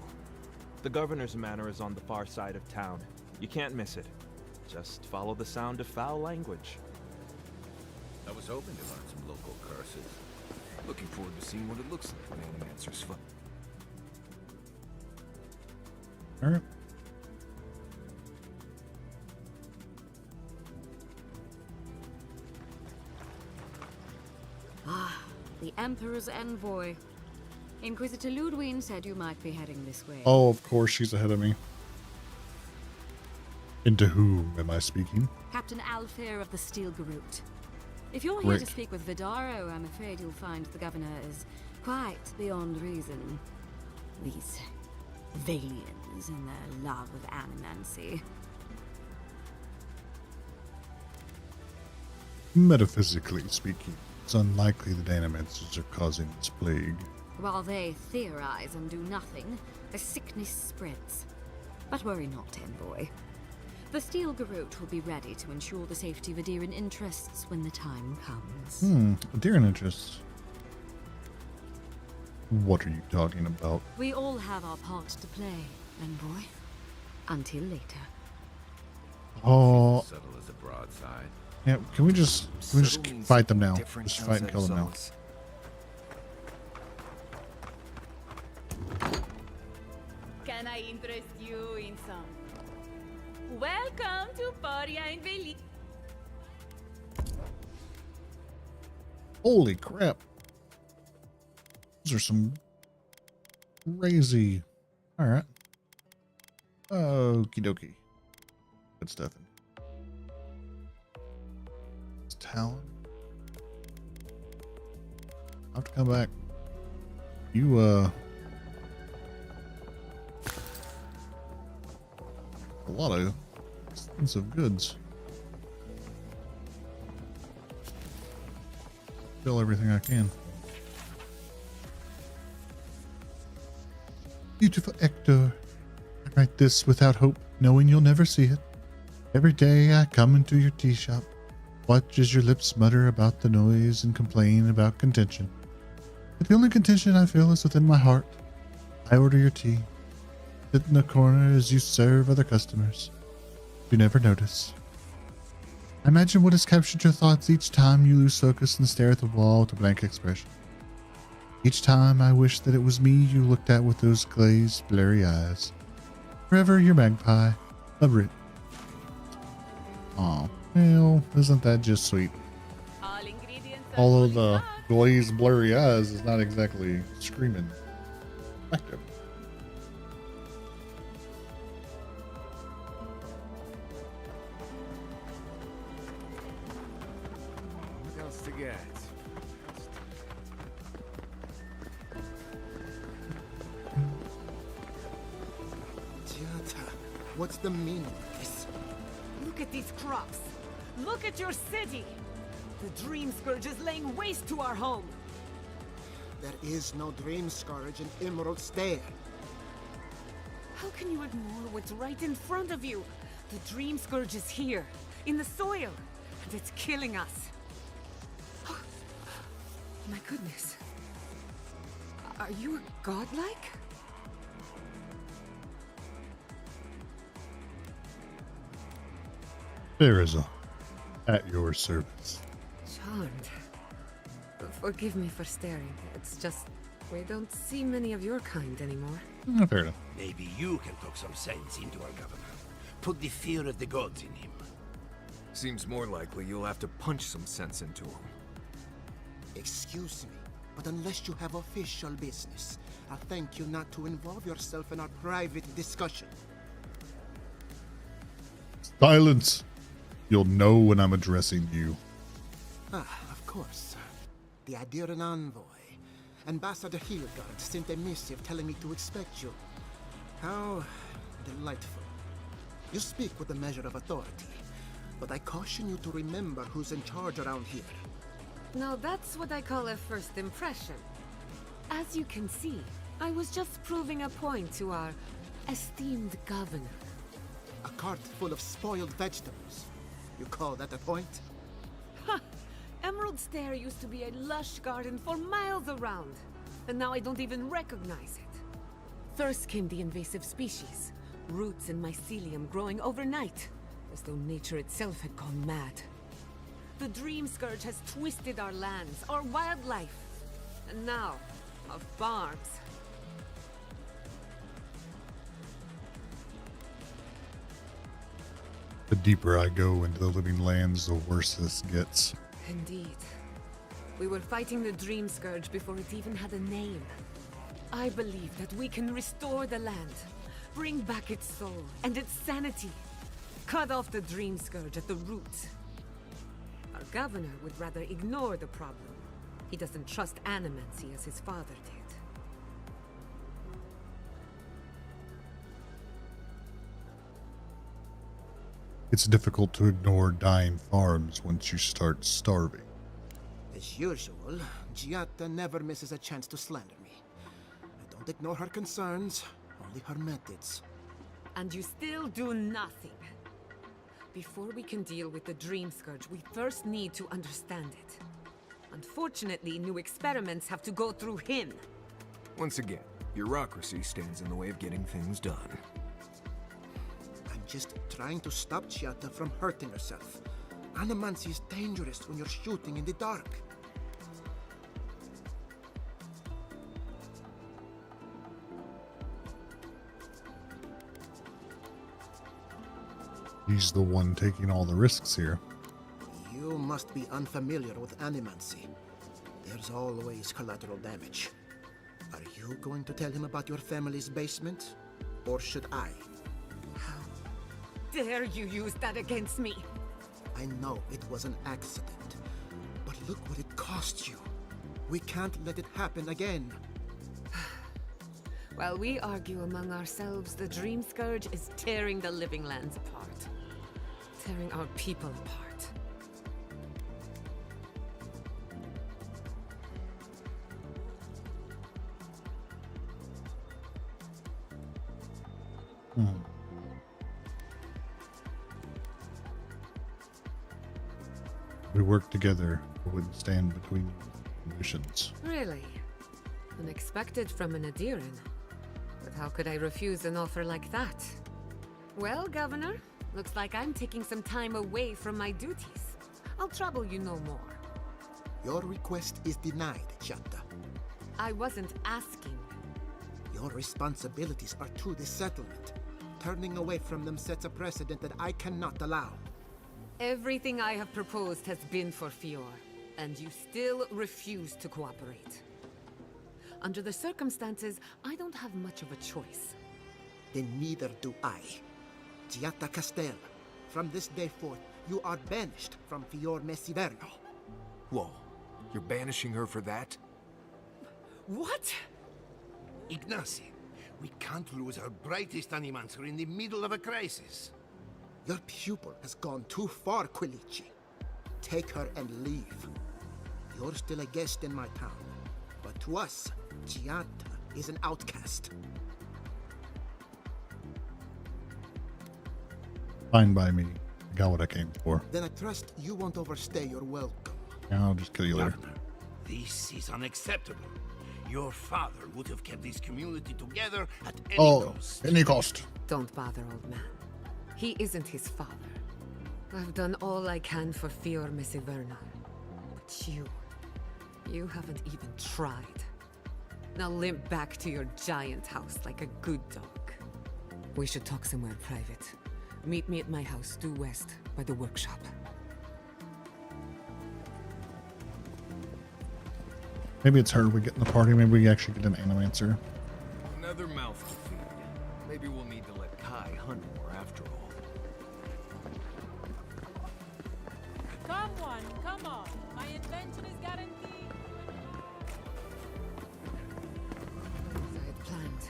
The governor's manor is on the far side of town. You can't miss it. Just follow the sound of foul language. I was hoping to learn some local curses. Looking forward to seeing what it looks like when Animancers fight. All right. Ah, the Emperor's envoy. Inquisitor Ludwig said you might be heading this way. Oh, of course she's ahead of me. Into whom am I speaking? Captain Alfair of the Steel Garrote. If you're here to Rick. speak with Vidaro, I'm afraid you'll find the governor is quite beyond reason. These Valians and their love of animancy. Metaphysically speaking, it's unlikely that animancers are causing this plague. While they theorize and do nothing, the sickness spreads. But worry not, envoy. The Steel Garrote will be ready to ensure the safety of Adiran interests when the time comes. Deer interests. What are you talking about? We all have our part to play, envoy. Until later. Oh, Subtle as a broadside. yeah. Can we just fight them now? Just fight and kill them now. Can I interest you in some? Welcome to Poria in Veli. Holy crap! Those are some crazy. All right. Okie dokie. Good stuff. It's Talon. I'll have to come back. You, a lot of expensive goods. Kill everything I can. Beautiful Hector. I write this without hope, knowing you'll never see it. Every day I come into your tea shop, watch as your lips mutter about the noise and complain about contention. But the only contention I feel is within my heart. I order your tea, sit in the corner as you serve other customers. You never notice. I imagine what has captured your thoughts each time you lose focus and stare at the wall with a blank expression. Each time I wish that it was me you looked at with those glazed, blurry eyes. Forever your magpie, a Brit. Aw, well, isn't that just sweet? All ingredients are Although fully the stocked. glazed, blurry eyes is not exactly screaming effective. What else to get? Giata, what's the meaning of this? Look at these crops. Look at your city. The Dream Scourge is laying waste to our home. There is no Dream Scourge in Emerald Stair. How can you ignore what's right in front of you? The Dream Scourge is here, in the soil, and it's killing us. Oh, my goodness. Are you a godlike? There is a at your service. Charmed. Forgive me for staring. It's just we don't see many of your kind anymore. Fair enough. Maybe you can talk some sense into our governor. Put the fear of the gods in him. Seems more likely you'll have to punch some sense into him. Excuse me, but unless you have official business, I'll thank you not to involve yourself in our private discussion. Silence. You'll know when I'm addressing you. Of course. The Adiran envoy. Ambassador Hildegard sent a missive telling me to expect you. How delightful. You speak with a measure of authority, but I caution you to remember who's in charge around here. Now that's what I call a first impression. As you can see, I was just proving a point to our esteemed governor. A cart full of spoiled vegetables. You call that a point? Ha! Emerald Stair used to be a lush garden for miles around, and now I don't even recognize it. First came the invasive species, roots and mycelium growing overnight, as though nature itself had gone mad. The Dream Scourge has twisted our lands, our wildlife, and now, our farms. The deeper I go into the living lands, the worse this gets. Indeed. We were fighting the Dream Scourge before it even had a name. I believe that we can restore the land, bring back its soul and its sanity, cut off the Dream Scourge at the roots. Our governor would rather ignore the problem. He doesn't trust animancy as his father did. It's difficult to ignore dying farms once you start starving. As usual, Giatta never misses a chance to slander me. I don't ignore her concerns, only her methods. And you still do nothing. Before we can deal with the Dream Scourge, we first need to understand it. Unfortunately, new experiments have to go through him. Once again, bureaucracy stands in the way of getting things done. I'm just trying to stop Giatta from hurting herself. Animancy is dangerous when you're shooting in the dark. He's the one taking all the risks here. You must be unfamiliar with animancy. There's always collateral damage. Are you going to tell him about your family's basement? Or should I? How dare you use that against me? I know it was an accident, but look what it cost you. We can't let it happen again. While we argue among ourselves, the Dream Scourge is tearing the living lands apart. Tearing our people apart. We work together. We wouldn't stand between missions. Really? Unexpected from an Adiran. But how could I refuse an offer like that? Well, Governor, looks like I'm taking some time away from my duties. I'll trouble you no more. Your request is denied, Giatta. I wasn't asking. Your responsibilities are to the settlement. Turning away from them sets a precedent that I cannot allow. Everything I have proposed has been for Fior, and you still refuse to cooperate. Under the circumstances, I don't have much of a choice. Then neither do I. Giatta Castel, from this day forth, you are banished from Fior Messiverno. Whoa, you're banishing her for that? What? Ignacy, we can't lose our brightest animancer in the middle of a crisis. Your pupil has gone too far, Quilici. Take her and leave. You're still a guest in my town, but to us, Giatta is an outcast. Fine by me. I got what I came for. Then I trust you won't overstay your welcome. I'll just kill you later. Governor, this is unacceptable. Your father would have kept this community together at any cost. Any cost. Don't bother, old man. He isn't his father. I've done all I can for Fior Messiverno. But you haven't even tried. Now limp back to your giant house like a good dog. We should talk somewhere private. Meet me at my house due west by the workshop. Maybe it's her we get in the party. Maybe we actually get an animancer. Another mouth to feed. Maybe we'll need to let Kai hunt more after all. Come on, come on. My invention is guaranteed. As I had planned.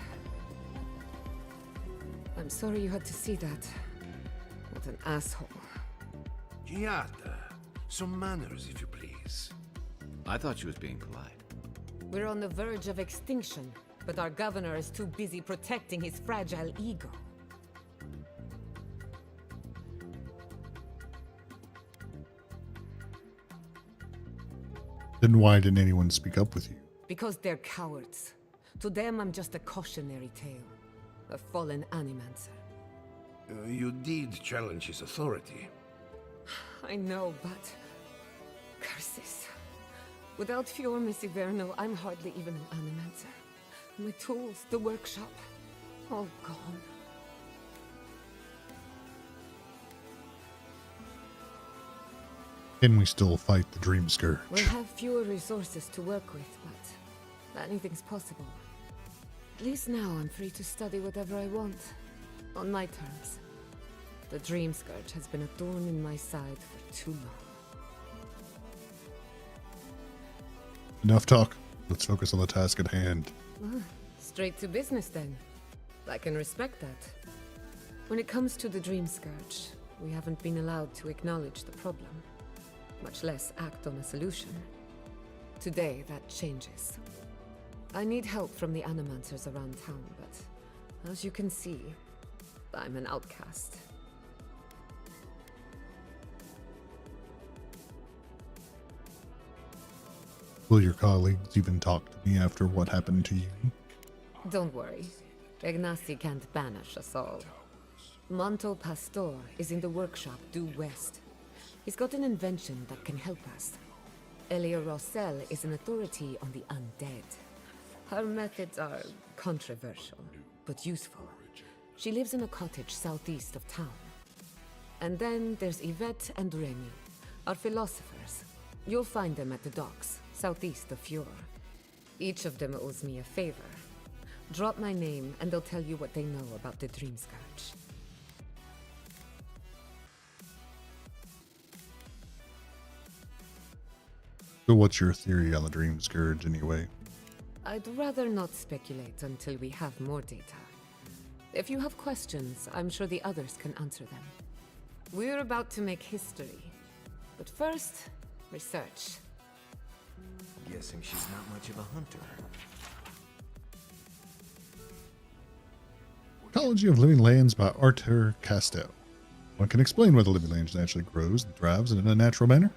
I'm sorry you had to see that. What an asshole. Giada, some manners, if you please. I thought she was being polite. We're on the verge of extinction, but our governor is too busy protecting his fragile ego. Then why didn't anyone speak up with you? Because they're cowards. To them, I'm just a cautionary tale. A fallen animancer. You did challenge his authority. I know, but... curses. Without Fior Messiverno, I'm hardly even an animancer. My tools, the workshop, all gone. Can we still fight the Dream Scourge? We'll have fewer resources to work with, but anything's possible. At least now I'm free to study whatever I want. On my terms. The Dream Scourge has been a thorn in my side for too long. Enough talk. Let's focus on the task at hand. Straight to business then. I can respect that. When it comes to the Dream Scourge, we haven't been allowed to acknowledge the problem, much less act on a solution. Today, that changes. I need help from the animancers around town, but as you can see, I'm an outcast. Will your colleagues even talk to me after what happened to you? Don't worry. Ignasi can't banish us all. Manto Pastor is in the workshop due west. He's got an invention that can help us. Elia Rossell is an authority on the undead. Her methods are controversial, but useful. She lives in a cottage southeast of town. And then there's Yvette and Remy, our philosophers. You'll find them at the docks, southeast of Fior. Each of them owes me a favor. Drop my name and they'll tell you what they know about the Dream Scourge. So what's your theory on the Dream Scourge anyway? I'd rather not speculate until we have more data. If you have questions, I'm sure the others can answer them. We're about to make history. But first, research. Guessing she's not much of a hunter. Ecology of Living Lands by Arthur Castell. One can explain why the living lands naturally grows and thrives in a natural manner.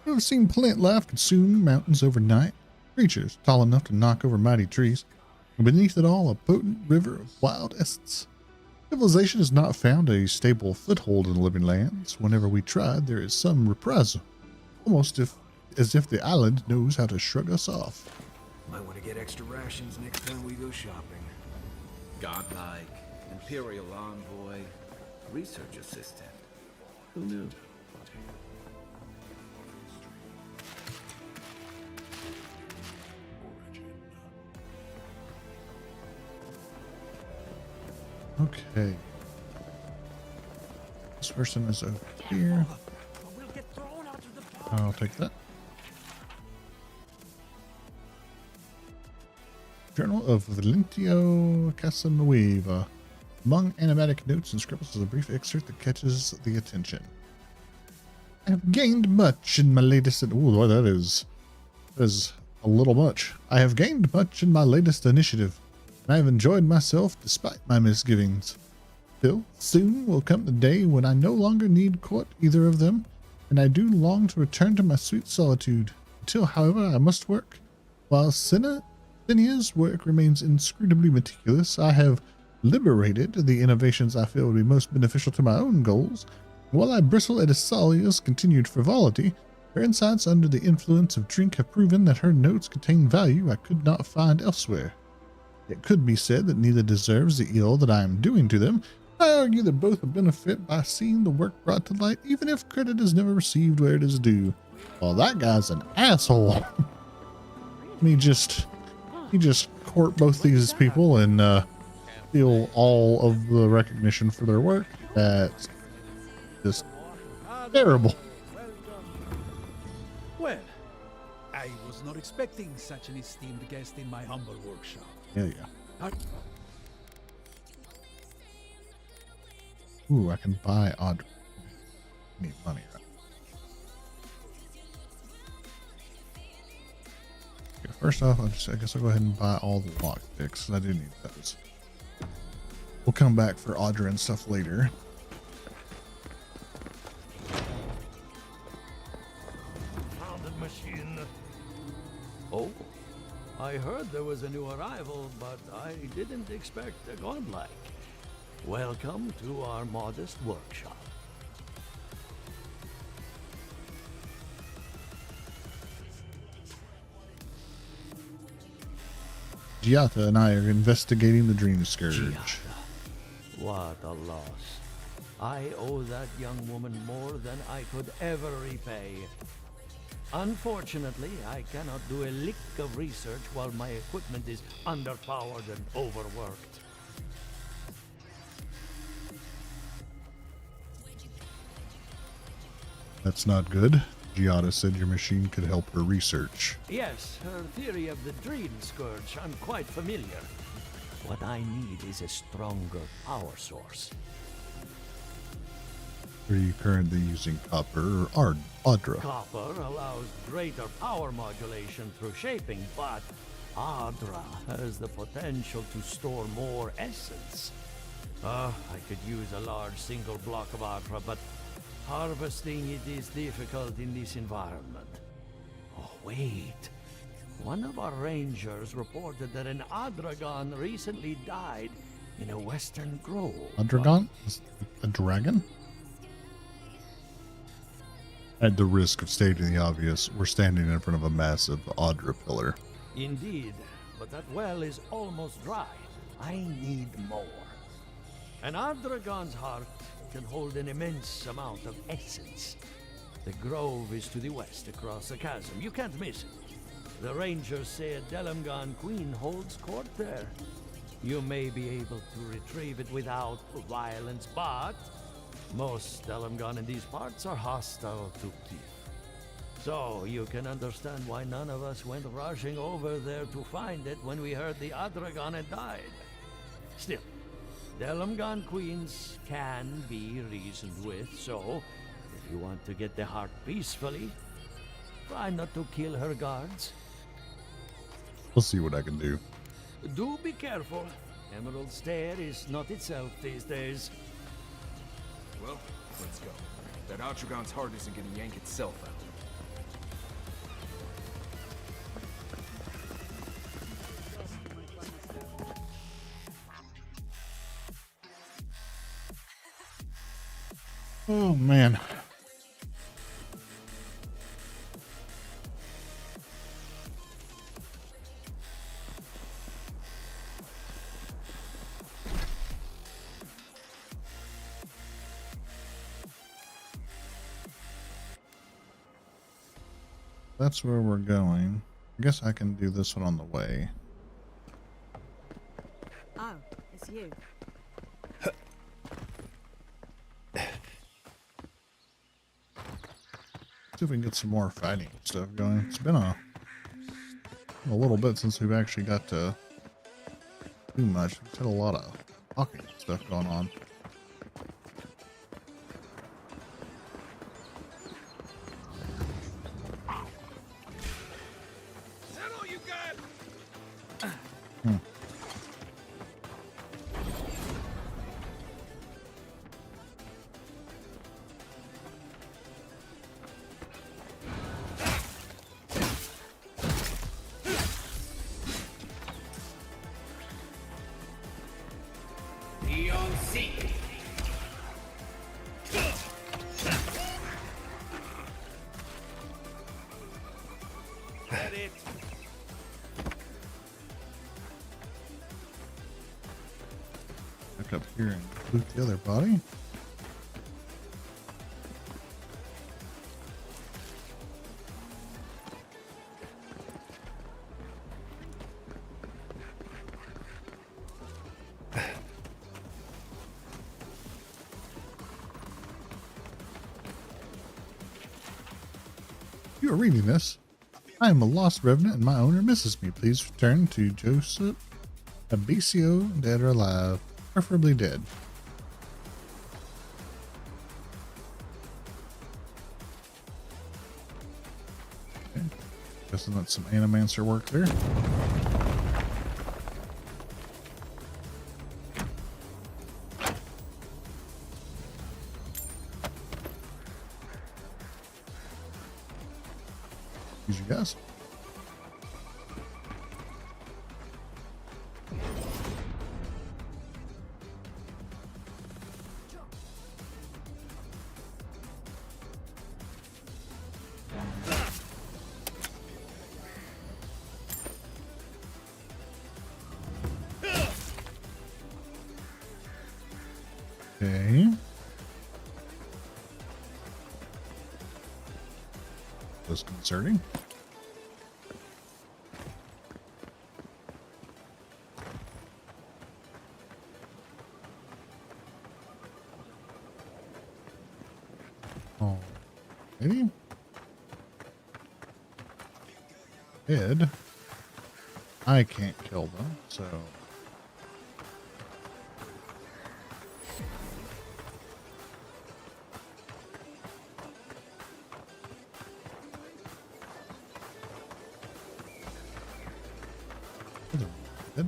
You have seen plant life consume mountains overnight, creatures tall enough to knock over mighty trees, and beneath it all a potent river of wild essence. Civilization has not found a stable foothold in the living lands. Whenever we tried, there is some reprisal, almost as if the island knows how to shrug us off. Might want to get extra rations next time we go shopping. Godlike, Imperial Envoy, Research Assistant. Who knew? Okay. This person is over here. I'll take that. Journal of Valentio Casanueva. Among animatic notes and scribbles is a brief excerpt that catches the attention. I have gained much in my latest... Ooh, that is a little much. I have gained much in my latest initiative. I have enjoyed myself despite my misgivings. Still, soon will come the day when I no longer need court either of them, and I do long to return to my sweet solitude. Until, however, I must work. While Sinia's work remains inscrutably meticulous, I have liberated the innovations I feel would be most beneficial to my own goals. While I bristle at Asalia's continued frivolity, her insights under the influence of drink have proven that her notes contain value I could not find elsewhere. It could be said that neither deserves the ill that I am doing to them. I argue that both will benefit by seeing the work brought to light, even if credit is never received where it is due. Well, that guy's an asshole. me just court both these people and steal all of the recognition for their work. That's just terrible. Well, I was not expecting such an esteemed guest in my humble workshop. Yeah. Ooh, I can buy Augur. Need money, right? Okay, first off, I guess I'll go ahead and buy all the lockpicks. I do need those. We'll come back for Augur and stuff later. Founded machine. Oh, I heard there was a new arrival, but I didn't expect a godlike. Welcome to our modest workshop. Giata and I are investigating the Dream Scourge. Giata. What a loss. I owe that young woman more than I could ever repay. Unfortunately, I cannot do a lick of research while my equipment is underpowered and overworked. That's not good. Giada said your machine could help her research. Yes, her theory of the Dream Scourge, I'm quite familiar. What I need is a stronger power source. Are you currently using copper or Audra? Copper allows greater power modulation through shaping, but Audra has the potential to store more essence. I could use a large single block of Audra, but harvesting it is difficult in this environment. Oh, wait. One of our rangers reported that an Adragon recently died in a western grove. Adragon? A dragon? At the risk of stating the obvious, we're standing in front of a massive Audra pillar. Indeed, but that well is almost dry. I need more. An Adragon's heart can hold an immense amount of essence. The grove is to the west across the chasm. You can't miss it. The rangers say a Delamgon queen holds court there. You may be able to retrieve it without violence, but most Delamgon in these parts are hostile to Keith. So you can understand why none of us went rushing over there to find it when we heard the Adragon had died. Still, Delamgon queens can be reasoned with, so if you want to get the heart peacefully, try not to kill her guards. We'll see what I can do. Do be careful. Emerald Stair is not itself these days. Well, let's go. That Atragon's heart isn't gonna yank itself out. Oh, man. That's where we're going. I guess I can do this one on the way. Oh, it's you. See if we can get some more fighting stuff going. It's been a little bit since we've actually got to do much. We've had a lot of talking stuff going on. Is that all you got? Neon Seek. That it. Back up here and loot the other body. are reading this, I am a lost revenant and my owner misses me. Please return to Joseph Abicio, dead or alive, preferably dead. Okay. Guessing that's some animancer work there. Excuse you guys. Okay. Disconcerting. Oh, maybe. Dead. I can't kill them, so. Dead.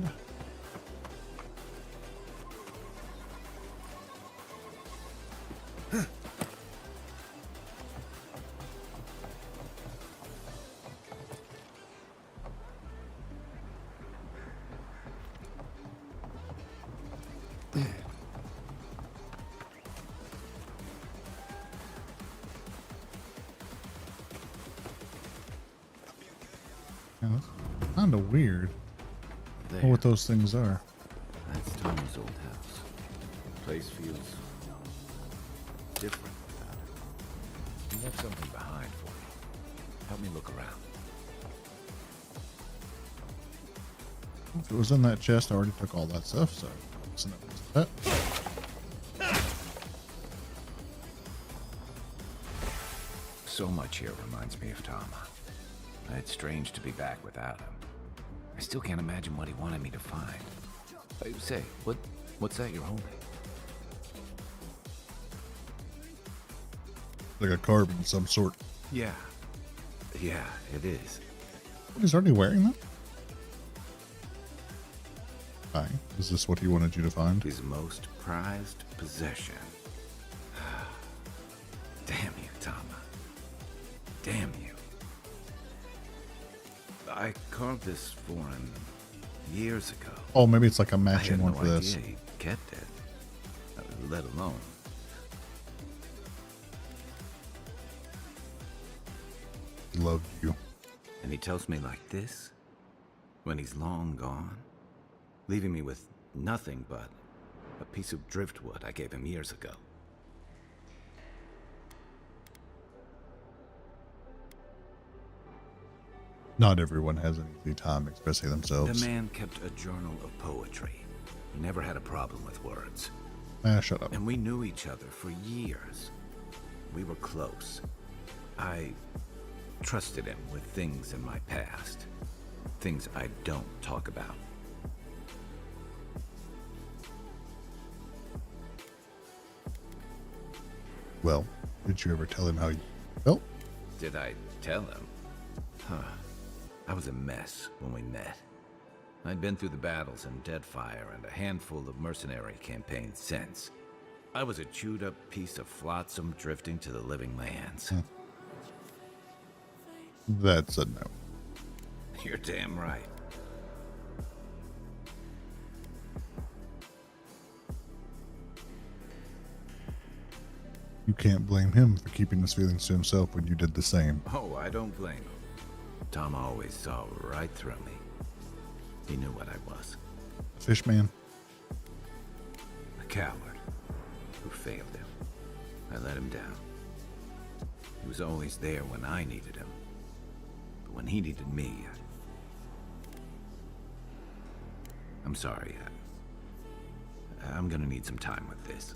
Yeah, that's kind of weird. I don't know what those things are. That's Tommy's old house. The place feels different without it. You left something behind for me. Help me look around. If it was in that chest, I already took all that stuff, so it's not that. So much here reminds me of Tama. It's strange to be back without him. I still can't imagine what he wanted me to find. Say, what's that you're holding? Like a carbon of some sort. Yeah, it is. He's already wearing that? Hi, is this what he wanted you to find? His most prized possession. Damn you, Tama. Damn you. I carved this for him years ago. Oh, maybe it's like a matching one I for had no this. idea he kept it, let alone. He loved you. And he tells me like this, when he's long gone, leaving me with nothing but a piece of driftwood I gave him years ago. Not everyone has an easy time expressing themselves. The man kept a journal of poetry. He never had a problem with words. Ah, shut up. And we knew each other for years. We were close. I trusted him with things in my past. Things I don't talk about. Well, did you ever tell him how you felt? Did I tell him? Huh. I was a mess when we met. I'd been through the battles in Deadfire and a handful of mercenary campaigns since. I was a chewed up piece of flotsam drifting to the living lands. That's a no. You're damn right. You can't blame him for keeping his feelings to himself when you did the same. Oh, I don't blame him. Tom always saw right through me. He knew what I was. Fishman. A coward who failed him. I let him down. He was always there when I needed him. But when he needed me, I'm sorry. I'm gonna need some time with this.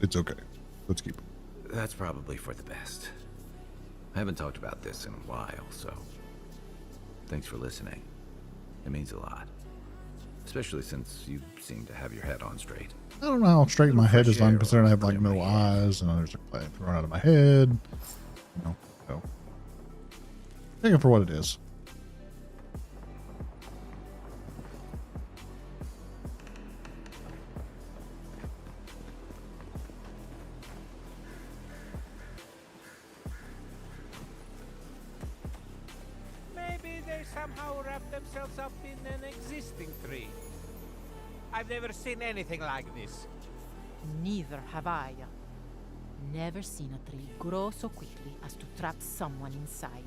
It's okay. Let's keep it. That's probably for the best. I haven't talked about this in a while, so thanks for listening. It means a lot. Especially since you seem to have your head on straight. I don't know how straight my head is on, considering I have like no eyes and there's a clay thrown out of my head. You know, so take it for what it is. Maybe they somehow wrap themselves up in an existing tree. I've never seen anything like this. Neither have I. Never seen a tree grow so quickly as to trap someone inside.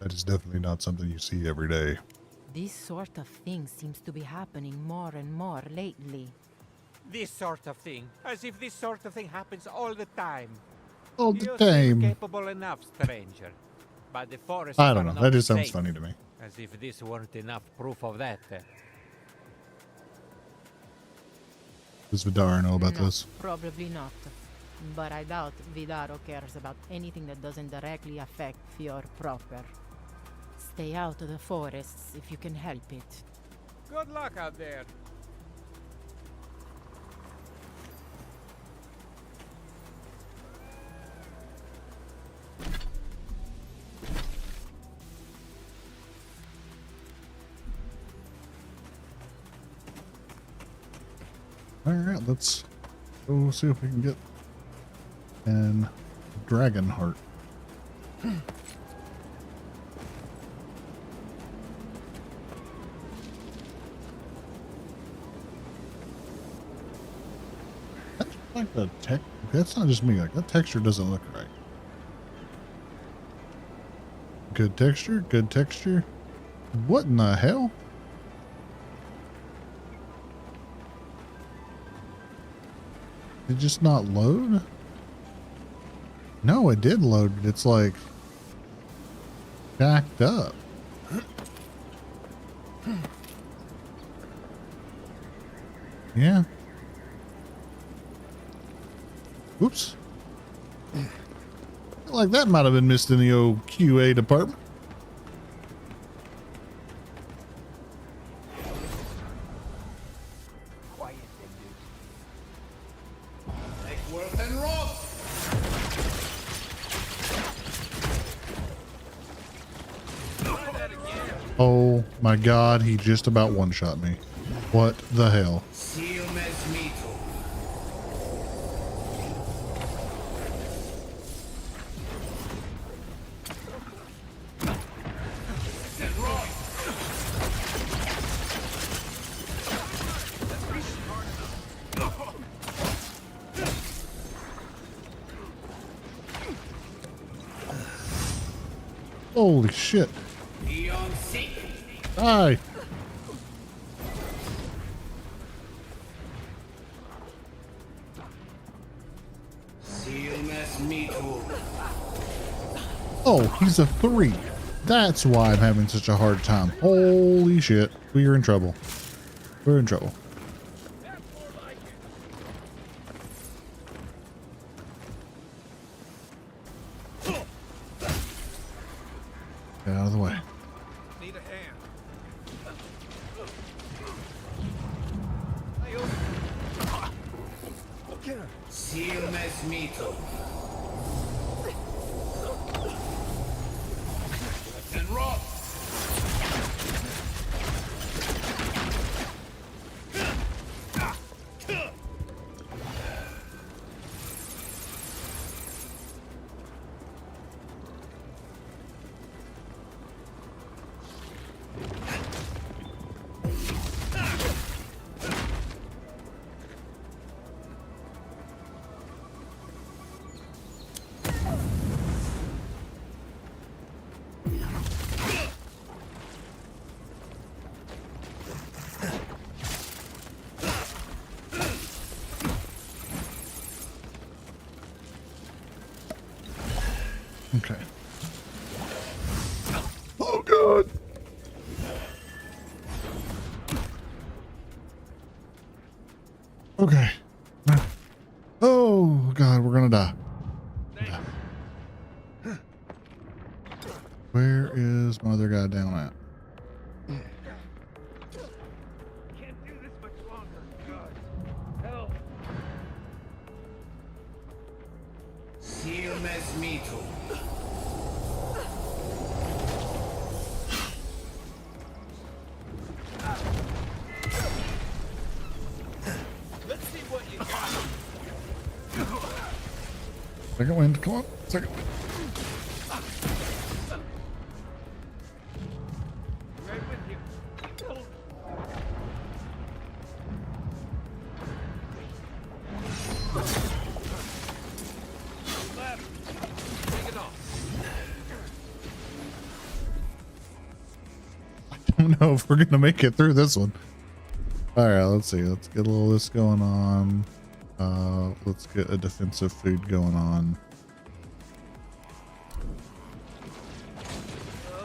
That is definitely not something you see every day. This sort of thing seems to be happening more and more lately. This sort of thing. As if this sort of thing happens all the time. All the You time. seem capable enough, stranger. But the forest I don't know. That just sounds funny to me. As if this weren't enough proof of that. Does Vidar know about No, this? probably not. But I doubt Vidaro cares about anything that doesn't directly affect Fior proper. Stay out of the forests if you can help it. Good luck out there. All right, let's go see if we can get an dragon heart. That's like the tech. That's not just me. Like that texture doesn't look right. Good texture. Good texture. What in the hell? Did it just not load? No, it did load, but it's like backed up. Yeah. Oops. Like that might have been missed in the old QA department. Oh my god, he just about one-shot me. What the hell? Holy shit. Die. Oh, he's a 3. That's why I'm having such a hard time. Holy shit. We are in trouble. We're in trouble. Get out of the way. Need a hand. And rock. Okay. Oh god. Oh God, we're gonna die. Where is my other guy down at? Can't do this much longer. God, help. Seal mes mito. Let's see what you got. Second wind, come on. Second wind. Right with you. Left. Take it off. I don't know if we're gonna make it through this one. All right, let's see. Let's get a little of this going on. Let's get a defensive food going on.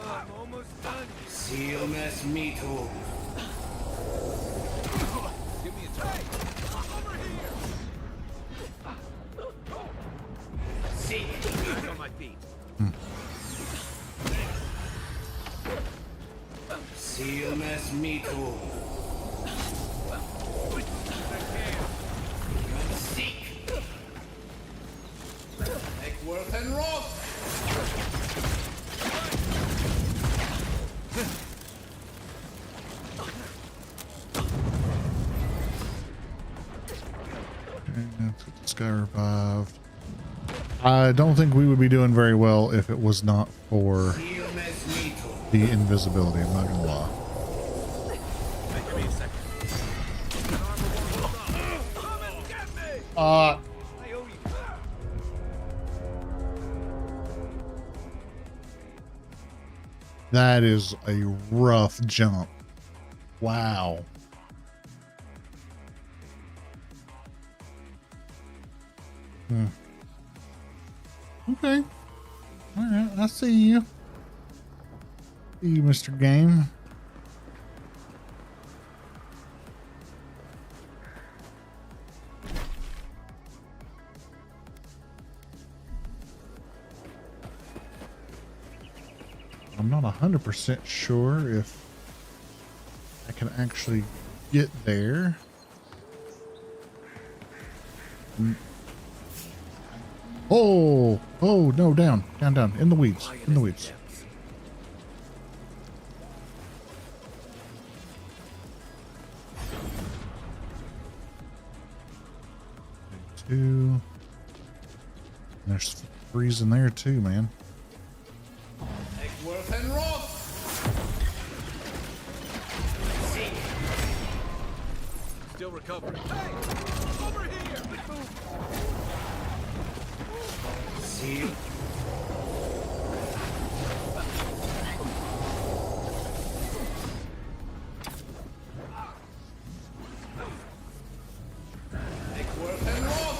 I'm almost done. Seal mes mito. Give me a try. Over here. See, Eyes on my feet. seal mes mito. Seek. Make work and rock. Let's get this guy revived. I don't think we would be doing very well if it was not for the invisibility. I'm not gonna lie. Give me a second. Uh, I owe you. That is a rough jump. Wow. Okay. All right. I see you. See you, Mr. Game. I'm not 100% sure if I can actually get there. Oh, oh no, down, in the weeds, in the weeds. Two. There's threes in there too, man. Make work and rock. Seek. Still recovering. Hey, over here. Move. Seal. Make work and rock.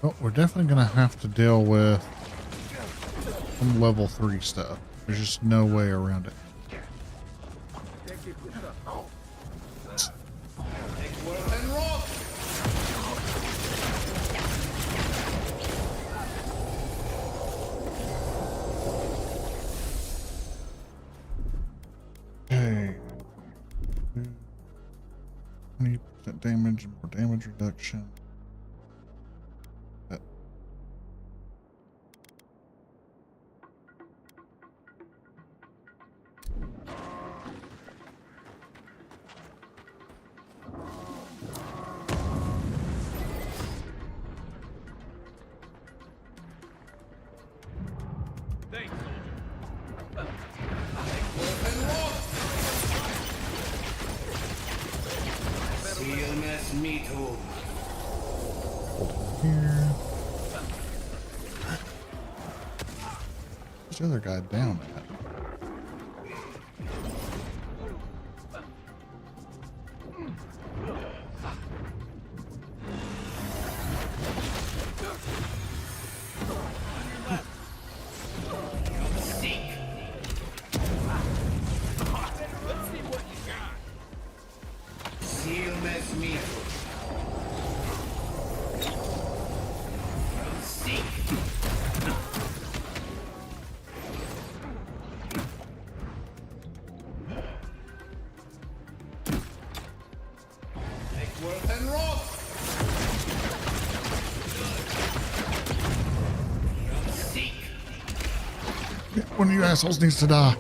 Oh, we're definitely gonna have to deal with some level 3 stuff. There's just no way around it. Make work and rock. Okay. 20% damage, more damage reduction. Thanks, soldier. Seal mes mito. Here. Where's the other guy down at? One of you assholes needs to die.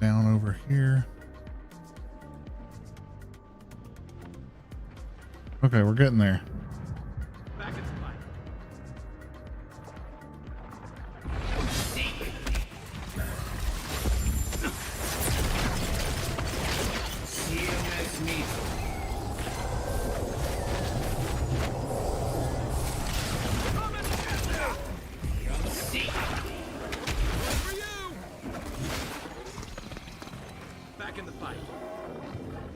Down over here. Okay, we're getting there.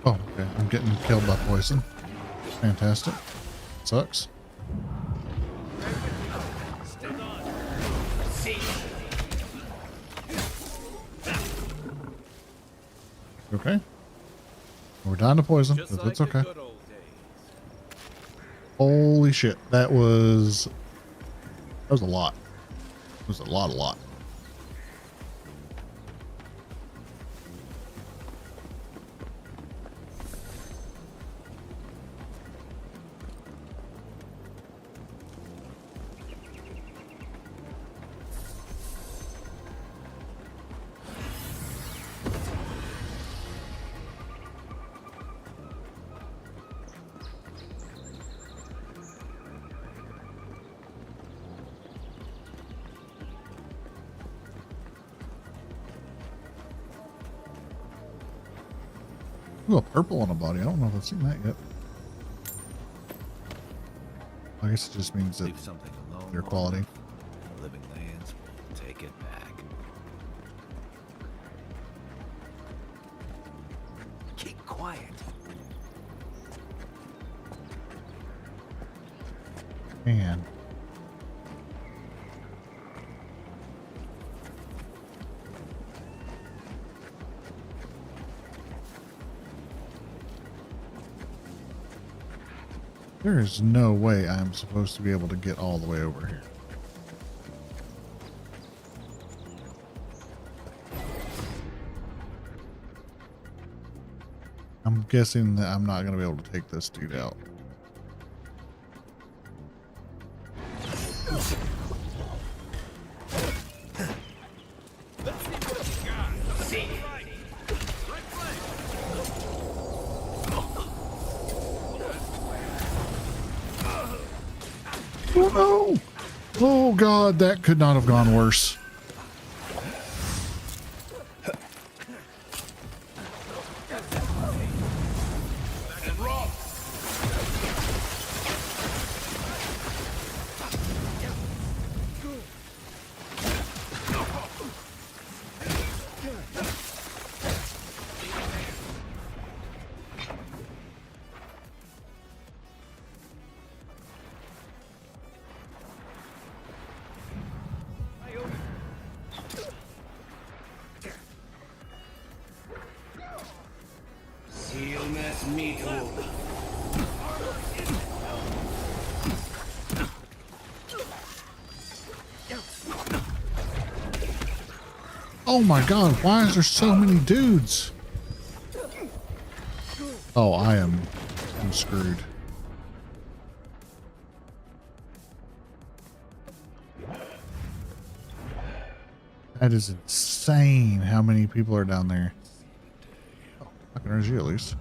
Oh, okay. I'm getting killed by poison. Fantastic. Sucks. Okay. We're down to poison, but that's okay. Holy shit. That was a lot. It was a lot. Ooh, a purple on a body. I don't know if I've seen that yet. I guess it just means that their quality. Living lands will take it back. Keep quiet. Man. There is no way I'm supposed to be able to get all the way over here. I'm guessing that I'm not going to be able to take this dude out. Oh no! Oh god, that could not have gone worse. Oh my god, why is there so many dudes? Oh, I'm screwed. That is insane how many people are down there. Oh, I can there's you at least.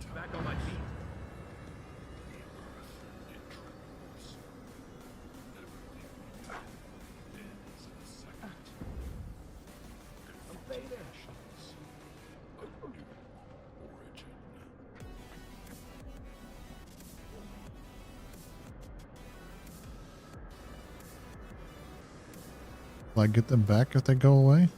Will I get them back if they go away?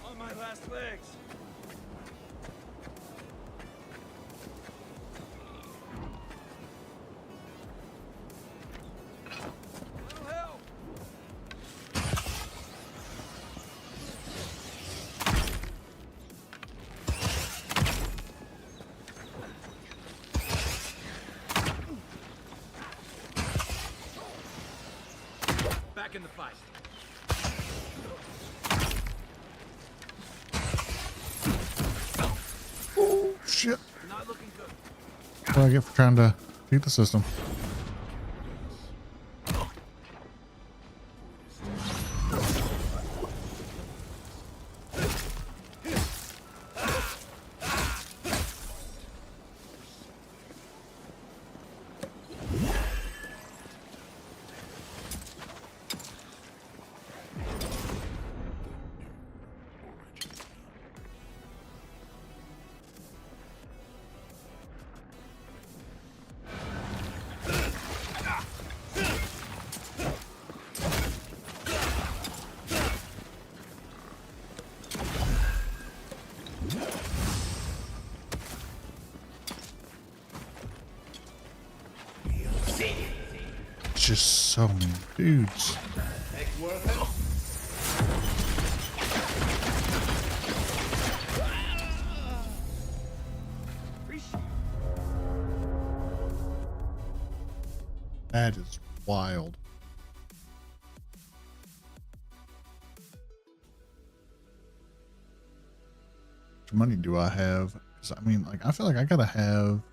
On my last legs. in the fight. Oh, shit. Not looking good. What do I get for trying to beat the system? Just so many dudes. That is wild. How much money do I have? 'Cause I mean, like, I feel like I gotta have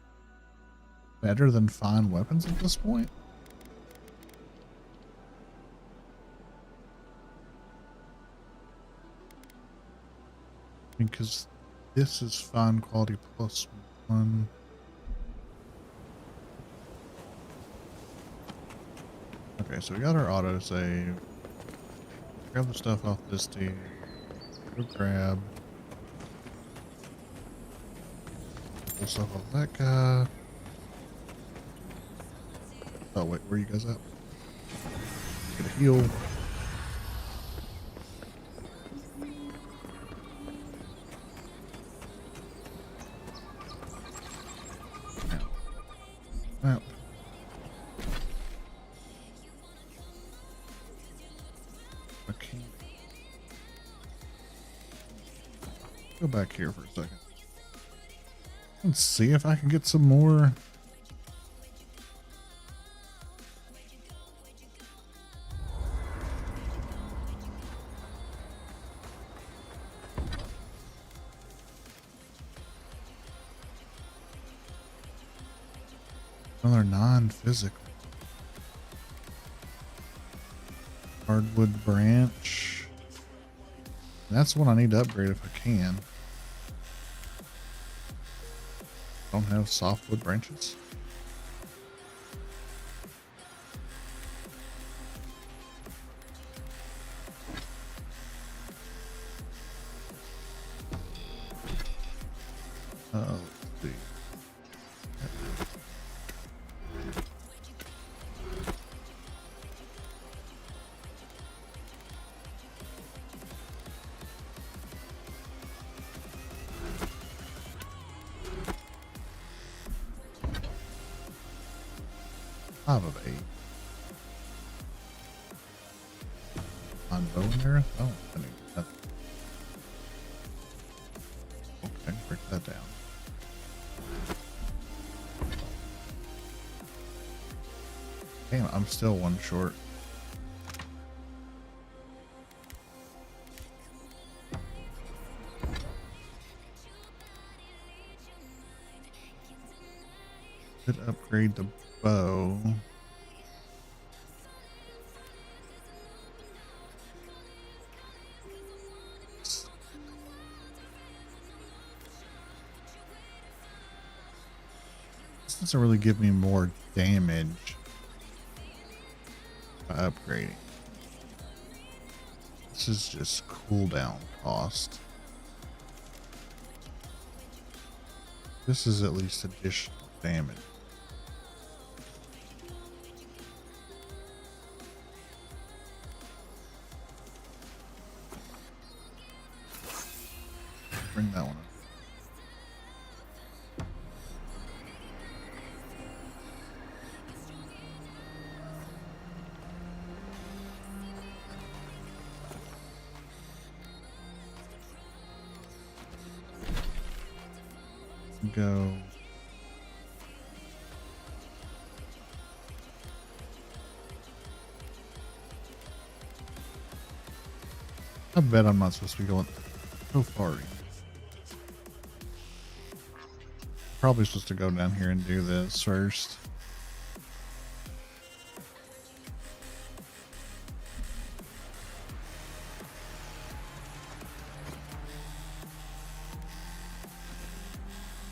better than fine weapons at this point. Because this is fine quality +1. Okay, so we got our autosave. Grab the stuff off this dude. Go grab. Pull stuff off that guy. Oh wait, where are you guys at? Get a heal. Now. Okay. Go back here for a second. Let's see if I can get some more. Another non-physical. Hardwood branch. That's what I need to upgrade if I can. Don't have softwood branches. Let's see. Five of 8. On bow and arrow? Oh, I need that. Okay, break that down. Damn, I'm still one short. Could upgrade the bow. This doesn't really give me more damage by upgrading. This is just cooldown cost. This is at least additional damage. Bring that one up. Go. I bet I'm not supposed to be going so far. Probably supposed to go down here and do this first.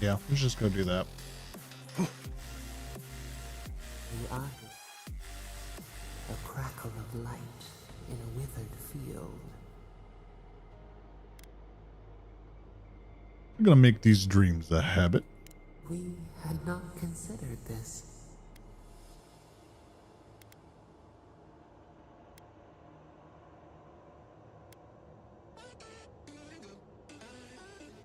Yeah, let's just go do that. The Augur. A crackle of light in a withered field. I'm gonna make these dreams a habit. We had not considered this.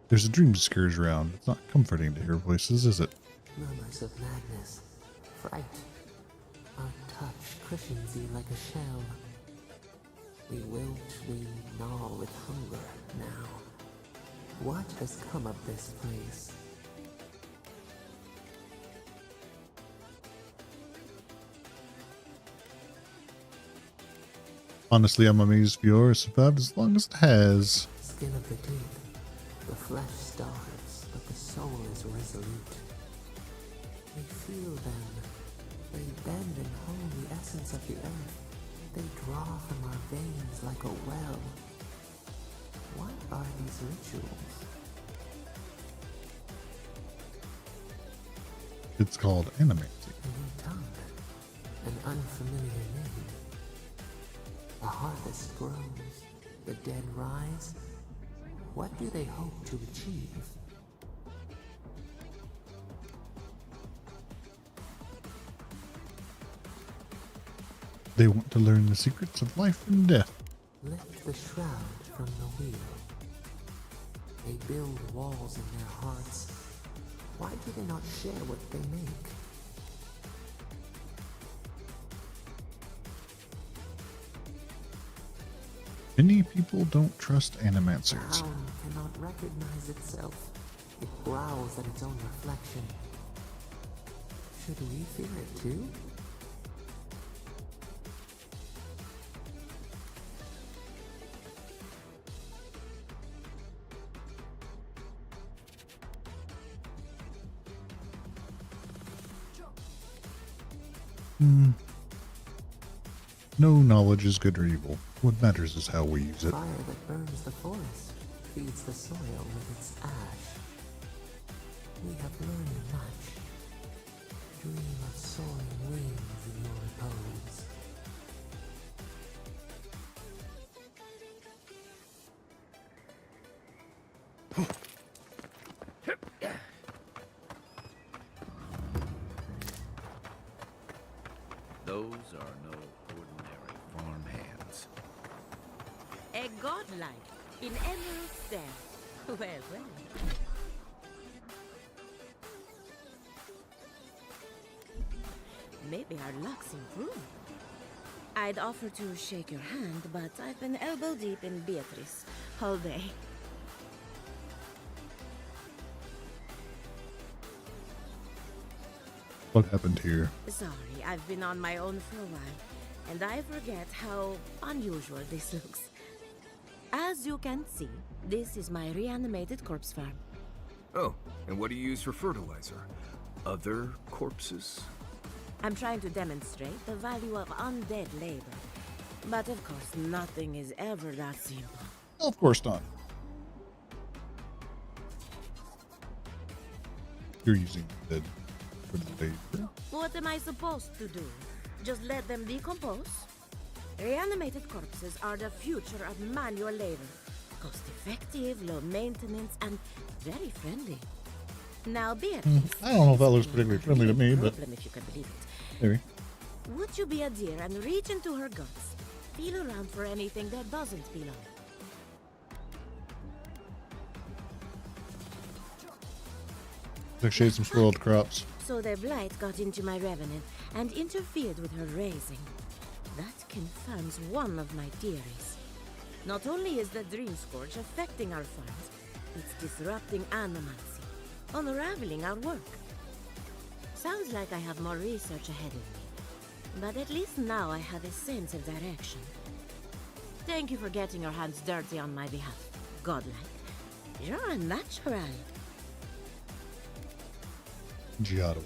There's a dream scourge around. It's not comforting to hear voices, is it? Murmurs of madness, fright. Our touch cushions you like a shell. We wilt, we gnaw with hunger now. What has come of this place? Honestly, I'm amazed Fiora survived as long as it has. Skin of the teeth. The flesh starves, but the soul is resolute. We feel them. They bend and hold the essence of the earth. They draw from our veins like a well. What are these rituals? It's called animating. A new tongue. An unfamiliar name. The harvest grows. The dead rise. What do they hope to achieve? They want to learn the secrets of life and death. Lift the shroud from the wheel. They build walls in their hearts. Why do they not share what they make? Many people don't trust The animancers. hound cannot recognize itself. It growls at its own reflection. Should we fear it too? No knowledge is good or evil. What matters is how we use it. Fire that burns the forest feeds the soil with its ash. We have learned much. Dream of soaring wings in your repose. Those are no ordinary farm hands. A godlike in emerald stare. Well, well. Maybe our luck's improved. I'd offer to shake your hand, but I've been elbow deep in Beatrice all day. What happened here? Sorry, I've been on my own for a while, and I forget how unusual this looks. As you can see, this is my reanimated corpse farm. Oh, and what do you use for fertilizer? Other corpses? I'm trying to demonstrate the value of undead labor. But of course, nothing is ever that simple. Of course not. You're using dead for the labor. What am I supposed to do? Just let them decompose? Reanimated corpses are the future of manual labor. Cost-effective, low maintenance, and very friendly. Now, Beatrice. I don't know if that looks particularly friendly to me, but problem if you can believe it. maybe. Would you be a dear and reach into her guts? Feel around for anything that doesn't belong. Like she ate some spoiled crops. So their blight got into my revenant and interfered with her raising. That confirms one of my theories. Not only is the Dream Scourge affecting our farms, it's disrupting anomancy, unraveling our work. Sounds like I have more research ahead of me, but at least now I have a sense of direction. Thank you for getting your hands dirty on my behalf. Godlike. You're a natural. Giotto.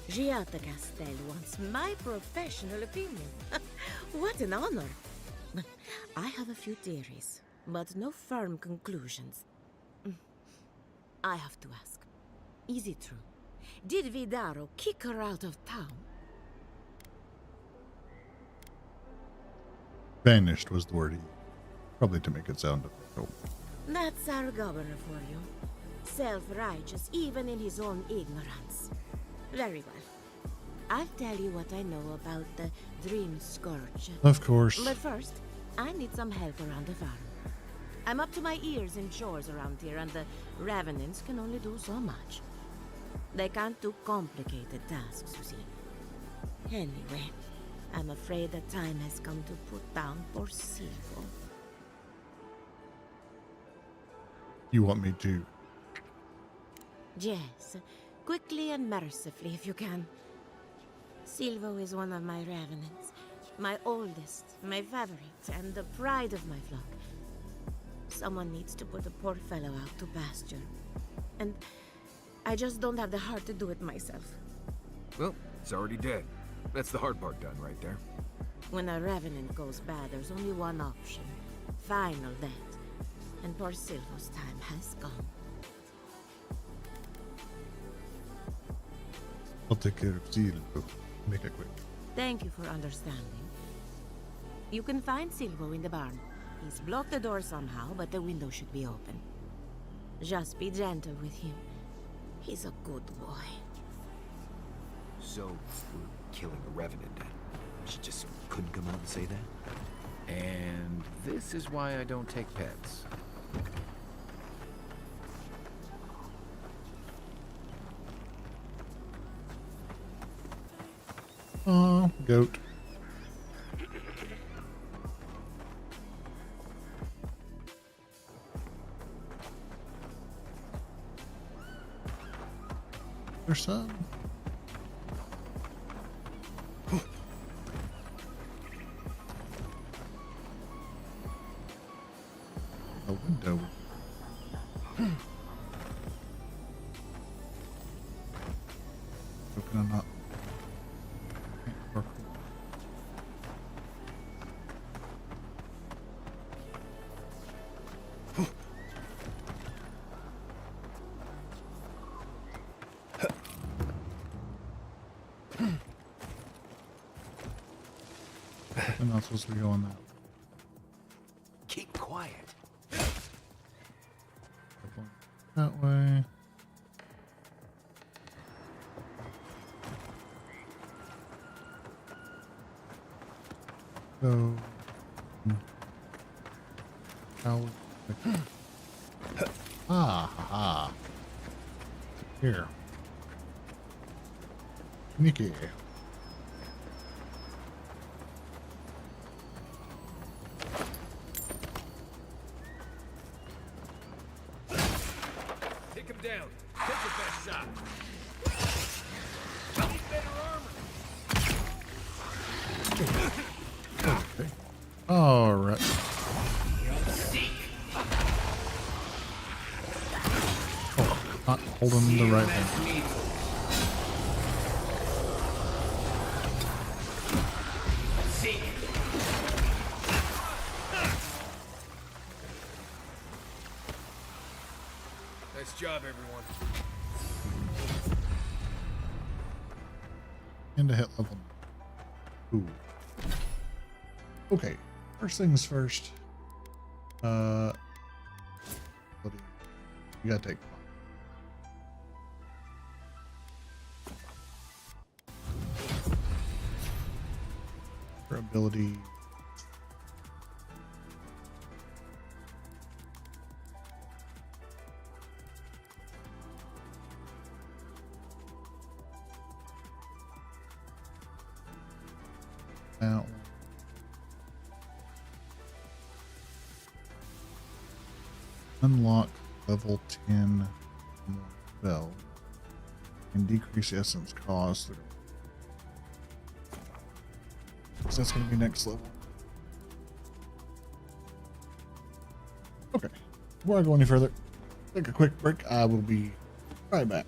Giatta Castel wants my professional opinion. What an honor. I have a few theories, but no firm conclusions. I have to ask. Is it true? Did Vidaro kick her out of town? Banished was the word he used. Probably to make it sound official. That's our governor for you. Self-righteous even in his own ignorance. Very well. I'll tell you what I know about the Dream Scourge. Of course. But first, I need some help around the farm. I'm up to my ears in chores around here, and the Revenants can only do so much. They can't do complicated tasks, you see. Anyway, I'm afraid the time has come to put down poor Silvo. You want me to? Yes, quickly and mercifully if you can. Silvo is one of my Revenants. My oldest, my favorite, and the pride of my flock. Someone needs to put the poor fellow out to pasture. And I just don't have the heart to do it myself. Well, it's already dead. That's the hard part done right there. When a Revenant goes bad, there's only one option. Final death. And poor Silvo's time has come. I'll take care of Silvo. Make it quick. Thank you for understanding. You can find Silvo in the barn. He's blocked the door somehow, but the window should be open. Just be gentle with him. He's a good boy. So, we're killing a Revenant then? She just couldn't come out and say that? And this is why I don't take pets. Oh, goat. There's some. A window. Open or not? I'm not supposed to be going that way. Keep quiet. That way. So. How? Ah. Here. Sneaky. Take him down. Take your best shot. Need better armor. Okay. All right. Oh, not holding the right one. Nice job, everyone. And a hit level. Ooh. Okay. First things first. What do you gotta take? Her ability. Now. Unlock level 10 spell and decrease essence cost. So that's going to be next level. Okay, before I go any further, take a quick break. I will be right back.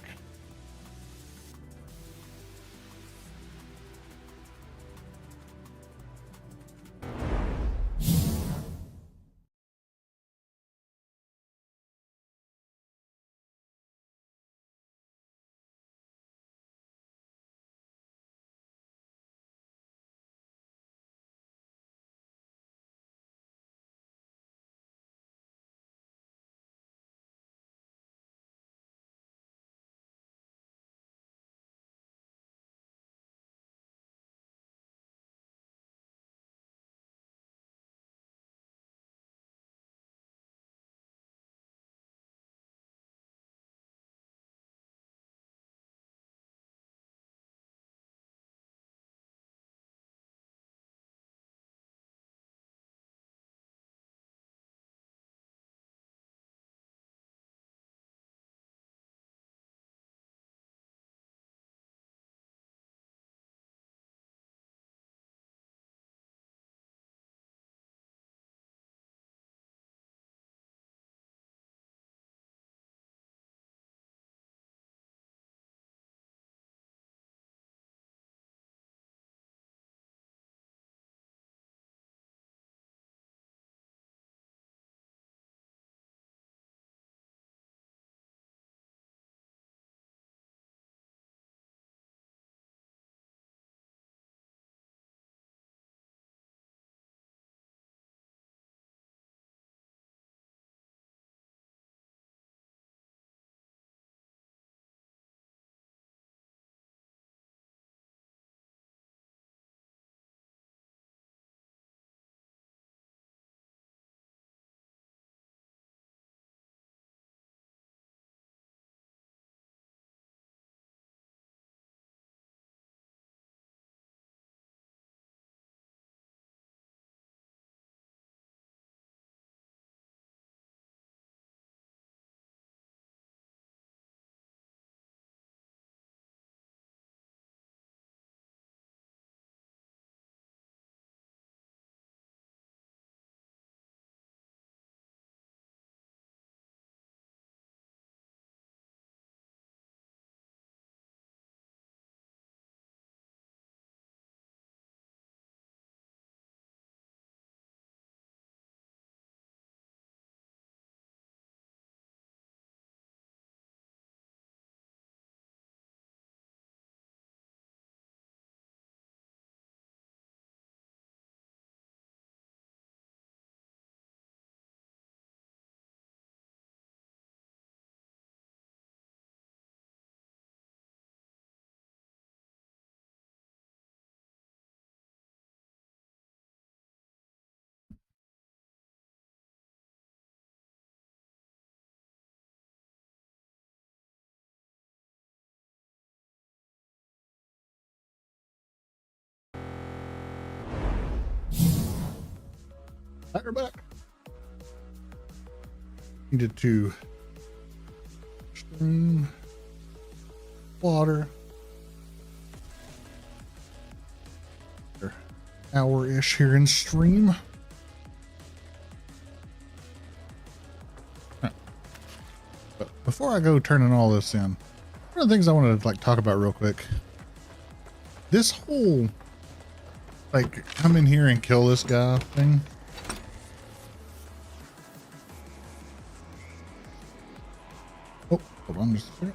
We're back. Needed to stream water. Hour-ish here in stream. But before I go turning all this in, one of the things I wanted to like talk about real quick. This whole like come in here and kill this guy thing. Oh, hold on just a second.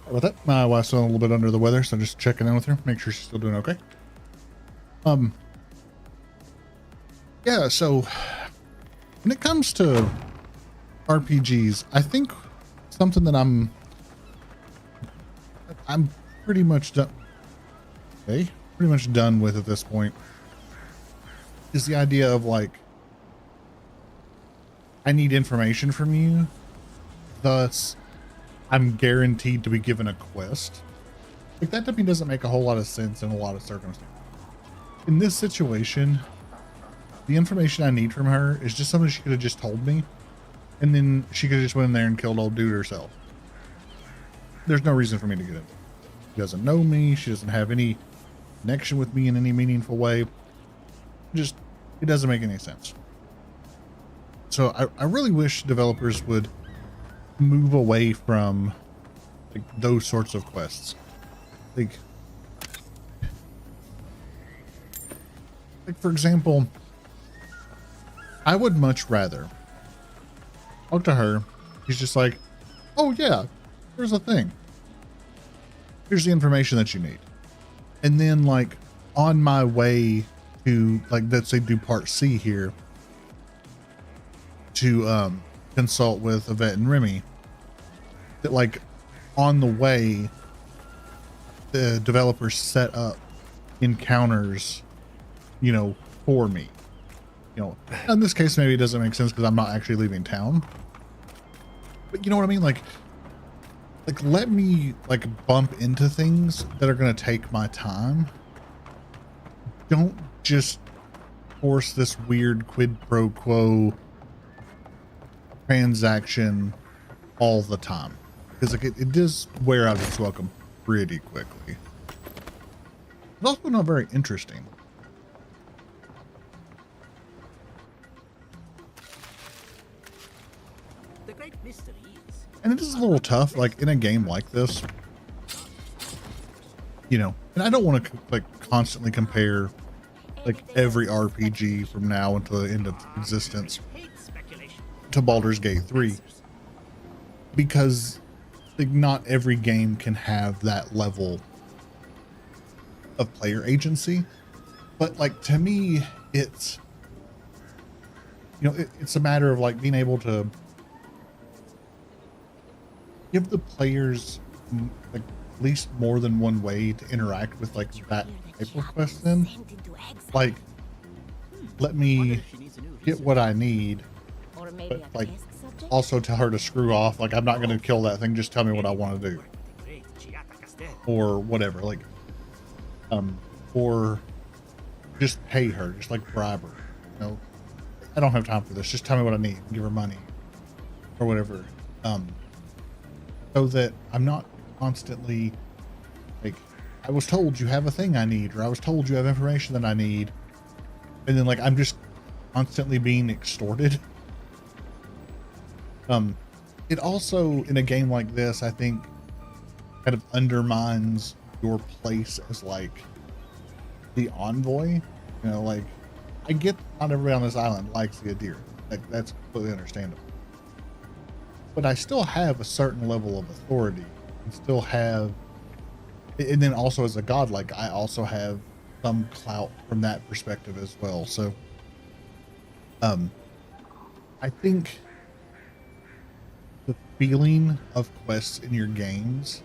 About that, my wife's a little bit under the weather, so just checking in with her, make sure she's still doing okay. Yeah, so when it comes to RPGs, I think something that I'm pretty much done. Okay, pretty much done with at this point is the idea of like, I need information from you, thus I'm guaranteed to be given a quest. Like that to me doesn't make a whole lot of sense in a lot of circumstances. In this situation, the information I need from her is just something she could have just told me, and then she could have just went in there and killed old dude herself. There's no reason for me to get in. She doesn't know me. She doesn't have any connection with me in any meaningful way. Just, it doesn't make any sense. So I really wish developers would move away from like those sorts of quests. Like for example, I would much rather talk to her. She's just like, oh yeah, here's the thing. Here's the information that you need. And then like on my way to like, let's say do part C here to consult with Yvette and Remy, that like on the way, the developers set up encounters, you know, for me. You know, in this case, maybe it doesn't make sense because I'm not actually leaving town. But you know what I mean? Like let me like bump into things that are going to take my time. Don't just force this weird quid pro quo transaction all the time. Because like it does wear out its welcome pretty quickly. It's also not very interesting. The great mystery is... And it is a little tough, like in a game like this, you know, and I don't want to like constantly compare like every RPG from now until the end of existence to Baldur's Gate 3, because like not every game can have that level of player agency. But like to me, it's, you know, it's a matter of like being able to give the players like at least more than one way to interact with like that type of quest. Then like let me get what I need, but like also tell her to screw off. Like I'm not going to kill that thing, just tell me what I want to do or whatever. Like or just pay her, just like bribe her, you know, I don't have time for this, just tell me what I need, give her money or whatever, so that I'm not constantly like, I was told you have a thing I need, or I was told you have information that I need, and then like I'm just constantly being extorted. It also, in a game like this, I think kind of undermines your place as like the envoy. You know, like I get not everybody on this island likes the Augur, like that's completely understandable, but I still have a certain level of authority and still have, and then also as a god, like I also have some clout from that perspective as well. So I think the feeling of quests in your games,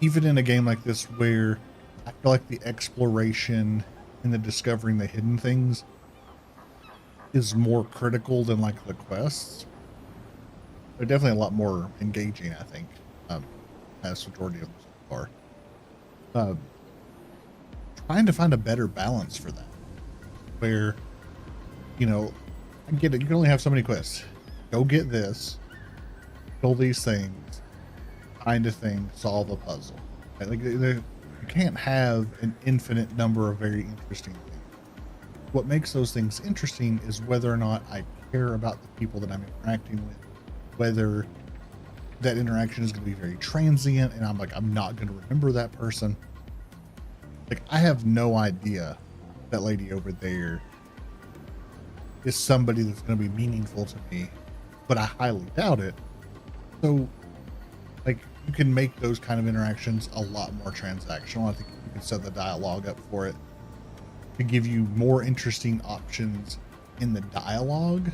even in a game like this where I feel like the exploration and the discovering the hidden things is more critical than like the quests, they're definitely a lot more engaging, I think, as majority of them so far. Trying to find a better balance for that, where, you know, I get it, you can only have so many quests. Go get this, kill these things, find a thing, solve a puzzle. Like you can't have an infinite number of very interesting things. What makes those things interesting is whether or not I care about the people that I'm interacting with, whether that interaction is going to be very transient and I'm like, I'm not going to remember that person. Like I have no idea that lady over there is somebody that's going to be meaningful to me, but I highly doubt it. So like you can make those kind of interactions a lot more transactional. I think you can set the dialogue up for it to give you more interesting options in the dialogue,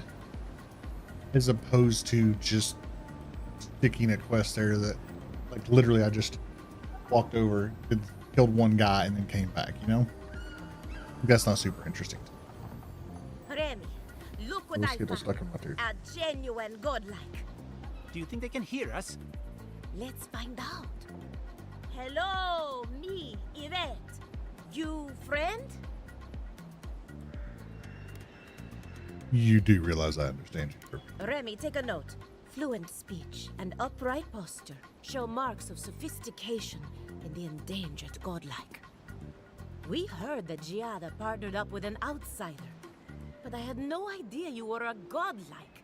as opposed to just sticking a quest there that like literally I just walked over, killed one guy and then came back, you know? That's not super interesting. Remy, look what I found. Stuck in my tooth. A genuine godlike. Do you think they can hear us? Let's find out. Hello, me, Yvette. You friend? You do realize I understand you. Remy, take a note. Fluent speech and upright posture show marks of sophistication in the endangered godlike. We heard that Giada partnered up with an outsider, but I had no idea you were a godlike.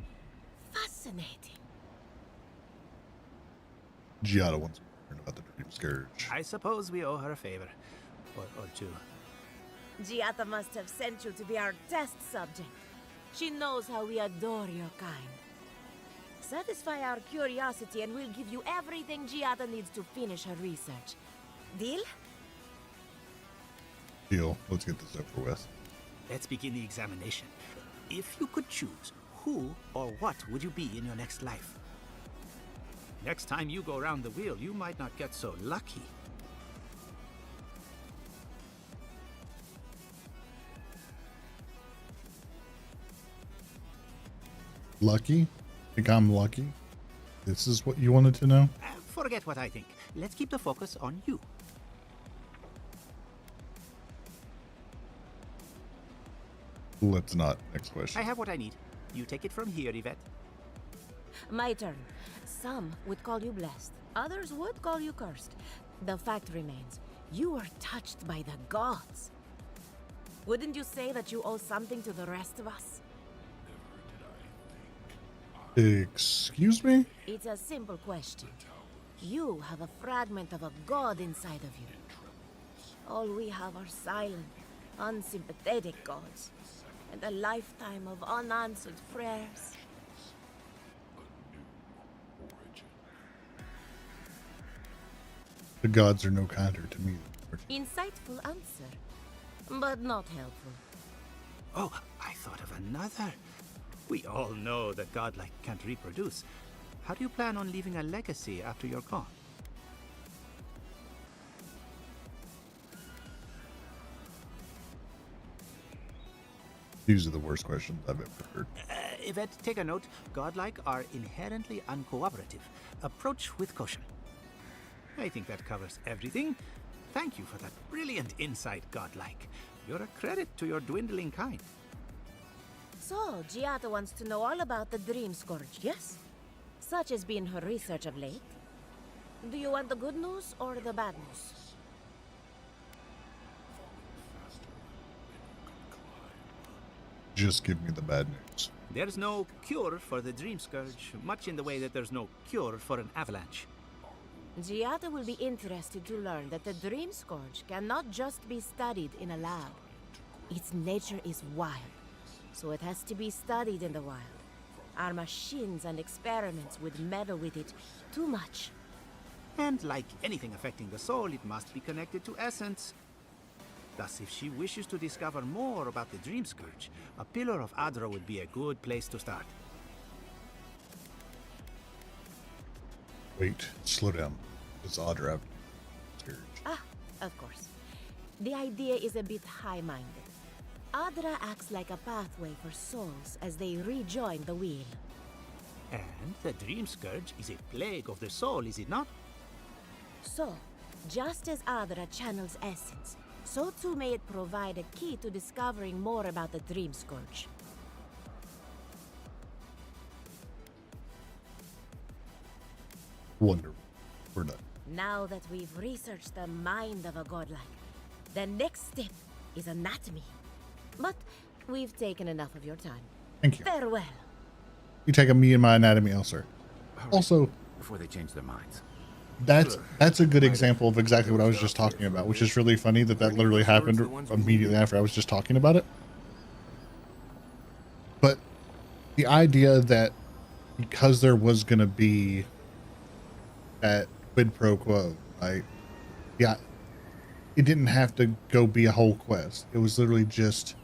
Fascinating. Giada wants to learn about the Dream Scourge. I suppose we owe her a favor. Or two. Giada must have sent you to be our test subject. She knows how we adore your kind. Satisfy our curiosity and we'll give you everything Giada needs to finish her research. Deal? Deal. Let's get this over with. Let's begin the examination. If you could choose, who or what would you be in your next life? Next time you go around the wheel, you might not get so lucky. Lucky? Think I'm lucky? This is what you wanted to know? Forget what I think. Let's keep the focus on you. Let's not. Next question. I have what I need. You take it from here, Yvette. My turn. Some would call you blessed. Others would call you cursed. The fact remains, you were touched by the gods. Wouldn't you say that you owe something to the rest of us? Excuse me? It's a simple question. You have a fragment of a god inside of you. All we have are silent, unsympathetic gods, and a lifetime of unanswered prayers. The gods are no kinder to me. Insightful answer, but not helpful. Oh, I thought of another. We all know that godlike can't reproduce. How do you plan on leaving a legacy after you're gone? These are the worst questions I've ever heard. Yvette, take a note. Godlike are inherently uncooperative. Approach with caution. I think that covers everything. Thank you for that brilliant insight, Godlike. You're a credit to your dwindling kind. So, Giada wants to know all about the Dream Scourge, yes? Such has been her research of late. Do you want the good news or the bad news? Just give me the bad news. There's no cure for the Dream Scourge, much in the way that there's no cure for an avalanche. Giada will be interested to learn that the Dream Scourge cannot just be studied in a lab. Its nature is wild, so it has to be studied in the wild. Our machines and experiments would meddle with it too much. And like anything affecting the soul, it must be connected to essence. Thus, if she wishes to discover more about the Dream Scourge, a Pillar of Adra would be a good place to start. Wait, slow down. Does Adra have Scourge? Ah, of course. The idea is a bit high-minded. Adra acts like a pathway for souls as they rejoin the wheel. And the Dream Scourge is a plague of the soul, is it not? So, just as Adra channels essence, so too may it provide a key to discovering more about the Dream Scourge. Wonderful. We're done. Now that we've researched the mind of a godlike, the next step is anatomy. But we've taken enough of your time. Thank you. Farewell. You take me and my anatomy elsewhere. Also, before they change their minds. That's a good example of exactly what I was just talking about, which is really funny that literally happened immediately after I was just talking about it. But the idea that because there was going to be that quid pro quo, right? Yeah, it didn't have to go be a whole quest. It was literally just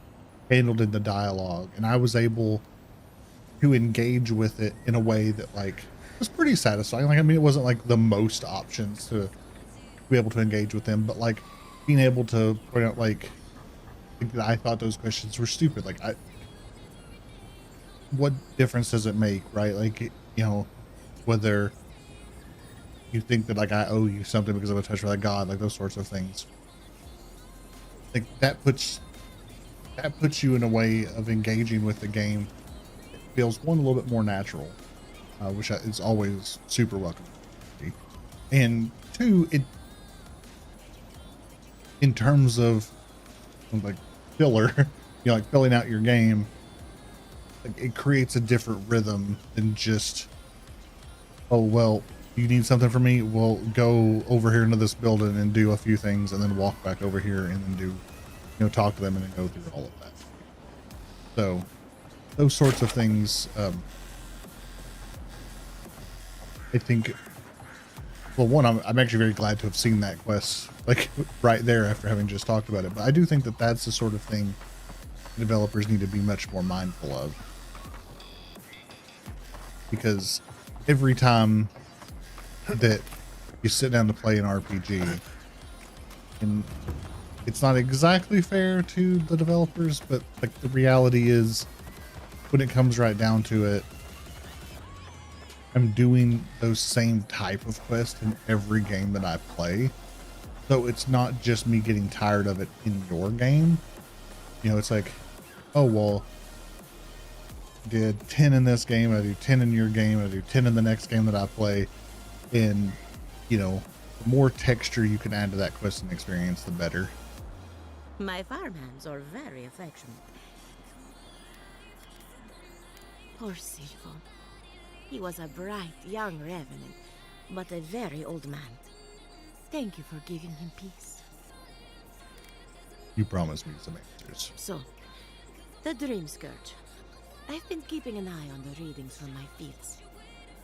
handled in the dialogue, and I was able to engage with it in a way that was pretty satisfying. I mean, it wasn't like the most options to be able to engage with them, but being able to point out that I thought those questions were stupid. What difference does it make, right? Whether you think that I owe you something because of a touch with a god, those sorts of things. That puts that puts you in a way of engaging with the game. It feels, one, a little bit more natural, which is always super welcome. And two, it, in terms of like filler, like filling out your game, like, it creates a different rhythm than just, oh, well, you need something from me? Well, go over here into this building and do a few things and then walk back over here and then do, talk to them and then go through all of that. So those sorts of things, I think, well, one, I'm actually very glad to have seen that quest like right there after having just talked about it. But I do think that that's the sort of thing developers need to be much more mindful of, because every time that you sit down to play an RPG, and it's not exactly fair to the developers, but like the reality is, when it comes right down to it, I'm doing those same type of quests in every game that I play. So it's not just me getting tired of it in your game. It's like, oh, well, did 10 in this game, I do 10 in your game, I do 10 in the next game that I play. And, the more texture you can add to that questing experience, the better. My farmhands are very affectionate. Poor Silvo. He was a bright young revenant, but a very old man. Thank you for giving him peace. You promised me some answers. So, the Dream Scourge. I've been keeping an eye on the readings from my fields.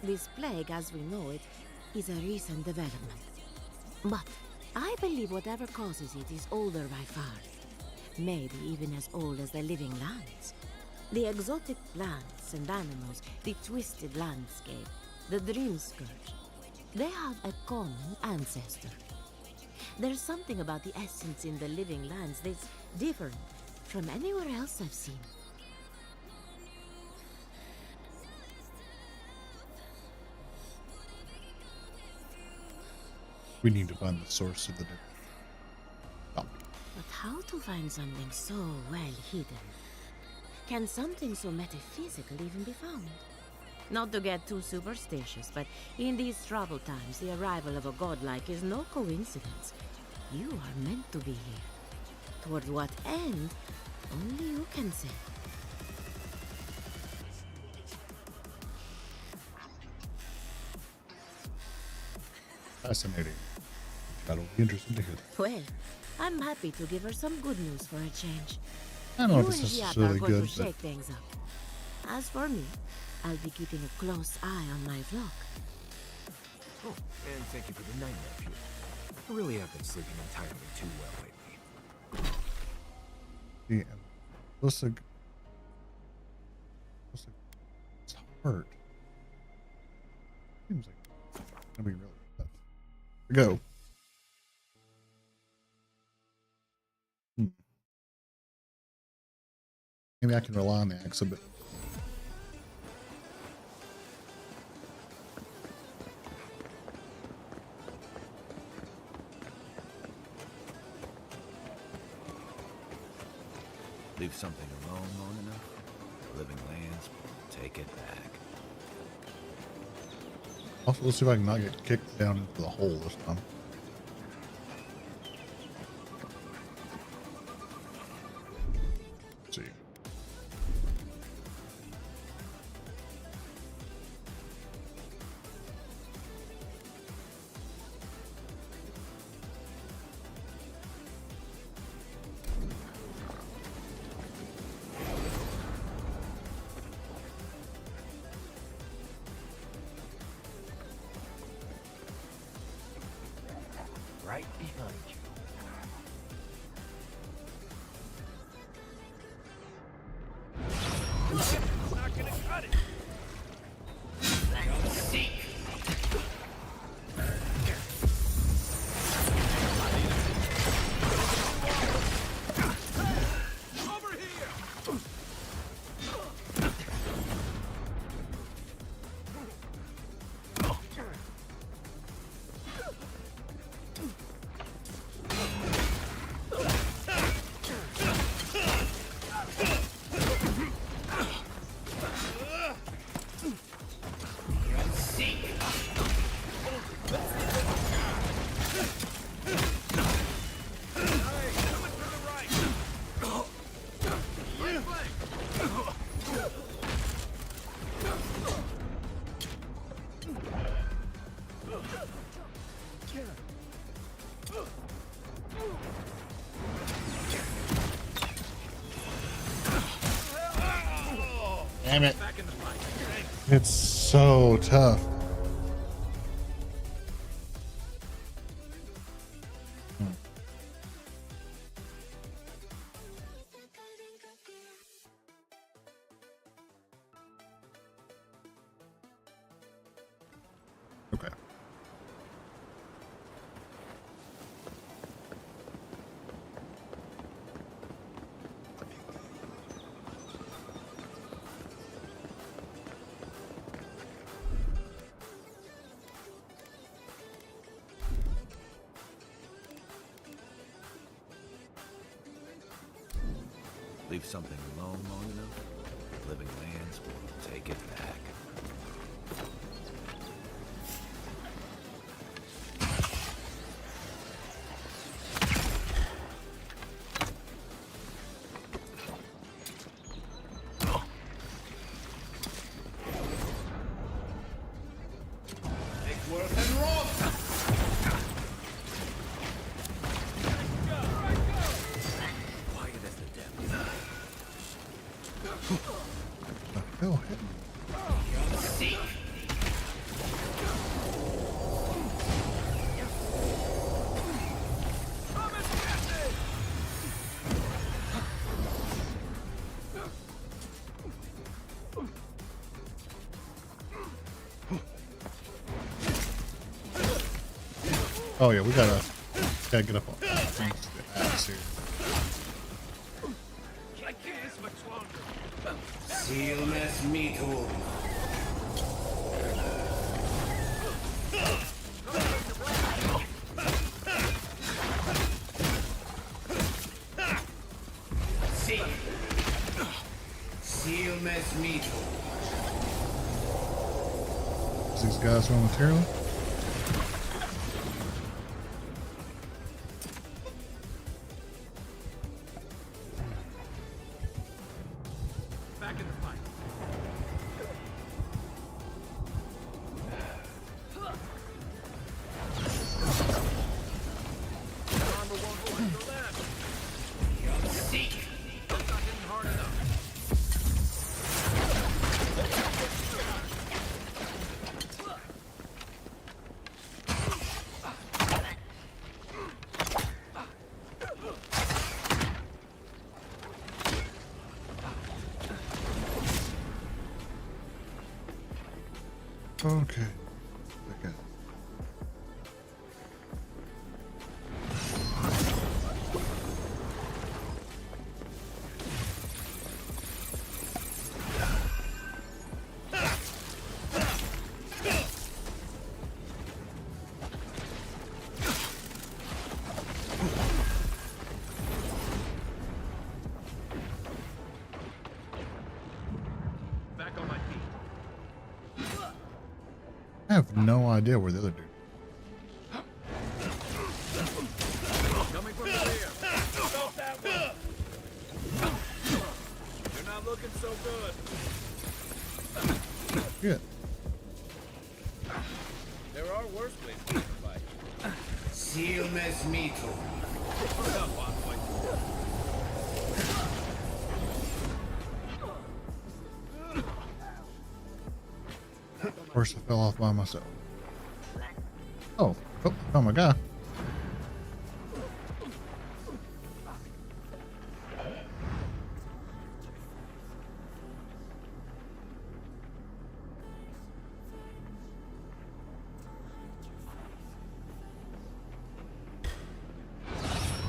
This plague, as we know it, is a recent development. But I believe whatever causes it is older by far. Maybe even as old as the living lands. The exotic plants and animals, the twisted landscape, the Dream Scourge. They have a common ancestor. There's something about the essence in the living lands that's different from anywhere else I've seen. We need to find the source of the But how to find something so well hidden? Can something so metaphysical even be found? Not to get too superstitious, but in these troubled times, the arrival of a godlike is no coincidence. You are meant to be here. Toward what end, only you can say. Fascinating. That'll be interesting to hear. Well, I'm happy to give her some good news for a change. I don't know You if and this is Giat really are going good, to but shake things up. As for me, I'll be keeping a close eye on my flock. Oh, and thank you for the night nap here. I really have been sleeping entirely too well lately. yeah, it's hurt. Seems like it's gonna be really tough. Go. Maybe I can rely on the axe a bit. Leave something alone long enough, the living lands will take it back. Also, let's see if I can not get kicked down into the hole this time. Let's see. Right behind you. Not gonna cut it. Over here! Damn it. It's so tough. Okay. Leave something alone long enough, living lands will take it back. Go ahead. Oh yeah, we gotta get up on things to the ass here. Silmes mitum. Silmes mitum. Is these guys raw material? Okay. Okay. Back on my feet. I have no idea where the other dude. Coming from the rear. Stop that one. You're not looking so good. Yeah. There are worse ways to fight. Silmes mitum. Put up, Envoy. Of course, I fell off by myself. Oh, oh my god.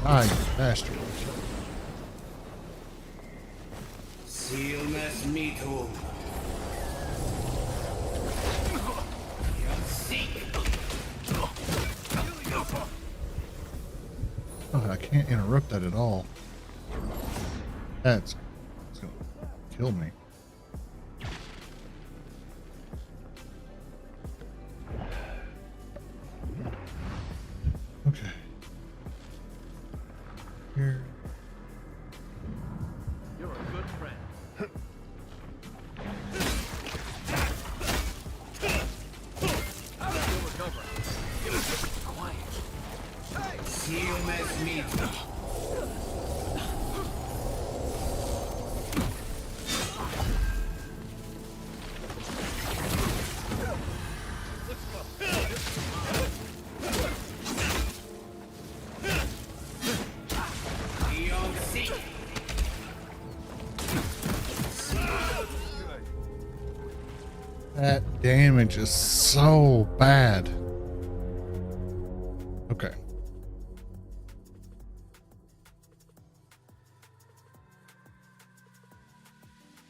Ah, you bastard. Silmes mitum. Oh, I can't interrupt that at all. That's gonna kill me. Okay. Here. You're a good friend. You'll recover. Quiet. Silmes mitum. damage is so bad. Okay.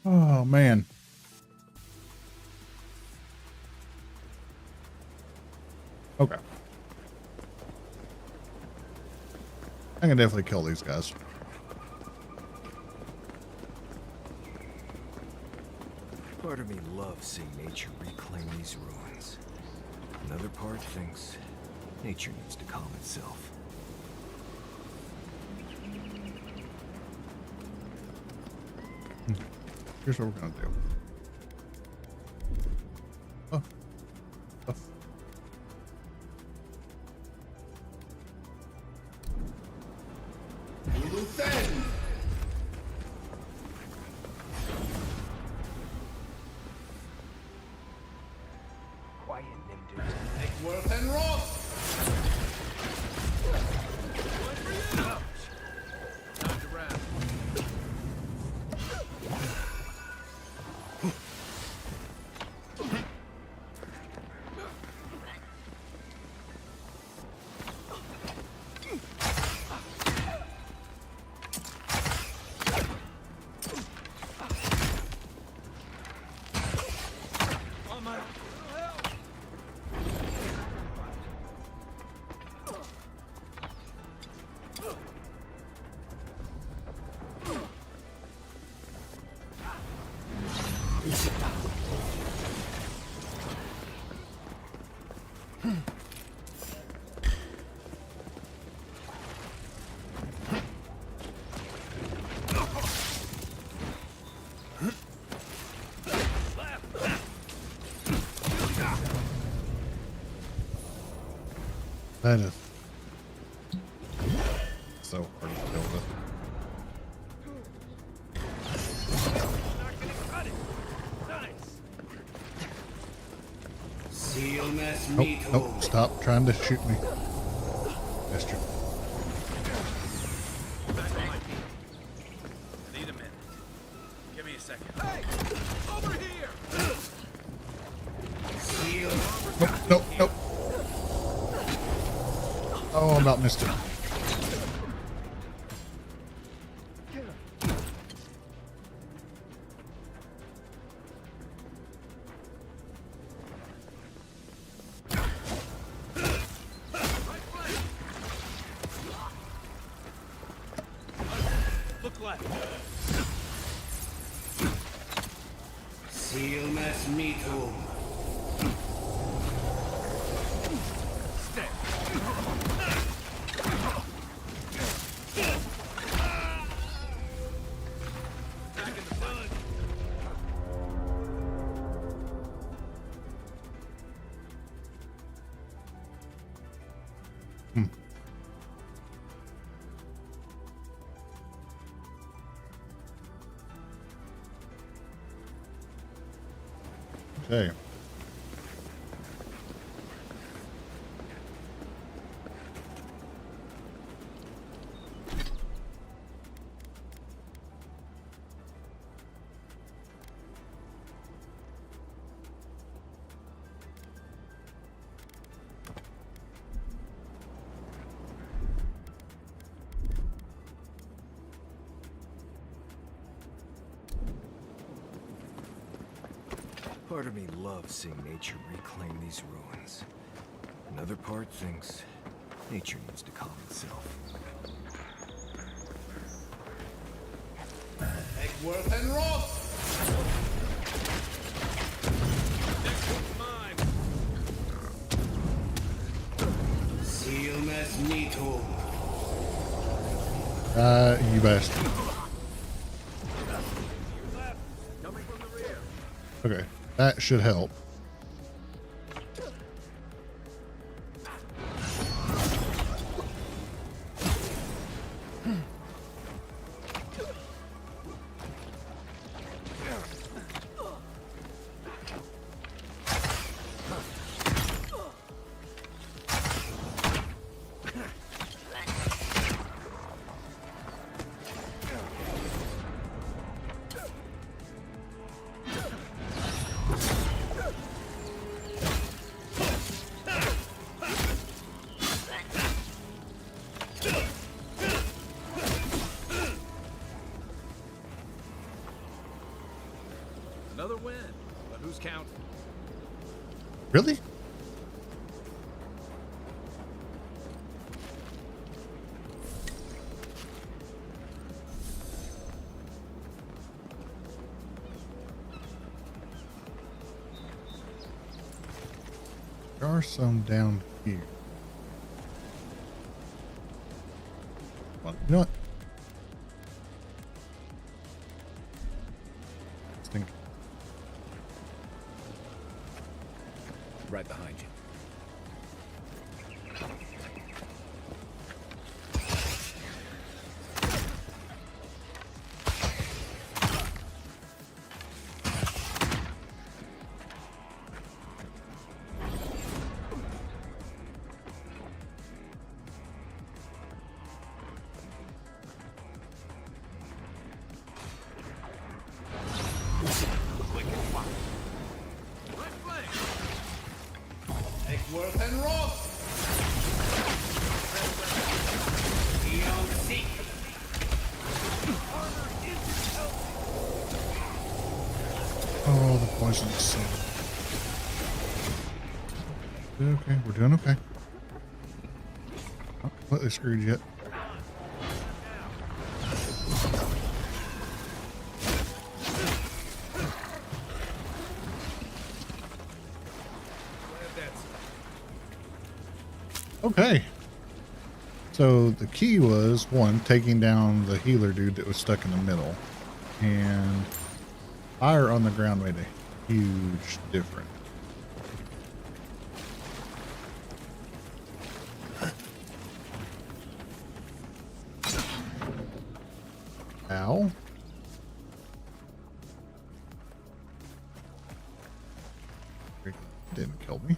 Oh, man. Okay. I can definitely kill these guys. Part of me loves seeing nature reclaim these ruins. Another part thinks nature needs to calm itself. Here's what we're gonna do. Oh. Oh. Quiet, Nimdu. Egworth and Ross! Time to wrap. That is so hard to deal with. Nope, stop trying to shoot me. Bastard. Need a minute. Give me a second. Hey! Over here! Nope, nope, nope. Oh, I about missed it. Look left. Silmas mitum. Okay. Part of me loves seeing nature reclaim these ruins. Another part thinks nature needs to calm itself. Egworth and Ross! Next one's mine. Silmas mitum. You bastard. Okay, that should help. lose count? Really? There are some down here. Well, you know what? Stink. Right behind you. Worth and Ross! Oh, the poison is so... Okay, we're doing okay. Not completely screwed yet. Okay. So the key was, one, taking down the healer dude that was stuck in the middle. And fire on the ground made a huge difference. Ow. Didn't kill me.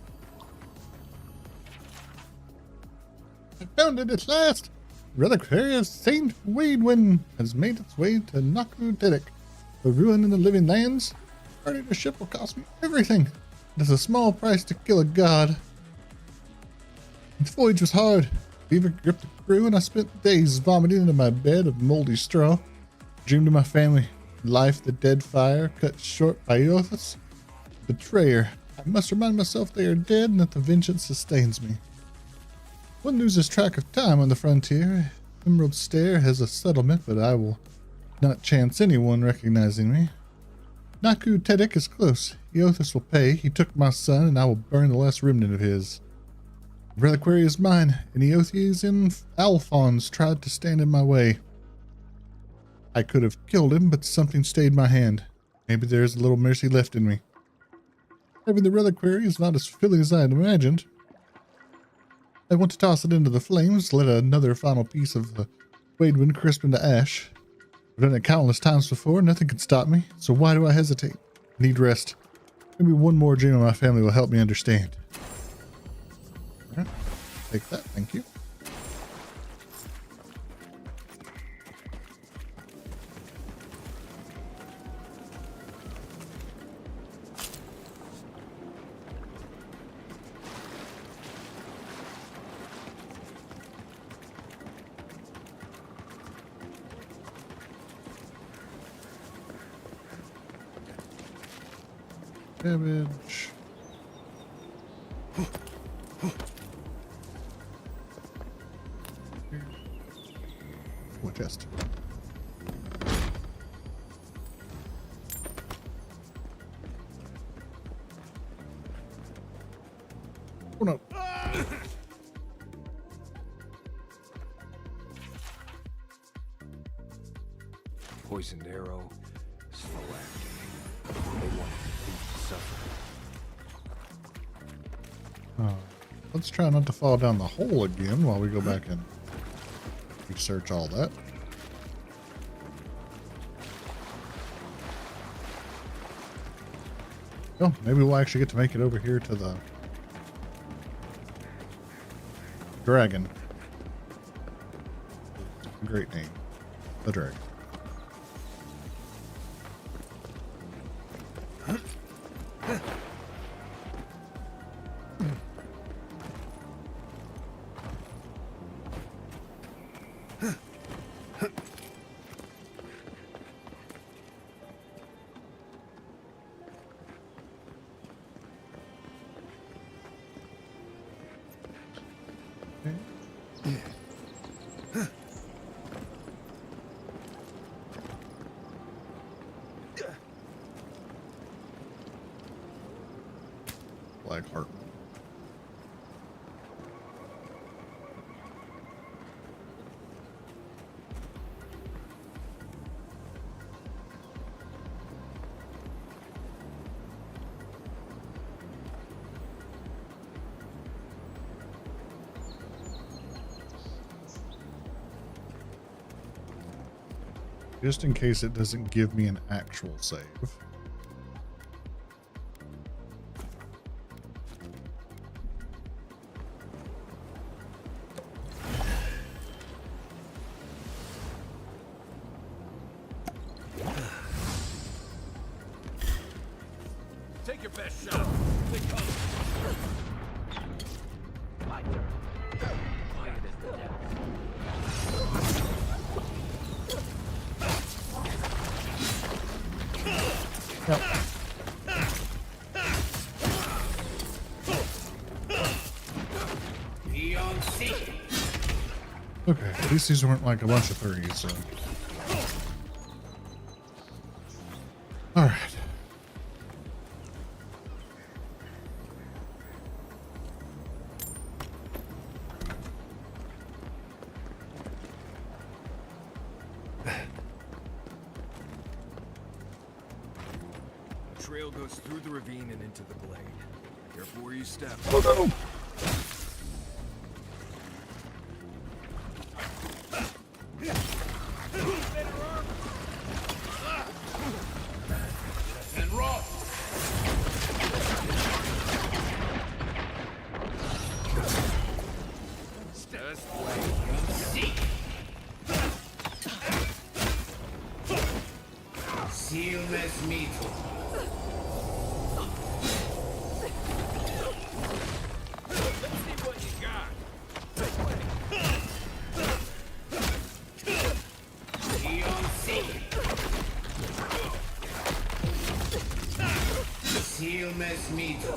I found it at last! Reliquary of Saint Wadwin has made its way to Naku Tedek, the ruin in the living lands. Starting a ship will cost me everything. It is a small price to kill a god. The voyage was hard. Fever gripped the crew, and I spent days vomiting into my bed of moldy straw. Dreamed of my family. Life, the dead fire, cut short by Eothas. Betrayer. I must remind myself they are dead and that the vengeance sustains me. One loses track of time on the frontier. Emerald Stair has a settlement, but I will not chance anyone recognizing me. Naku Tedek is close. Eothas will pay. He took my son, and I will burn the last remnant of his. The reliquary is mine, and Eothas and Alphonse tried to stand in my way. I could have killed him, but something stayed my hand. Maybe there is a little mercy left in me. Having the reliquary is not as filling as I had imagined. I want to toss it into the flames, let another final piece of the Wadwin crisp into ash. I've done it countless times before, nothing can stop me, so why do I hesitate? I need rest. Maybe one more dream of my family will help me understand. Alright, take that, thank you. Damage. What chest? Oh no. Poisoned arrow, slow acting. They want to suffer. Let's try not to fall down the hole again while we go back and research all that. Oh, maybe we'll actually get to make it over here to the dragon. Great name. The dragon. apartment. Just in case it doesn't give me an actual save. Take your best shot. They come. My turn. Quiet as the devil. Yep. Okay, at least these weren't like a bunch of threes, so. Alright. The trail goes through the ravine and into the glade. Careful where you step. Oh no! And roll. Just wait. Seal mes mito. Let's see what you got. Ion Seal mes mito.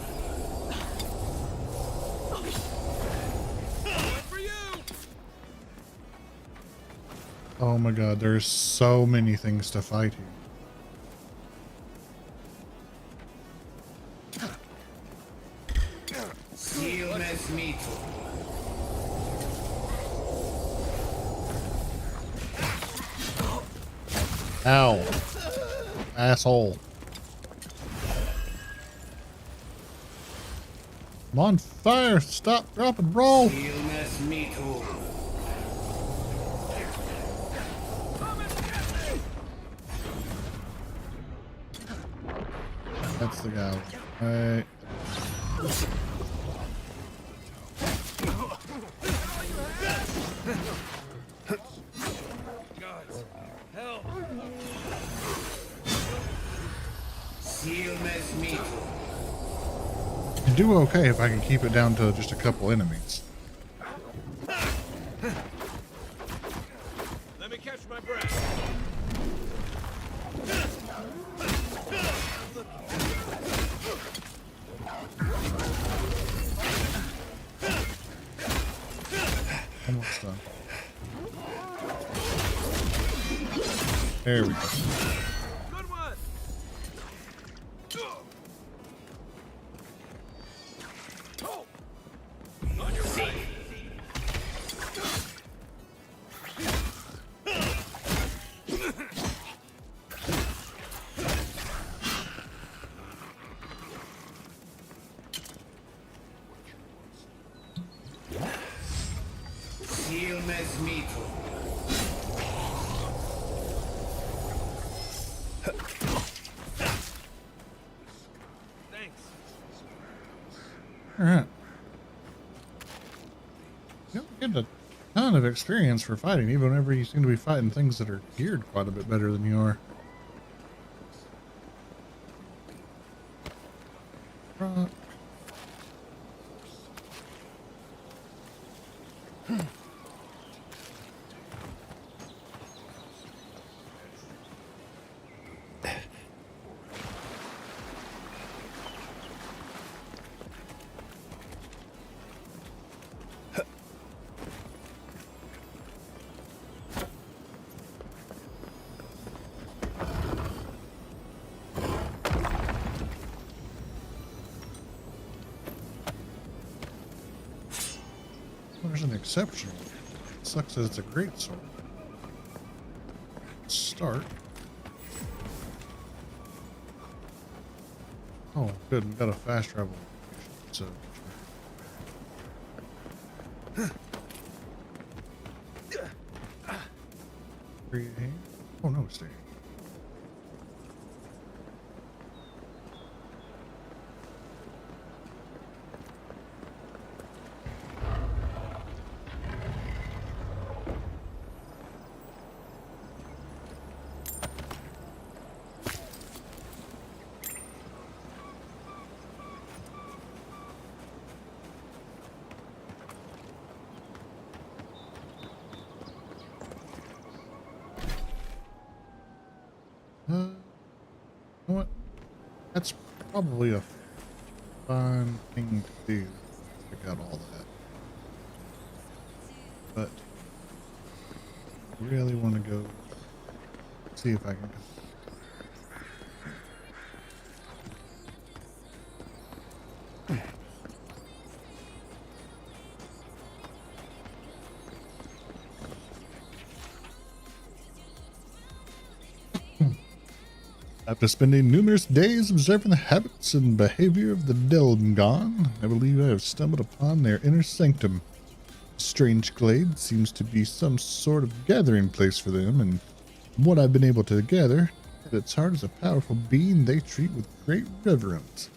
Oh my god, there's so many things to fight here. Seal mes mito. Ow. Asshole. I'm on fire. Stop, drop, and roll. Seal mes mito. That's the guy. Alright. Guys, help. Seal mes mito. You do okay if I can keep it down to just a couple enemies. Let me catch my breath. Almost done. There we go. Good one. On your feet. Seal mes mito. Thanks. Alright. You don't get a ton of experience for fighting, even whenever you seem to be fighting things that are geared quite a bit better than you are. Right. There's an exceptional. It sucks that it's a great sword. Start. Oh, good. We got a fast travel location. So. Oh no, stay. You know what? That's probably a fun thing to do. Pick out all that. But I really want to go see if I can. After spending numerous days observing the habits and behavior of the Delmgon, I believe I have stumbled upon their inner sanctum. The strange glade seems to be some sort of gathering place for them, and from what I've been able to gather, at its heart is a powerful being they treat with great reverence.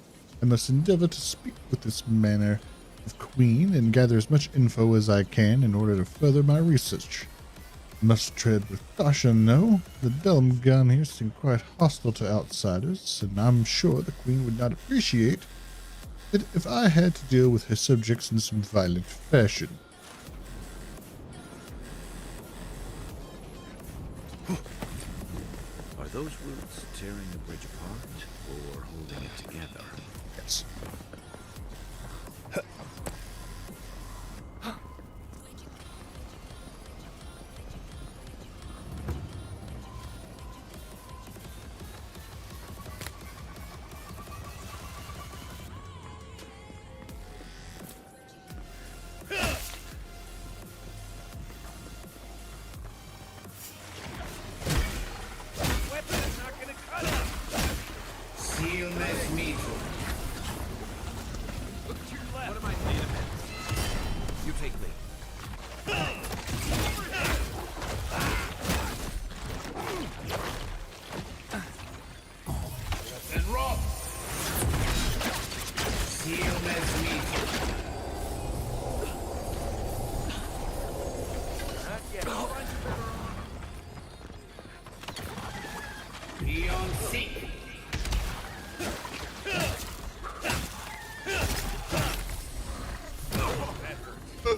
I must endeavor to speak with this manner of queen and gather as much info as I can in order to further my research. Must tread with caution, though. The Delmgon here seem quite hostile to outsiders, and I'm sure the Queen would not appreciate it if I had to deal with her subjects in some violent fashion. Are those roots tearing the bridge apart, or holding it together? Yes.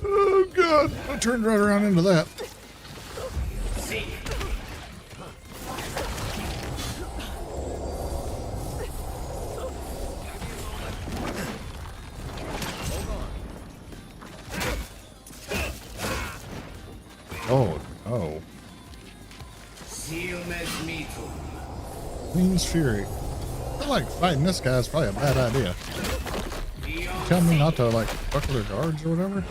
Oh god, I turned right around into that. Oh no. Queen's Fury. I feel like fighting this guy is probably a bad idea. Tell me not to like buckle their guards or whatever.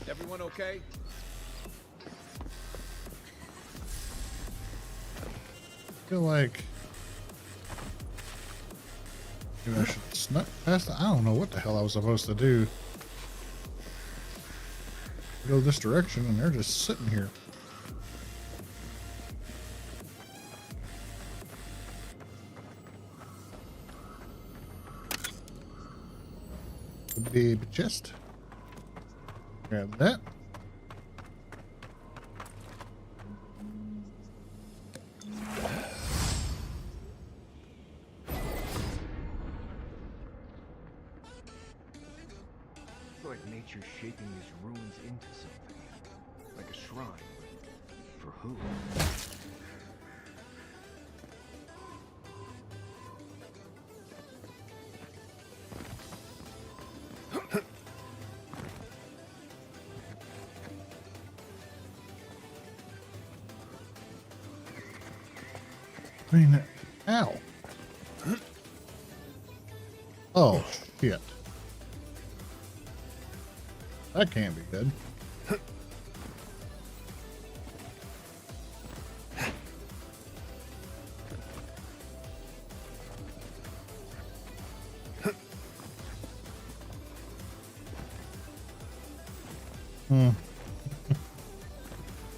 Everyone okay? I feel like maybe I should snuck past. I don't know what the hell I was supposed to do. Go this direction, and they're just sitting here. The baby chest. Grab that. Like nature shaping these ruins into something. Like a shrine. For who? I mean, ow. Oh, shit. That can't be good.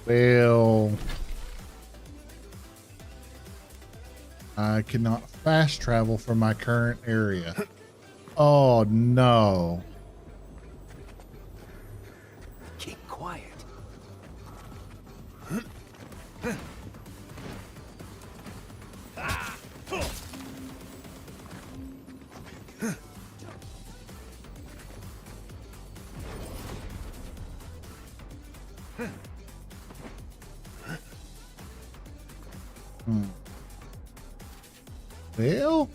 Well, I cannot fast travel from my current area. Oh no. Keep quiet. Well,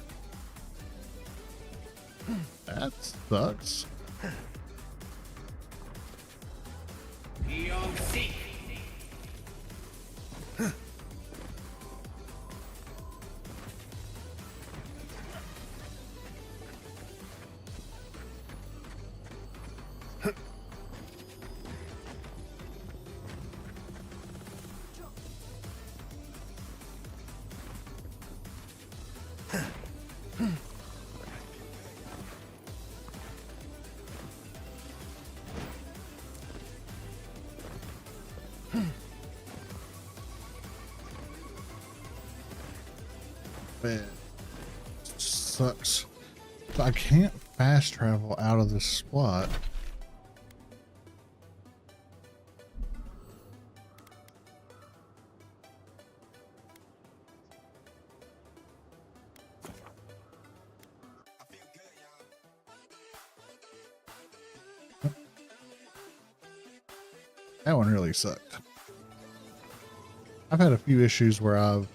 that sucks. Man, sucks. I can't fast travel out of this spot. That one really sucked. I've had a few issues where I've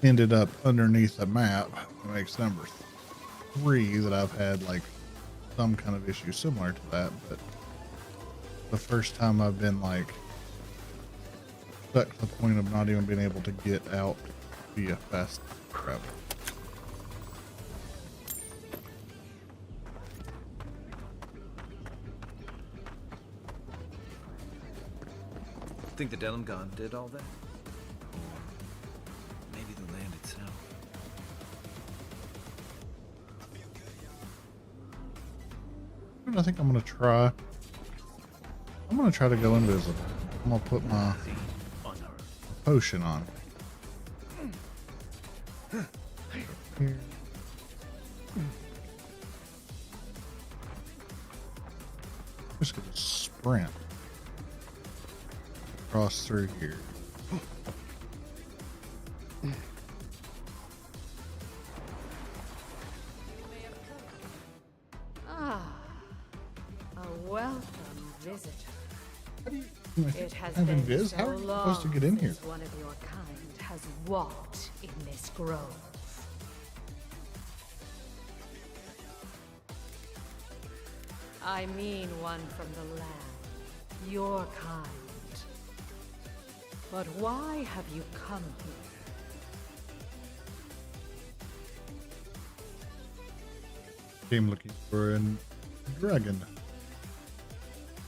ended up underneath a map. It makes number 3 that I've had like some kind of issue similar to that, but the first time I've been like stuck to the point of not even being able to get out via fast travel. Think the Delimgon did all that? Maybe the land itself. I think I'm gonna try. I'm gonna try to go invisible. I'm gonna put my potion on. Here. Just gonna sprint across through here. A welcome visitor. It has Have been invis? so How are you long supposed to get in here? since one of your kind has walked in this grove. I mean one from the land, your kind. But why have you come here? Came looking for a dragon.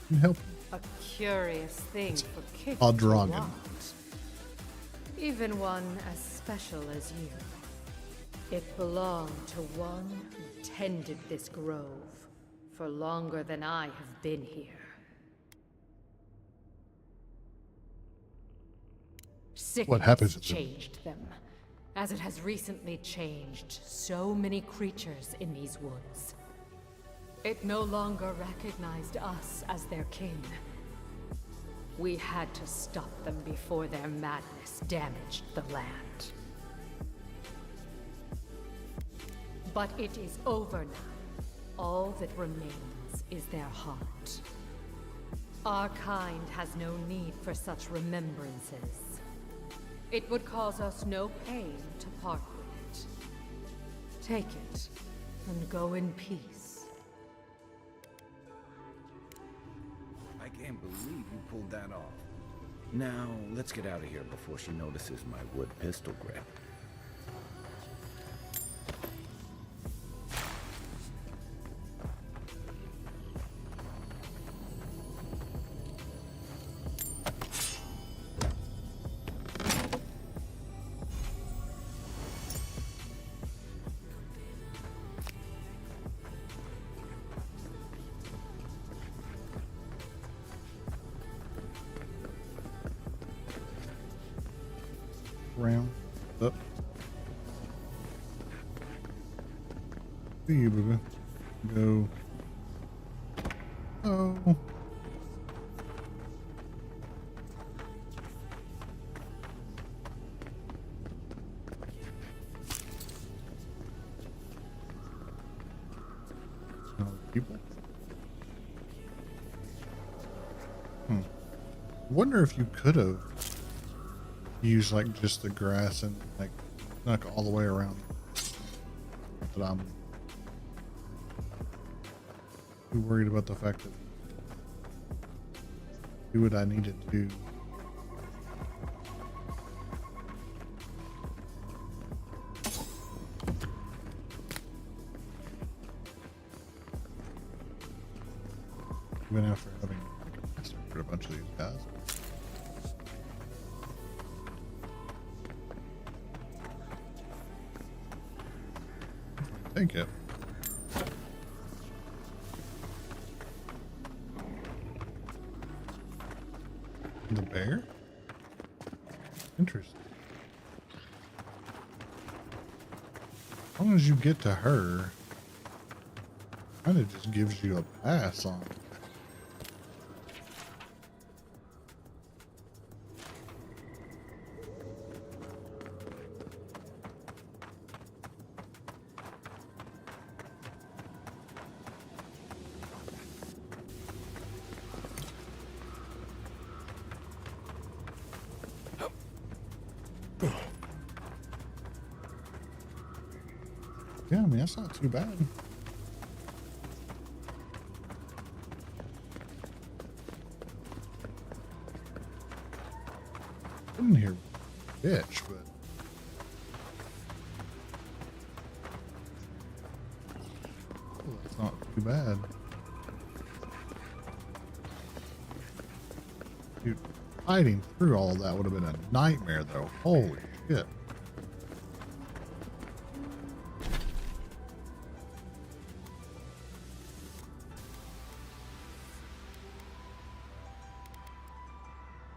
Can help me. A curious thing for kids A to dragon. want. Even one as special as you. It belonged to one who tended this grove for longer than I have been here. What happens Sickness to them? changed them, as it has recently changed so many creatures in these woods. It no longer recognized us as their kin. We had to stop them before their madness damaged the land. But it is over now. All that remains is their heart. Our kind has no need for such remembrances. It would cause us no pain to part with it. Take it, and go in peace. I can't believe you pulled that off. Now, let's get out of here before she notices my wood pistol grip. around. Up. See you, baby. Go. Oh. People. Wonder if you could have used like just the grass and like snuck all the way around. But I'm too worried about the fact that do what I needed to do. Even after having massacred a bunch of these guys. Take it. The bear? Interesting. As long as you get to her, kind of just gives you a pass on it. Yeah, I mean, that's not too bad. Didn't hear bitch, but oh, that's not too bad. Dude, fighting through all of that would have been a nightmare, though. Holy shit.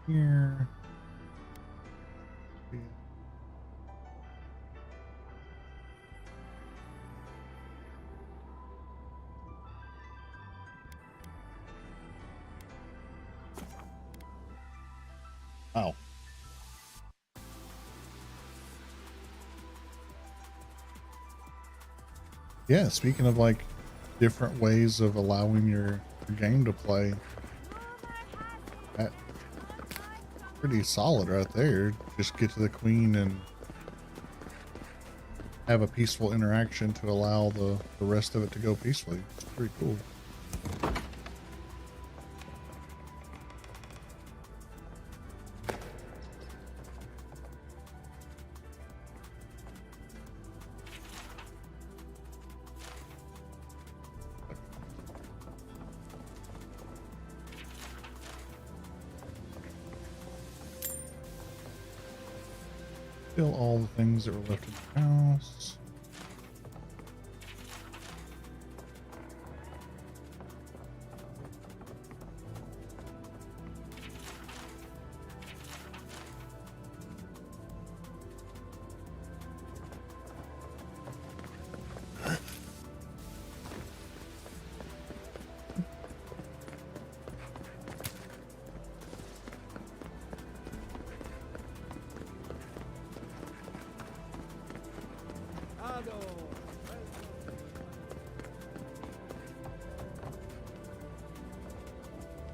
Here. Oh. Yeah, speaking of like different ways of allowing your game to play, that pretty solid right there. Just get to the queen and have a peaceful interaction to allow the rest of it to go peacefully. It's pretty cool. Still all the things that were left in the house.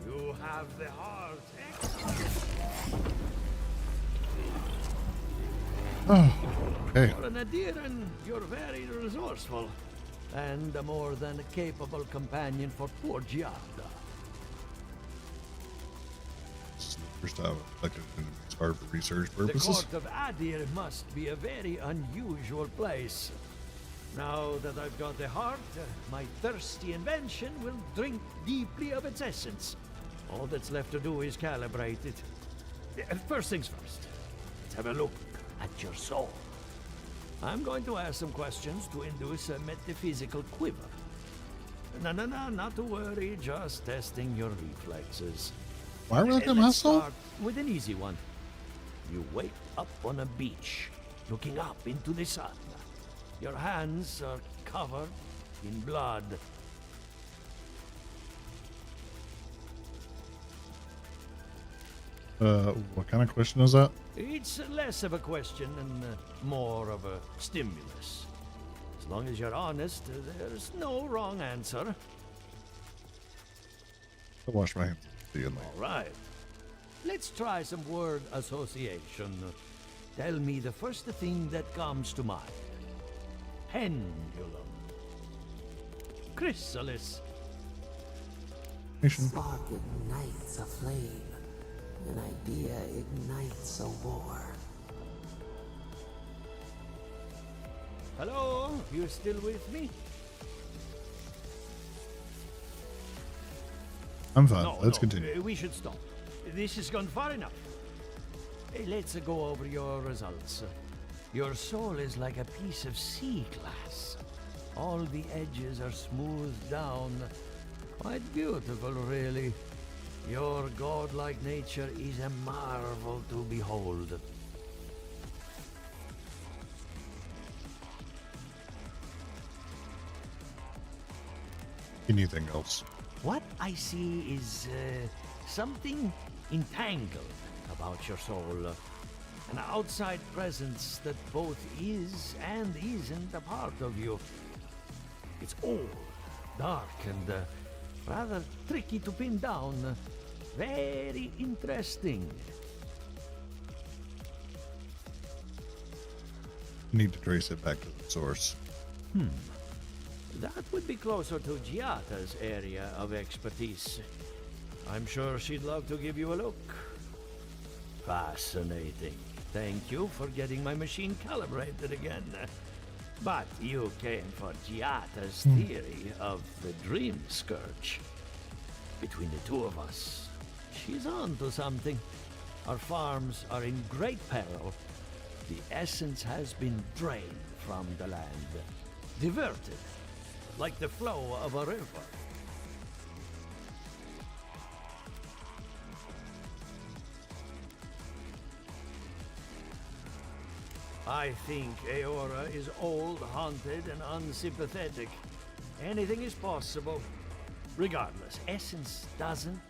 You have the heart. Oh, okay. For an Adiran, you're very resourceful, and a more than capable companion for poor Giada. This is the first time I've selected an start for research The purposes. court of Adir must be a very unusual place. Now that I've got the heart, my thirsty invention will drink deeply of its essence. All that's left to do is calibrate it. First things first, let's have a look at your soul. I'm going to ask some questions to induce a metaphysical quiver. No, not to worry, just testing your reflexes. Why are we looking at my Let's soul? start with an easy one. You wake up on a beach, looking up into the sun. Your hands are covered in blood. What kind of question is that? It's less of a question and more of a stimulus. As long as you're honest, there's no wrong answer. I'll wash my hands. All right. Let's try some word association. Tell me the first thing that comes to mind. Pendulum. Chrysalis. Spark ignites a flame. An idea ignites a war. Hello? You still with me? I'm fine. No, Let's continue. We should stop. This has gone far enough. Let's go over your results. Your soul is like a piece of sea glass. All the edges are smoothed down. Quite beautiful, really. Your godlike nature is a marvel to behold. Anything else? What I see is something entangled about your soul. An outside presence that both is and isn't a part of you. It's old, dark, and rather tricky to pin down. Very interesting. Need to trace it back to the source. That would be closer to Giata's area of expertise. I'm sure she'd love to give you a look. Fascinating. Thank you for getting my machine calibrated again. But you came for Giata's theory of the Dream Scourge. Between the two of us, she's on to something. Our farms are in great peril. The essence has been drained from the land. Diverted, like the flow of a river. I think Aora is old, haunted, and unsympathetic. Anything is possible. Regardless, essence doesn't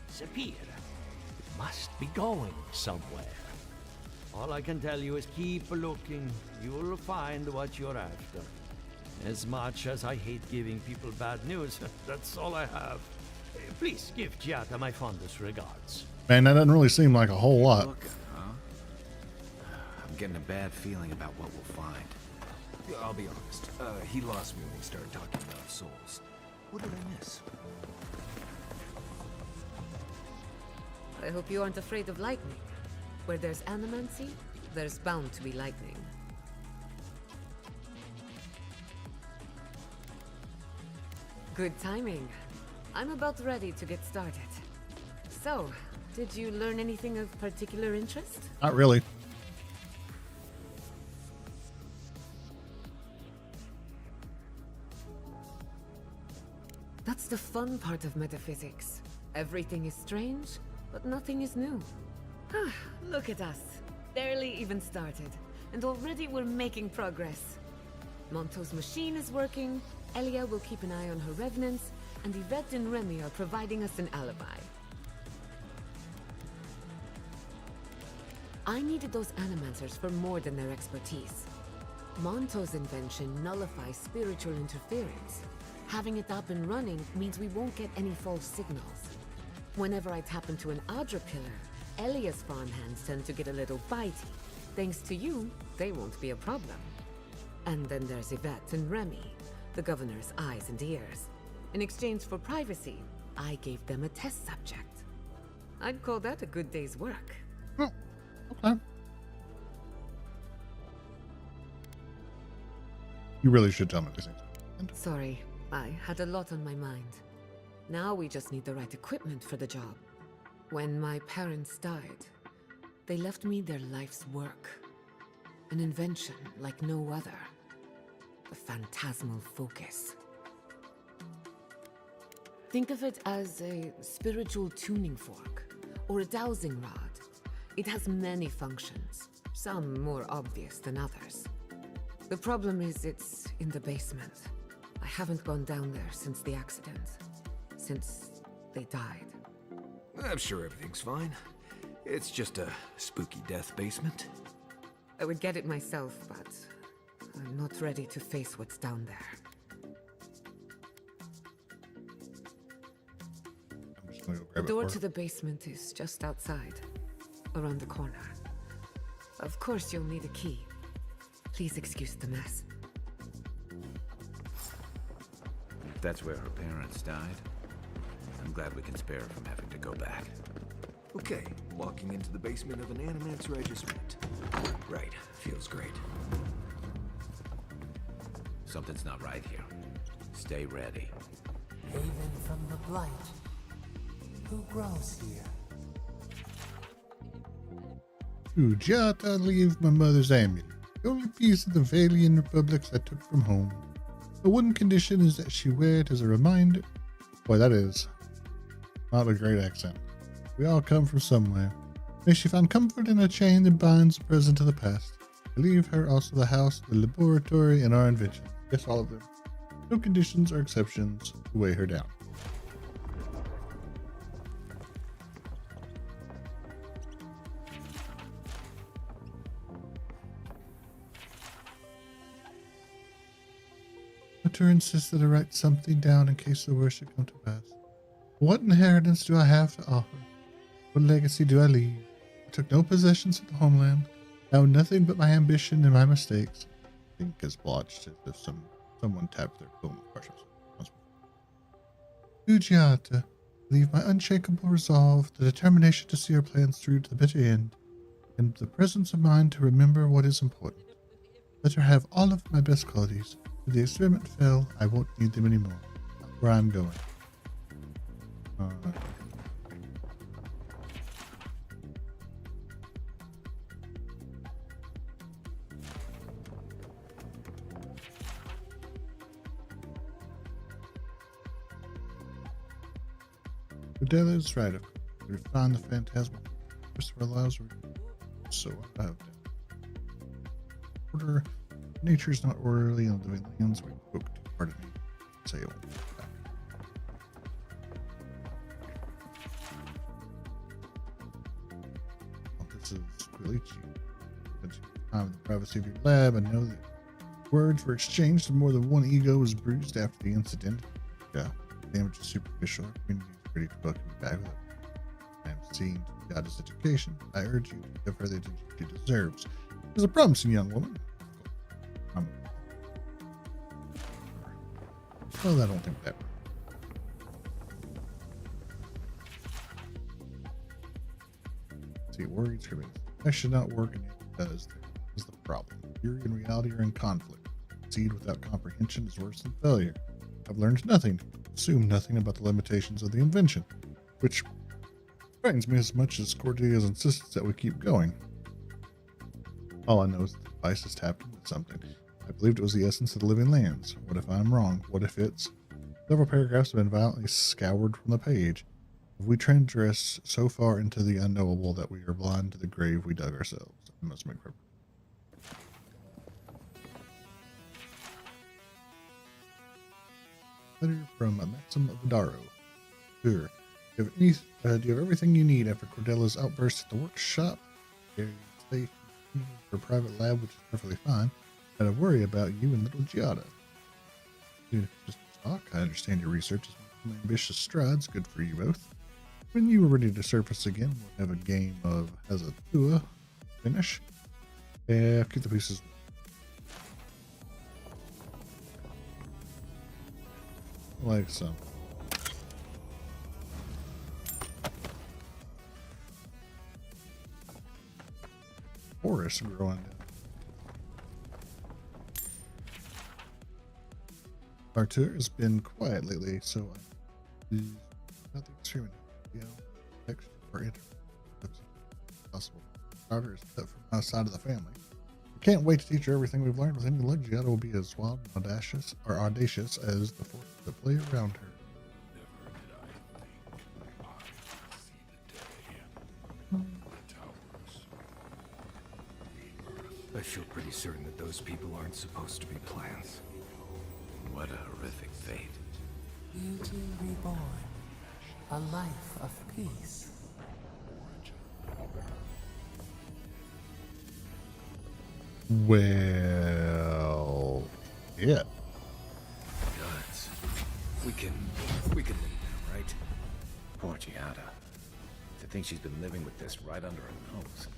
disappear. It must be going somewhere. All I can tell you is keep looking. You'll find what you're after. As much as I hate giving people bad news, that's all I have. Please give Giata my fondest regards. Man, that doesn't really seem like a whole lot. Look, huh? I'm getting a bad feeling about what we'll find. Yeah, I'll be honest. He lost me when he started talking about souls. What did I miss? I hope you aren't afraid of lightning. Where there's animancy, there's bound to be lightning. Good timing. I'm about ready to get started. So, did you learn anything of particular interest? Not really. That's the fun part of metaphysics. Everything is strange, but nothing is new. Look at us. Barely even started, and already we're making progress. Monto's machine is working, Elia will keep an eye on her revenants, and Yvette and Remy are providing us an alibi. I needed those animancers for more than their expertise. Monto's invention nullifies spiritual interference. Having it up and running means we won't get any false signals. Whenever I tap into an Augur pillar, Elia's farmhands tend to get a little bitey. Thanks to you, they won't be a problem. And then there's Yvette and Remy, the governor's eyes and ears. In exchange for privacy, I gave them a test subject. I'd call that a good day's work. Oh, okay. You really should tell me these things. Sorry, I had a lot on my mind. Now we just need the right equipment for the job. When my parents died, they left me their life's work. An invention like no other. The phantasmal focus. Think of it as a spiritual tuning fork, or a dowsing rod. It has many functions, some more obvious than others. The problem is it's in the basement. I haven't gone down there since the accident. Since they died. I'm sure everything's fine. It's just a spooky death basement. I would get it myself, but I'm not ready to face what's down there. I'm just gonna go The grab door it to the basement is just outside, around the corner. Of course you'll need a key. Please excuse the mess. If that's where her parents died, I'm glad we can spare her from having to go back. Okay, walking into the basement of an Animance regiment. Right, feels great. Something's not right here. Stay ready. Haven from the blight. Who grows here? To Giata, leave my mother's amulet. The only piece of the Valian Republics I took from home. The one condition is that she wear it as a reminder. Boy, that is not a great accent. We all come from somewhere. May she find comfort in a chain that binds the present to the past. I leave her also the house, the laboratory, and our invention. Yes, all of them. No conditions or exceptions to weigh her down. Hunter insists that I write something down in case the worst should come to pass. What inheritance do I have to offer? What legacy do I leave? I took no possessions of the homeland. I owe nothing but my ambition and my mistakes. I think is blotched as if someone tapped their phone with pressure. Ujiata, leave my unshakable resolve, the determination to see our plans through to the bitter end, and the presence of mind to remember what is important. Let her have all of my best qualities. If the experiment fail, I won't need them anymore. Not where I'm going. Adela is right. We find the phantasmal Christopher allows. So I have order. Nature is not orderly in the living lands. We spoke too hard at me. Say it won't be back. Well, this is really cheap. Time in the privacy of your lab, and know that words were exchanged and more than one ego was bruised after the incident. Yeah, damage is superficial. Our community is ready to welcome you back. I am seeing to Yada's education. I urge you to give her the attention she deserves. She's a promising young woman. Well, I don't think that. See, worried screaming. I should not work, and it does. That is the problem. Theory and reality are in conflict. Succeed without comprehension is worse than failure. I've learned nothing, assumed nothing about the limitations of the invention, which frightens me as much as Cordelia's insistence that we keep going. All I know is that the device is tapped into something. I believed it was the essence of the living lands. What if I'm wrong? What if it's... Several paragraphs have been violently scoured from the page. Have we transgressed so far into the unknowable that we are blind to the grave we dug ourselves? I must make purpose. Letter from Maxim of Adaro. Sure. Do you have everything you need after Cordelia's outburst at the workshop? Very safe for a private lab, which is perfectly fine. I worry about you and little Giada. Dude, just talk. I understand your research is making ambitious strides. Good for you both. When you are ready to surface again, we'll have a game of Hazatua finish. Yeah, keep the pieces. Like so. Forest growing down. Artur has been quiet lately, so nothing extreme. You know, text or enter. Possible. Artur is cut from outside of the family. I can't wait to teach her everything we've learned. With any luck, Giada will be as wild and audacious as the forces that play around her. I feel pretty certain that those people aren't supposed to be plants. What a horrific fate. Beauty reborn. A life of peace. Well, yeah. Guts. We can leave now, right? Poor Giada. To think she's been living with this right under her nose.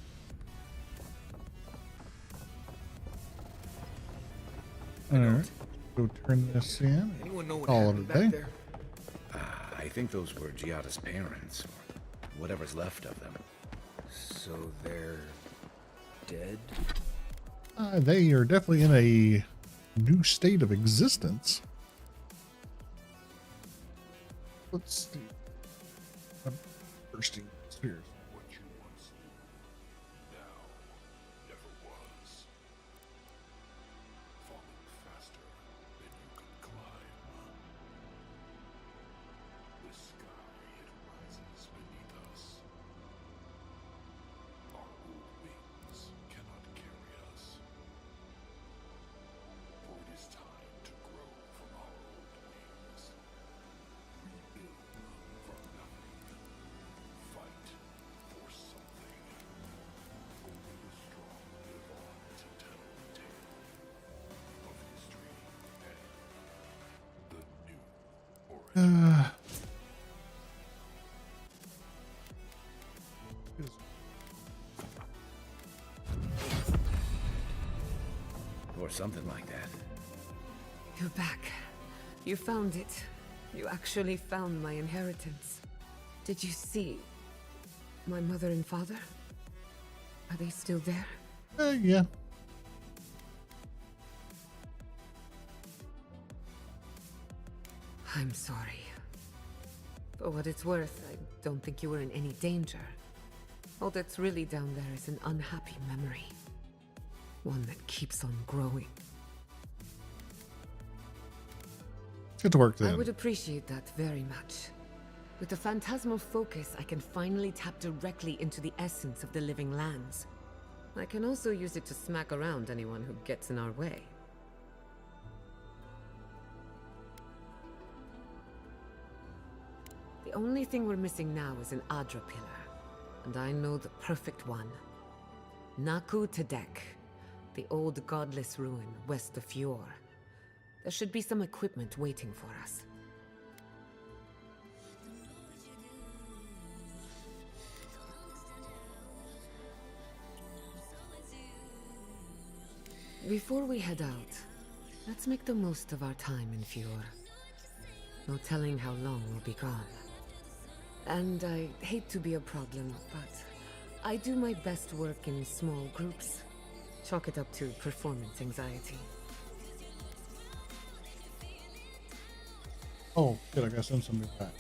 Alright. Go turn this in. Anyone know what Call it a happened day. back there? I think those were Giada's parents, or whatever's left of them. So they're dead? They are definitely in a new state of existence. Let's see. I'm thirsty. Seriously. What you once knew, now never was. Falling faster than you could climb. The sky, it rises beneath us. Our old wings cannot carry us. For it is time to grow from our old wings. Rebuild from nothing. Fight for something. Only the strong live on to tell the tale of history and the new origin. Or something like that. You're back. You found it. You actually found my inheritance. Did you see my mother and father? Are they still there? Yeah. I'm sorry. For what it's worth, I don't think you were in any danger. All that's really down there is an unhappy memory. One that keeps on growing. Get to work then. I would appreciate that very much. With the phantasmal focus, I can finally tap directly into the essence of the living lands. I can also use it to smack around anyone who gets in our way. The only thing we're missing now is an Adra pillar, and I know the perfect one. Naku Tedek, the old godless ruin west of Fjord. There should be some equipment waiting for us. Before we head out, let's make the most of our time in Fjord. No telling how long we'll be gone. And I hate to be a problem, but I do my best work in small groups. Chalk it up to performance anxiety. Oh, shit, I gotta send somebody back.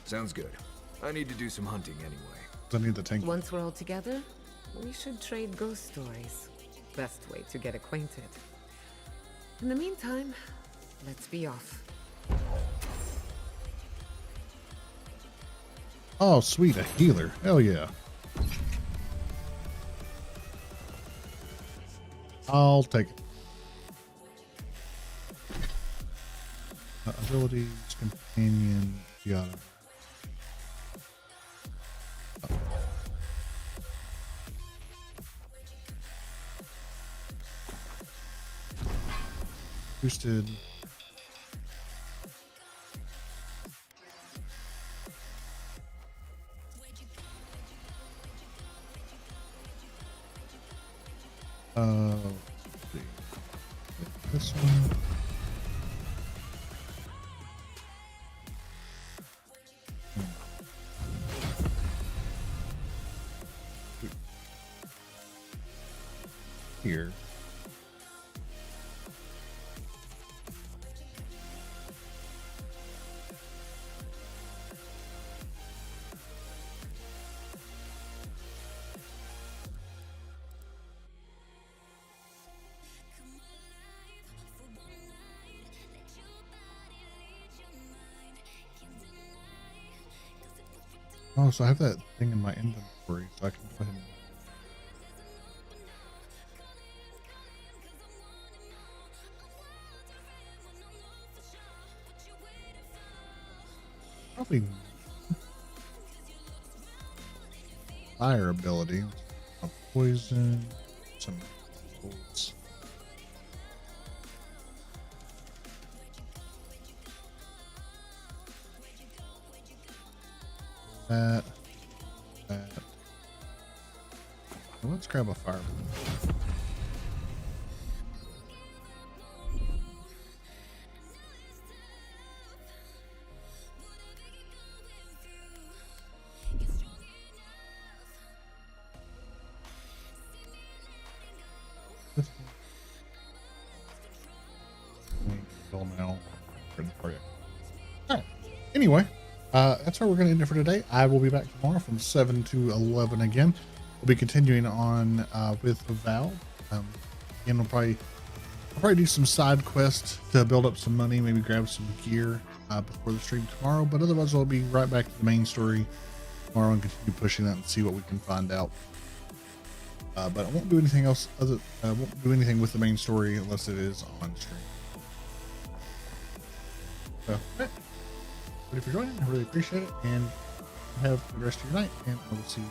Sounds good. I need to do some hunting anyway. I need the tank. Once we're all together, we should trade ghost stories. Best way to get acquainted. In the meantime, let's be off. Oh, sweet, a healer. Hell yeah. I'll take it. Abilities, companion, yada. Boosted. Let's see. This one. Here. Oh, so I have that thing in my inventory, so I can go ahead and probably fire ability, a poison, some bolts. That. Well, let's grab a fire. Alright. Anyway, that's where we're going to end it for today. I will be back tomorrow from 7 to 11 again. We'll be continuing on with Avowed. Again, I'll probably do some side quests to build up some money, maybe grab some gear before the stream tomorrow. But otherwise, I'll be right back to the main story tomorrow and continue pushing that and see what we can find out. But I won't do anything else. I won't do anything with the main story unless it is on stream. So, thank you for joining. I really appreciate it, and have the rest of your night. And I will see you